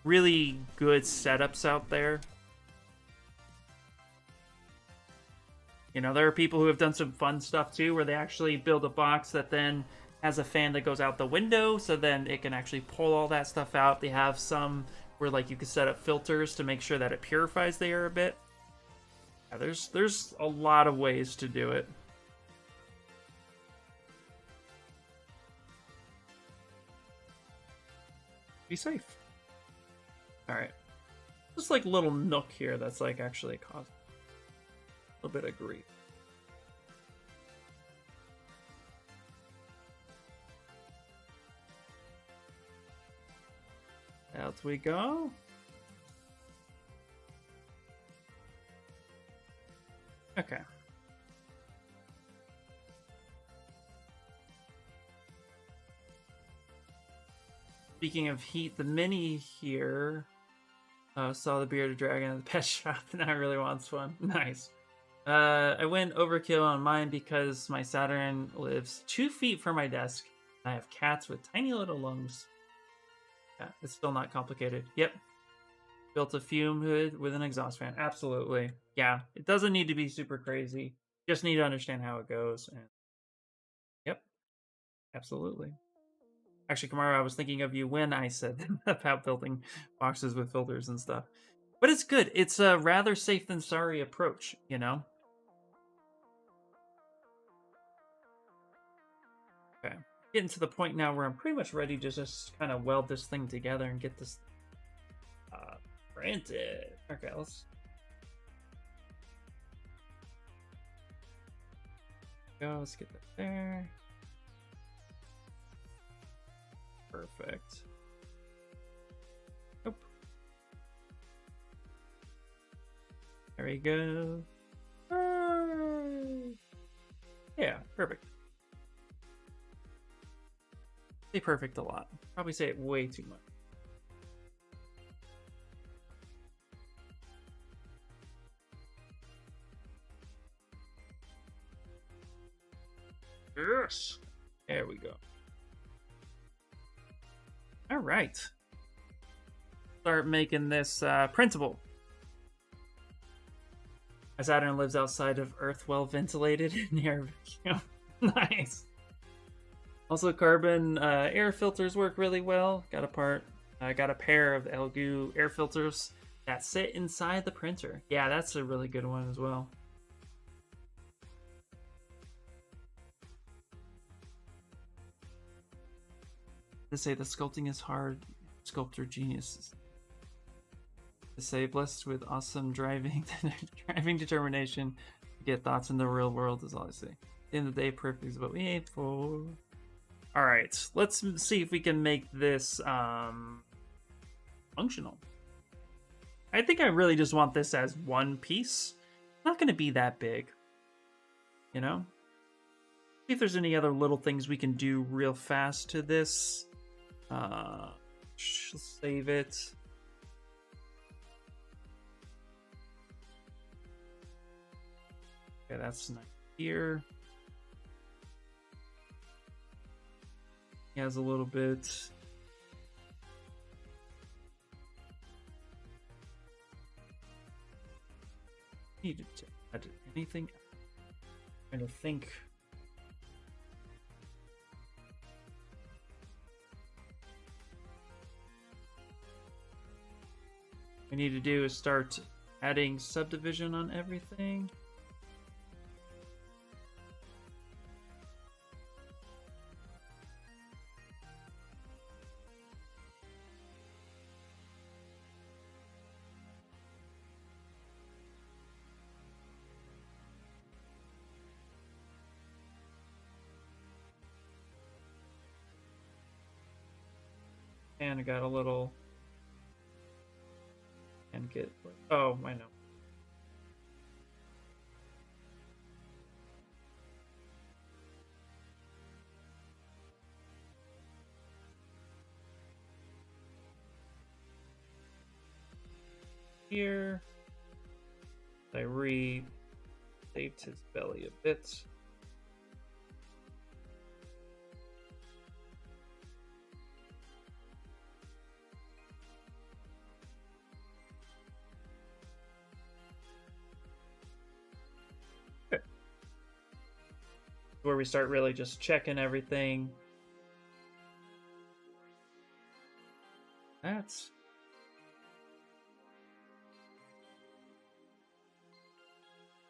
really good setups out there. You know, there are people who have done some fun stuff too, where they actually build a box that then has a fan that goes out the window, so then it can actually pull all that stuff out. They have some where like you can set up filters to make sure that it purifies the air a bit. Yeah, there's a lot of ways to do it. Be safe. All right, just like a little nook here that's like actually causing a little bit of grief. Out we go. Okay. Speaking of heat, the mini here Saw the bearded dragon at the pet shop and I really wants one. Nice. I went overkill on mine because my Saturn lives 2 feet from my desk. I have cats with tiny little lungs. Yeah, it's still not complicated. Yep. Built a fume hood with an exhaust fan. Absolutely. Yeah, it doesn't need to be super crazy. Just need to understand how it goes. And yep, absolutely. Actually, Kamara, I was thinking of you when I said about building boxes with filters and stuff. But it's good. It's a rather safe than sorry approach, you know? Okay. Getting to the point now where I'm pretty much ready to just kind of weld this thing together and get this printed. Okay, let's get that there. Perfect. Nope. There we go. Yeah, perfect. Say perfect a lot. Probably say it way too much. Yes. There we go. All right. Start making this printable. My Saturn lives outside of Earth, well ventilated near vacuum. Nice. Also, carbon air filters work really well. Got a pair of Elgu air filters that sit inside the printer. Yeah, that's a really good one as well. To say the sculpting is hard, sculptor geniuses. To say blessed with awesome driving determination to get thoughts in the real world is all I say. At the end of the day, perfect is what we aim for. All right, let's see if we can make this functional. I think I really just want this as one piece. Not going to be that big, you know? See if there's any other little things we can do real fast to this. Save it. Okay, that's nice here. He has a little bit. Need to add anything. I'm trying to think. What we need to do is start adding subdivision on everything. And I got a little. And get. Oh, I know. Here. I saved his belly a bit. Where we start really just checking everything. That's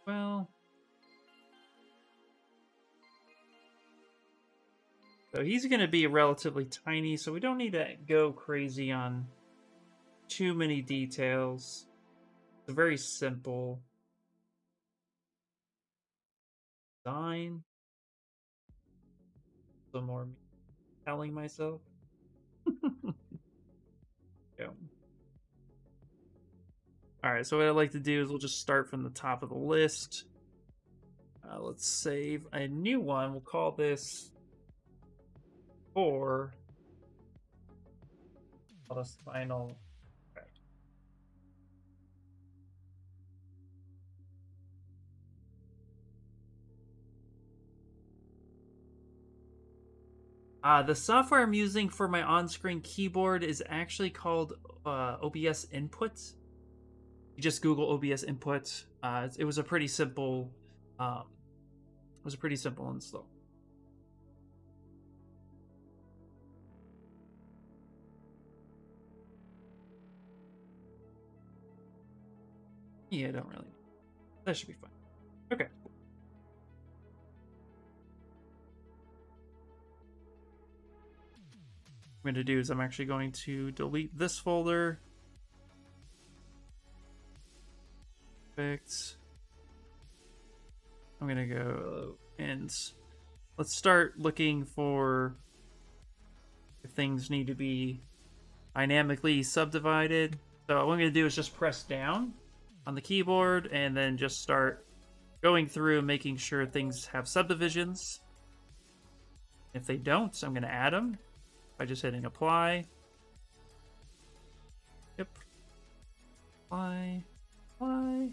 well. So he's going to be relatively tiny, so we don't need to go crazy on too many details. It's a very simple design. Some more telling myself. Yeah. Alright, so what I'd like to do is we'll just start from the top of the list. Let's save a new one. We'll call this 4. Call this final. Okay. The software I'm using for my on-screen keyboard is actually called OBS Input. You just Google OBS Input. It was a pretty simple. It was a pretty simple install. Yeah, I don't really. That should be fine. Okay. What I'm going to do is I'm actually going to delete this folder. Perfect. I'm going to go and let's start looking for if things need to be dynamically subdivided. So what I'm going to do is just press down on the keyboard and then just start going through making sure things have subdivisions. If they don't, I'm going to add them by just hitting apply. Yep. Apply. Apply.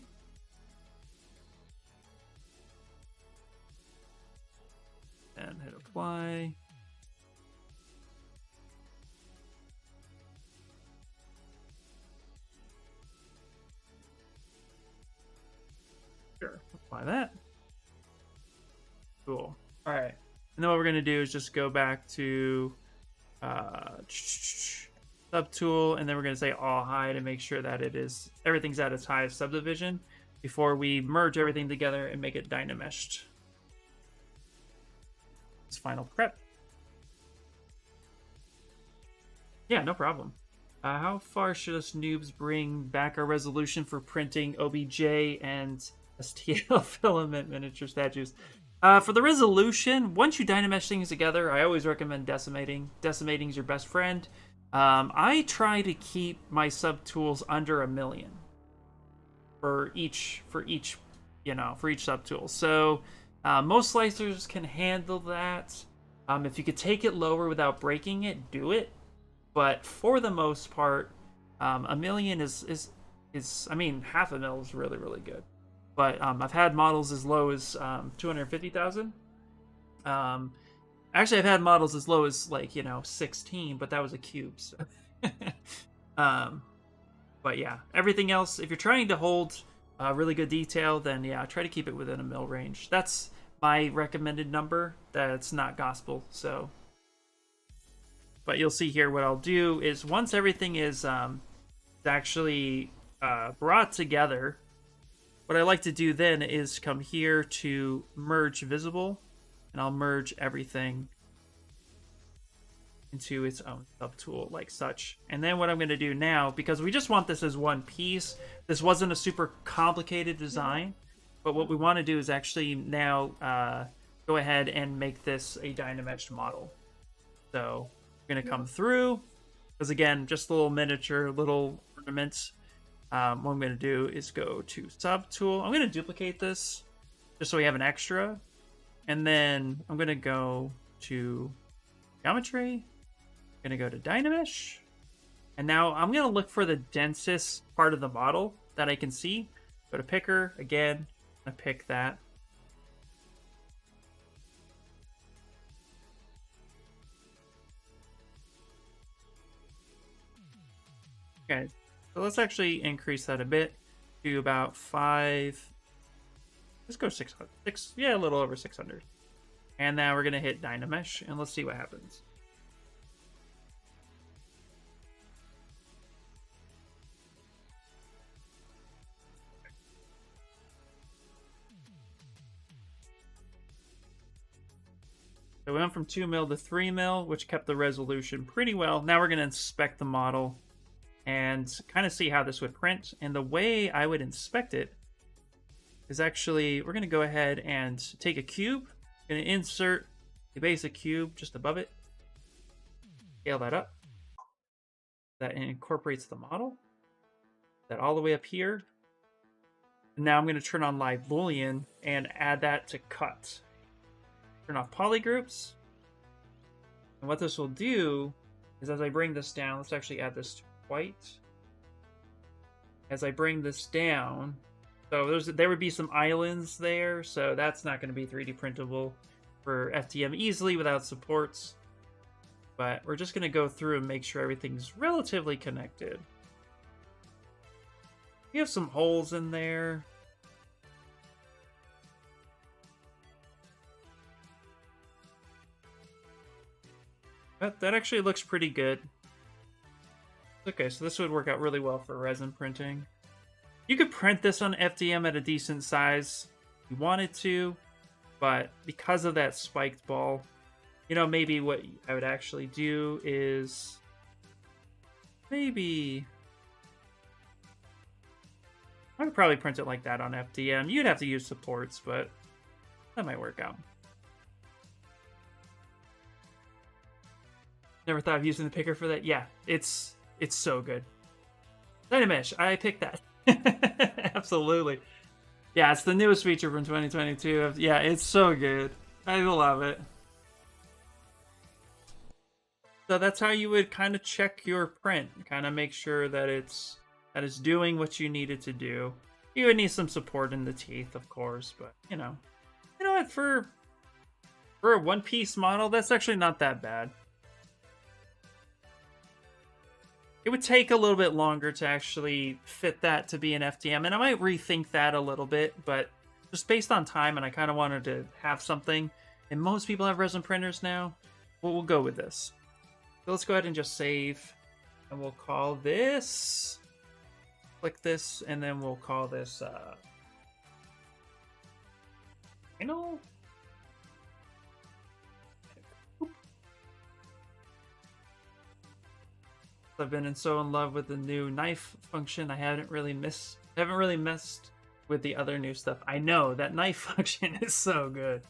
And hit apply. Sure, apply that. Cool. All right. And then what we're going to do is just go back to subtool, and then we're going to say all high to make sure that everything's at its highest subdivision before we merge everything together and make it dynameshed. This final prep. Yeah, no problem. How far should us noobs bring back our resolution for printing OBJ and STL filament miniature statues? For the resolution, once you dynamesh things together, I always recommend decimating. Decimating is your best friend. I try to keep my subtools under 1 million for each subtool. So most slicers can handle that. If you could take it lower without breaking it, do it. But for the most part, 1 million is I mean, half a mil is really, really good. But I've had models as low as 250,000. Actually, I've had models as low as 16, but that was a cube. So. But yeah, everything else, if you're trying to hold really good detail, then yeah, try to keep it within 1 mil range. That's my recommended number. That's not gospel. So, but you'll see here what I'll do is once everything is actually brought together. What I like to do then is come here to merge visible, and I'll merge everything into its own subtool like such. And then what I'm going to do now, because we just want this as one piece, this wasn't a super complicated design, but what we want to do is actually now go ahead and make this a dynameshed model. So we're going to come through, because again, just a little miniature, little ornaments. What I'm going to do is go to subtool. I'm going to duplicate this just so we have an extra. And then I'm going to go to geometry. I'm going to go to dynamesh. And now I'm going to look for the densest part of the model that I can see. Go to picker again. I'm going to pick that. Okay. So let's actually increase that a bit to about 5. Let's go 600. Yeah, a little over 600. And now we're going to hit Dynamesh, and let's see what happens. So we went from 2 mil to 3 mil, which kept the resolution pretty well. Now we're going to inspect the model and kind of see how this would print. And the way I would inspect it is actually, we're going to go ahead and take a cube, going to insert a basic cube just above it, scale that up. That incorporates the model. That all the way up here. And now I'm going to turn on live boolean and add that to cut. Turn off polygroups. And what this will do is as I bring this down, let's actually add this to white. As I bring this down, so there would be some islands there, so that's not going to be 3D printable for FDM easily without supports. but we're just going to go through and make sure everything's relatively connected. You have some holes in there. That actually looks pretty good. Okay, so this would work out really well for resin printing. You could print this on FDM at a decent size if you wanted to, but because of that spiked ball, you know, maybe what I would actually do is maybe I would probably print it like that on FDM. You'd have to use supports, but that might work out. Never thought of using the picker for that. Yeah, it's so good. Dynamesh, I picked that. Absolutely. Yeah, it's the newest feature from 2022. Yeah, it's so good. I love it. So that's how you would kind of check your print. Kind of make sure that it's doing what you need it to do. You would need some support in the teeth, of course, but you know what, for a one-piece model, that's actually not that bad. It would take a little bit longer to actually fit that to be an FDM, and I might rethink that a little bit, but just based on time, and I kind of wanted to have something, and most people have resin printers now, well, we'll go with this. So let's go ahead and just save, and we'll call this, click this, and then we'll call this, panel? I've been so in love with the new knife function. I haven't really messed with the other new stuff. I know that knife function is so good.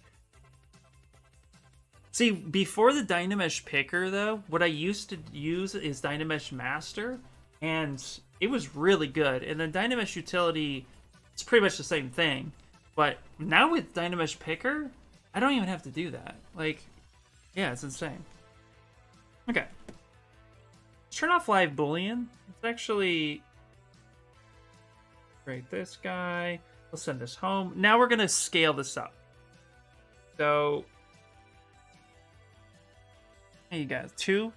See, before the Dynamesh picker though, what I used to use is Dynamesh Master, and it was really good. And the Dynamesh utility, it's pretty much the same thing. But now with Dynamesh picker, I don't even have to do that. Like, yeah, it's insane. Okay. Let's turn off live boolean. Let's actually create this guy. Let's send this home. Now we're going to scale this up. So, hey, you guys, 3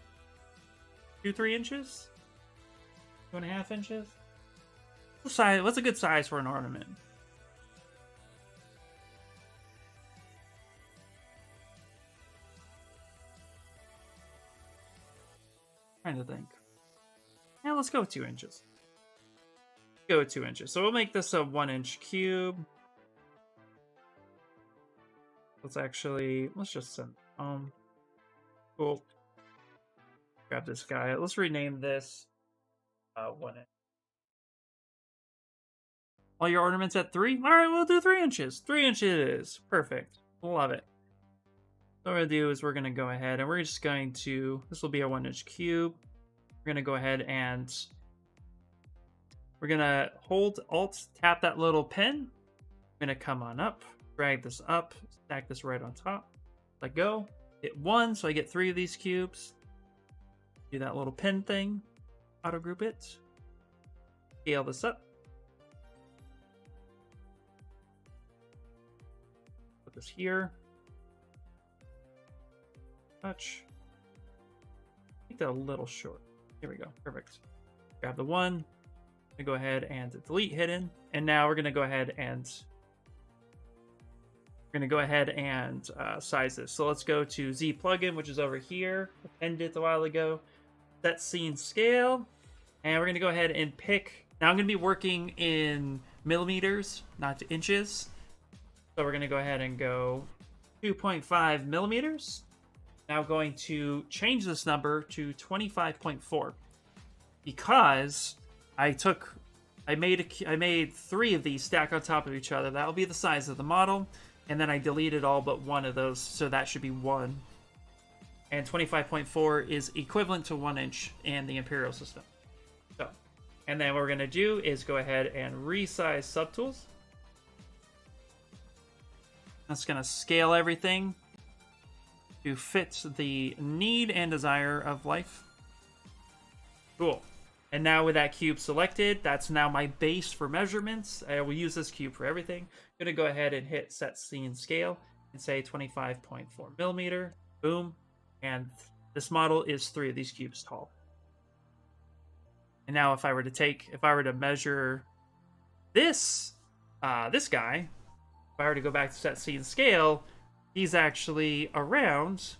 inches? 2.5 inches? What's a good size for an ornament? Trying to think. Yeah, let's go with 2 inches. Go with 2 inches. So we'll make this a 1-inch cube. Let's just send cool. Grab this guy. Let's rename this 1 inch. All your ornaments at 3? Alright, we'll do 3 inches. 3 inches it is. Perfect. Love it. So what we're going to do is we're going to go ahead and we're just going to, this will be a 1-inch cube. We're going to go ahead and we're going to hold Alt, tap that little pin. I'm going to come on up, drag this up, stack this right on top. Let go, hit 1, so I get 3 of these cubes. Do that little pin thing, auto group it, scale this up. Put this here. Touch. Make that a little short. Here we go. Perfect. Grab the 1. Go ahead and delete hidden. And now we're going to go ahead and size this. So let's go to Z plugin, which is over here. Appended it a while ago. Set scene scale. And we're going to go ahead and pick. Now I'm going to be working in millimeters, not inches. So we're going to go ahead and go 2.5 millimeters. Now going to change this number to 25.4 because I made 3 of these stack on top of each other. That will be the size of the model, and then I deleted all but 1 of those, so that should be 1. And 25.4 is equivalent to 1 inch in the Imperial system. So, and then what we're going to do is go ahead and resize subtools. That's going to scale everything to fit the need and desire of life. Cool. And now with that cube selected, that's now my base for measurements. I will use this cube for everything. I'm going to go ahead and hit set scene scale and say 25.4 millimeter. Boom. And This model is 3 of these cubes tall. And now if I were to measure this this guy, if I were to go back to set scene scale, he's actually around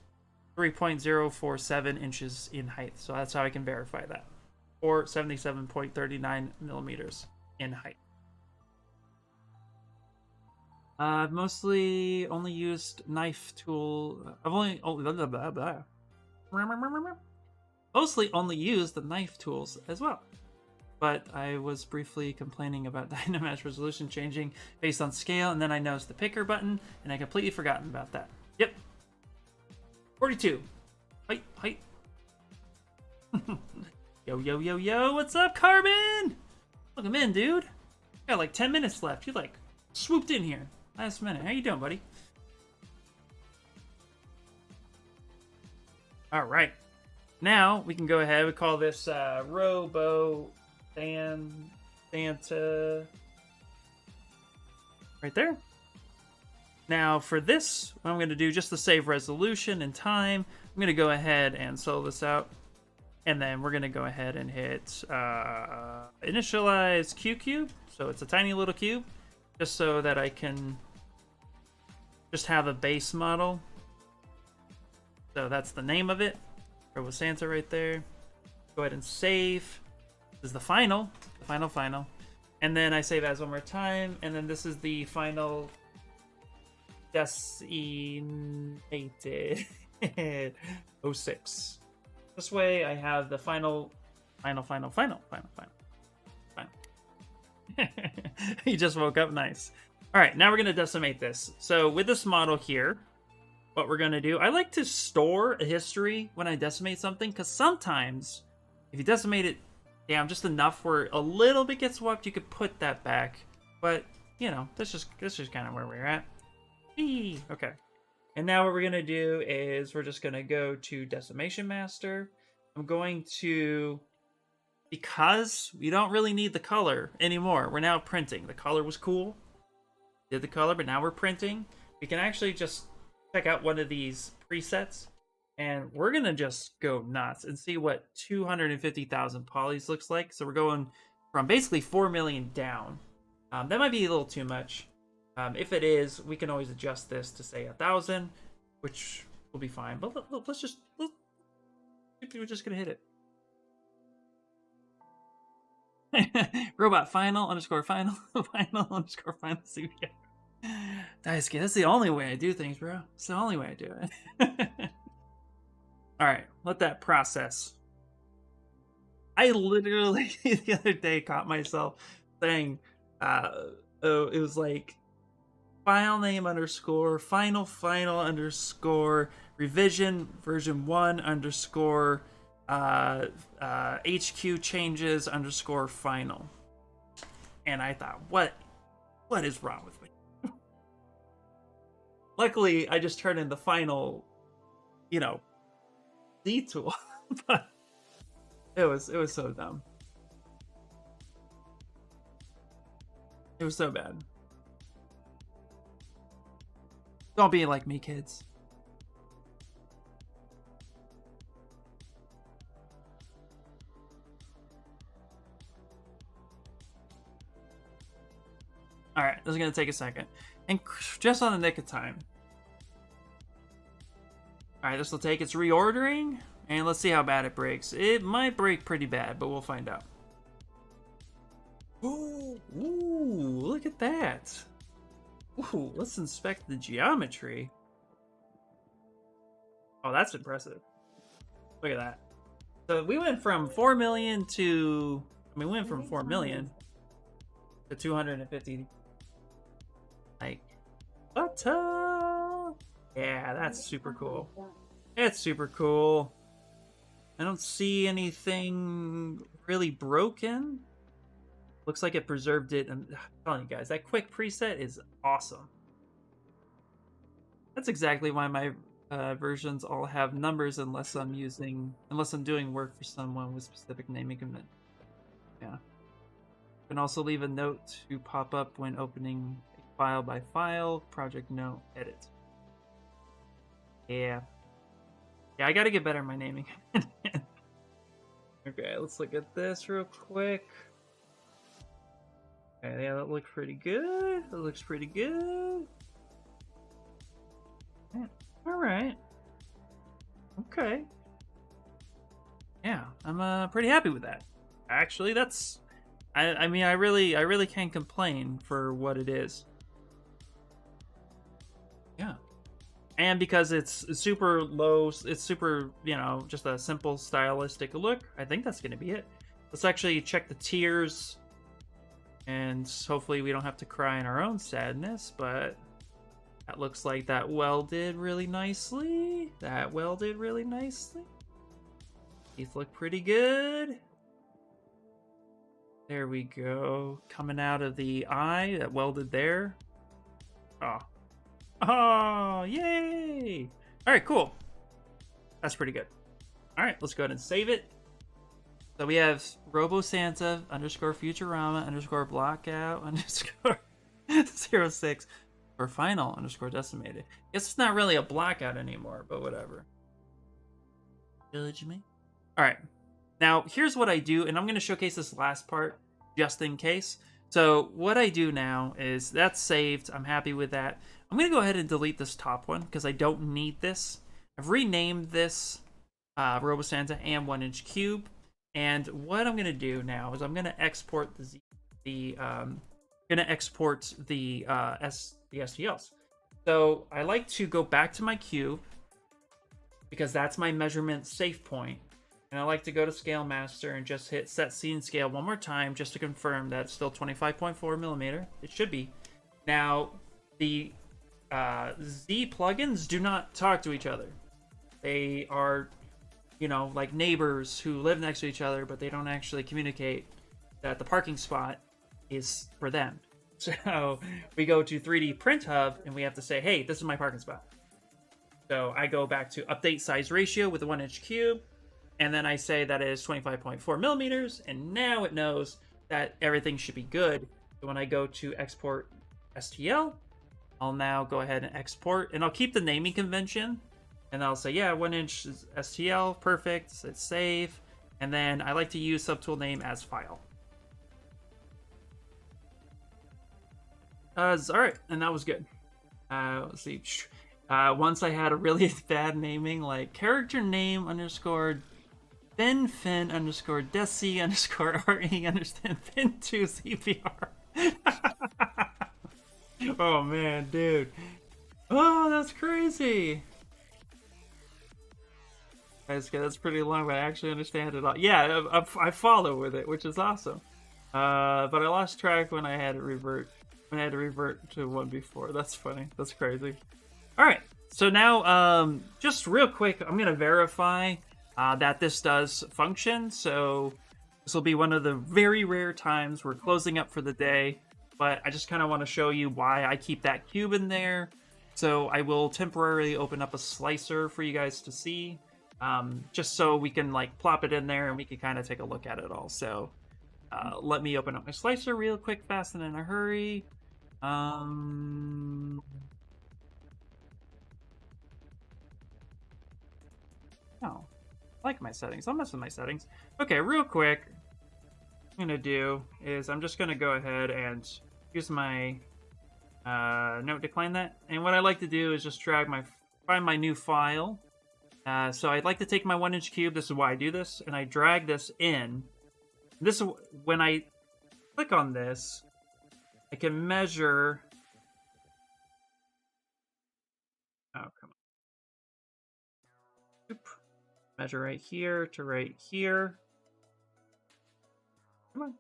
3.047 inches in height. So that's how I can verify that. Or 77.39 millimeters in height. I've mostly only used knife tool. I've mostly only used the knife tools as well. But I was briefly complaining about Dynamesh resolution changing based on scale, and then I noticed the picker button, and I completely forgotten about that. Yep. 42. Height. Yo, what's up, Carbon? Look, I'm in, dude. Got like 10 minutes left. You like swooped in here last minute. How you doing, buddy? All right. Now we can go ahead. We call this Robo Santa right there. Now for this, what I'm going to do, just to save resolution and time, I'm going to go ahead and solo this out. And then we're going to go ahead and hit initialize Q-Cube. So it's a tiny little cube, just so that I can just have a base model. So that's the name of it. Robo Santa right there. Go ahead and save. This is the final. And then I save as one more time. And then this is the final designated 06. This way I have the final. He just woke up, nice. All right, now we're gonna decimate this. So with this model here, what we're gonna do, I like to store a history when I decimate something, because sometimes if you decimate it down just enough where a little bit gets swapped, you could put that back. But you know, that's just kind of where we're at. Okay. And now what we're gonna do is we're just gonna go to Decimation Master. I'm going to, because we don't really need the color anymore, we're now printing. The color was cool, did the color, but now we're printing. We can actually just check out one of these presets, and we're gonna just go nuts and see what 250,000 polys looks like. So we're going from basically 4 million down. That might be a little too much. If it is, we can always adjust this to say 1,000, which will be fine. But let's just, we're just gonna hit it. Robot final _ final _ final. See, Daisuke, that's the only way I do things, bro. It's the only way I do it. All right, let that process. I literally the other day caught myself saying, it was like file name _ final _ revision version 1 _ HQ changes _ final. And I thought, what is wrong with me? Luckily, I just turned in the final, D tool. But it was so dumb. It was so bad. Don't be like me, kids. Alright, this is going to take a second. And just on the nick of time. Alright, this will take its reordering. And let's see how bad it breaks. It might break pretty bad, but we'll find out. Ooh, look at that. Ooh, let's inspect the geometry. Oh, that's impressive. Look at that. So we went from 4 million to... we went from 4 million to 250. Like, what? Yeah, that's super cool. It's super cool. I don't see anything really broken. Looks like it preserved it. I'm telling you guys, that quick preset is awesome. That's exactly why my versions all have numbers unless I'm doing work for someone with specific naming convention. Yeah. You can also leave a note to pop up when opening a file by file, project note, edit. Yeah. Yeah, I gotta get better at my naming. Okay, let's look at this real quick. Okay, yeah, that looks pretty good. That looks pretty good. Yeah, all right. Okay. Yeah, I'm pretty happy with that. Actually, that's I mean, I really can't complain for what it is. Yeah. And because it's super low, it's super, you know, just a simple stylistic look, I think that's going to be it. Let's actually check the tiers, and hopefully we don't have to cry in our own sadness, but that looks like that welded really nicely. That welded really nicely. Teeth look pretty good. There we go. Coming out of the eye, that welded there. Oh. Oh, yay! Alright, cool. That's pretty good. Alright, let's go ahead and save it. So we have RoboSanta underscore Futurama underscore blockout underscore 06 for final underscore decimated. Guess it's not really a blackout anymore, but whatever. Judge me. Alright. Now, here's what I do, and I'm going to showcase this last part just in case. So what I do now is that's saved. I'm happy with that. I'm going to go ahead and delete this top one because I don't need this. I've renamed this RoboSanta and 1-inch cube. And what I'm going to do now is I'm going to export the STLs. So I like to go back to my cube because that's my measurement safe point. And I like to go to Scale Master and just hit Set Scene Scale one more time just to confirm that it's still 25.4 millimeter. It should be. Now, the Z plugins do not talk to each other. They are, you know, like neighbors who live next to each other, but they don't actually communicate that the parking spot is for them. So we go to 3D Print Hub and we have to say, hey, this is my parking spot. So I go back to Update Size Ratio with the 1-inch cube. And then I say that it is 25.4 millimeters, and now it knows that everything should be good. So when I go to export STL, I'll now go ahead and export, and I'll keep the naming convention, and I'll say, yeah, 1-inch STL, perfect, it's save, and then I like to use subtool name as file. All right, and that was good. Let's see. Once I had a really bad naming, like character name underscore Fin underscore Desi underscore RE understand Fin 2 CPR. Oh man, dude. Oh, that's crazy. That's pretty long, but I actually understand it all. Yeah, I follow with it, which is awesome. But I lost track when I had to revert. When I had to revert to one before. That's funny. That's crazy. All right. So now, just real quick, I'm gonna verify that this does function. So this will be one of the very rare times we're closing up for the day, but I just kind of want to show you why I keep that cube in there. So I will temporarily open up a slicer for you guys to see, just so we can like plop it in there and we can kind of take a look at it all. So let me open up my slicer real quick, fast and in a hurry. Oh, I like my settings. I'll mess with my settings. Okay, real quick, what I'm gonna do is I'm just gonna go ahead and use my note decline that. And what I like to do is just find my new file. So I'd like to take my 1-inch cube. This is why I do this, and I drag this in. This is when I click on this, I can measure. Oh, come on. Oop. Measure right here to right here. Come on.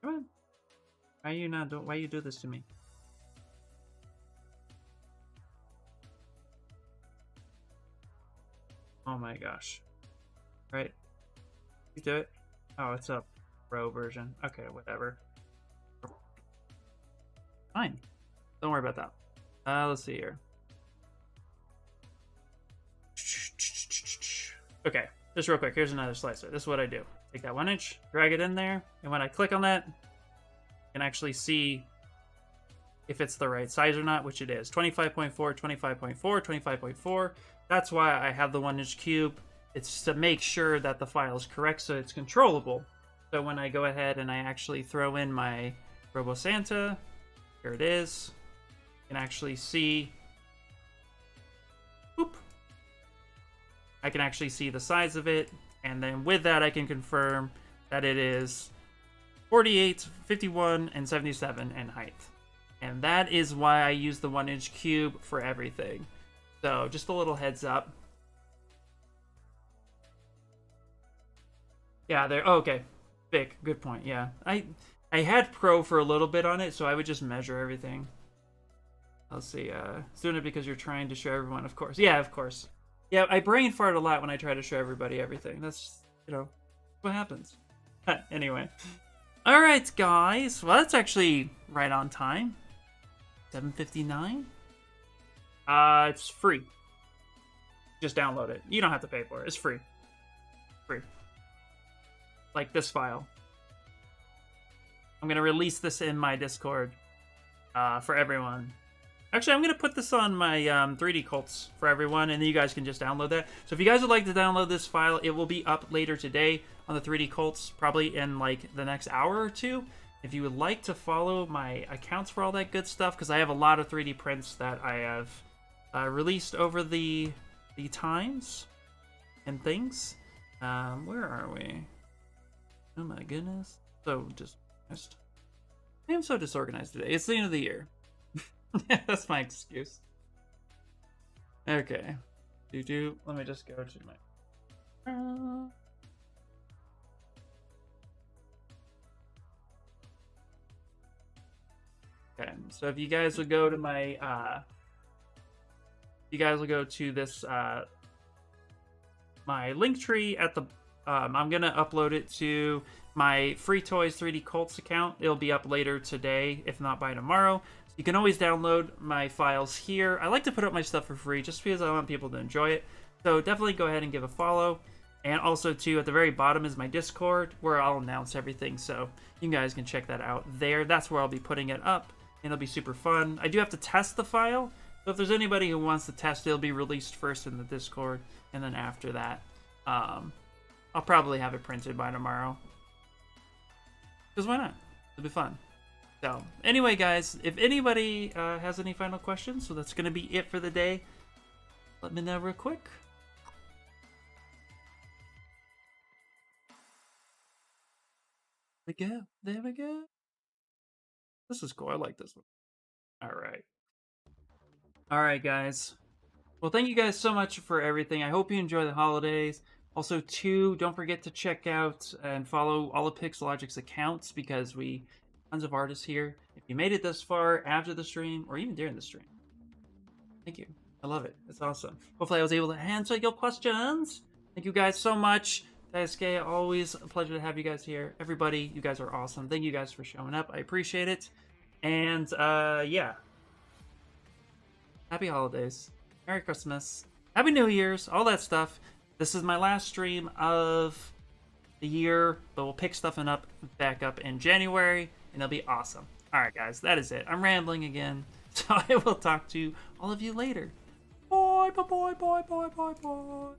Come on. Why you do this to me? Oh my gosh. Right. You do it? Oh, it's a pro version. Okay, whatever. Fine. Don't worry about that. Let's see here. Okay, just real quick, here's another slicer. This is what I do. Take that 1-inch, drag it in there, and when I click on that, you can actually see if it's the right size or not, which it is. 25.4, 25.4, 25.4, That's why I have the 1-inch cube. It's to make sure that the file is correct so it's controllable. So when I go ahead and I actually throw in my Robo Santa, here it is. You can actually see, whoop, I can actually see the size of it. And then with that, I can confirm that it is 48, 51, and 77 in height. And that is why I use the 1-inch cube for everything. So just a little heads up. Yeah, there. Oh, okay. Vic, good point. Yeah, I had Pro for a little bit on it, so I would just measure everything. Let's see. Doing it because you're trying to show everyone, of course. Yeah, of course. Yeah, I brain fart a lot when I try to show everybody everything. That's, what happens. Anyway. All right, guys. Well, that's actually right on time. 7:59. It's free. Just download it. You don't have to pay for it. It's free. Free. Like this file. I'm gonna release this in my Discord for everyone. Actually, I'm gonna put this on my 3D cults for everyone, and then you guys can just download that. So if you guys would like to download this file, it will be up later today on the 3D cults, probably in like the next hour or two. If you would like to follow my accounts for all that good stuff, because I have a lot of 3D prints that I have released over the times and things. Where are we? Oh my goodness. So disorganized. I am so disorganized today. It's the end of the year. That's my excuse. Okay. Let me just go to my... Okay, so if you guys would go to my, you guys will go to this, my link tree at the, I'm gonna upload it to my Free Toys 3D Cults account. It'll be up later today, if not by tomorrow. So you can always download my files here. I like to put up my stuff for free just because I want people to enjoy it. So definitely go ahead and give a follow. And also, too, at the very bottom is my Discord, where I'll announce everything. So you guys can check that out there. That's where I'll be putting it up. And it'll be super fun. I do have to test the file. So if there's anybody who wants to test, it'll be released first in the Discord. And then after that, I'll probably have it printed by tomorrow. Because why not? It'll be fun. So anyway, guys, if anybody has any final questions, so that's going to be it for the day. Let me know real quick. There we go. There we go. This is cool. I like this one. All right. All right, guys. Well, thank you guys so much for everything. I hope you enjoy the holidays. Also, too, don't forget to check out and follow all of Pixologic's accounts because we tons of artists here. If you made it this far after the stream or even during the stream, thank you. I love it. It's awesome. Hopefully, I was able to answer your questions. Thank you guys so much. Daisuke, always a pleasure to have you guys here. Everybody, you guys are awesome. Thank you guys for showing up. I appreciate it. And, yeah. Happy holidays. Merry Christmas. Happy New Year's. All that stuff. This is my last stream of the year, but we'll pick stuff back up in January, and it'll be awesome. All right, guys. That is it. I'm rambling again. So I will talk to all of you later. Bye, bye, bye, bye, bye, bye, bye.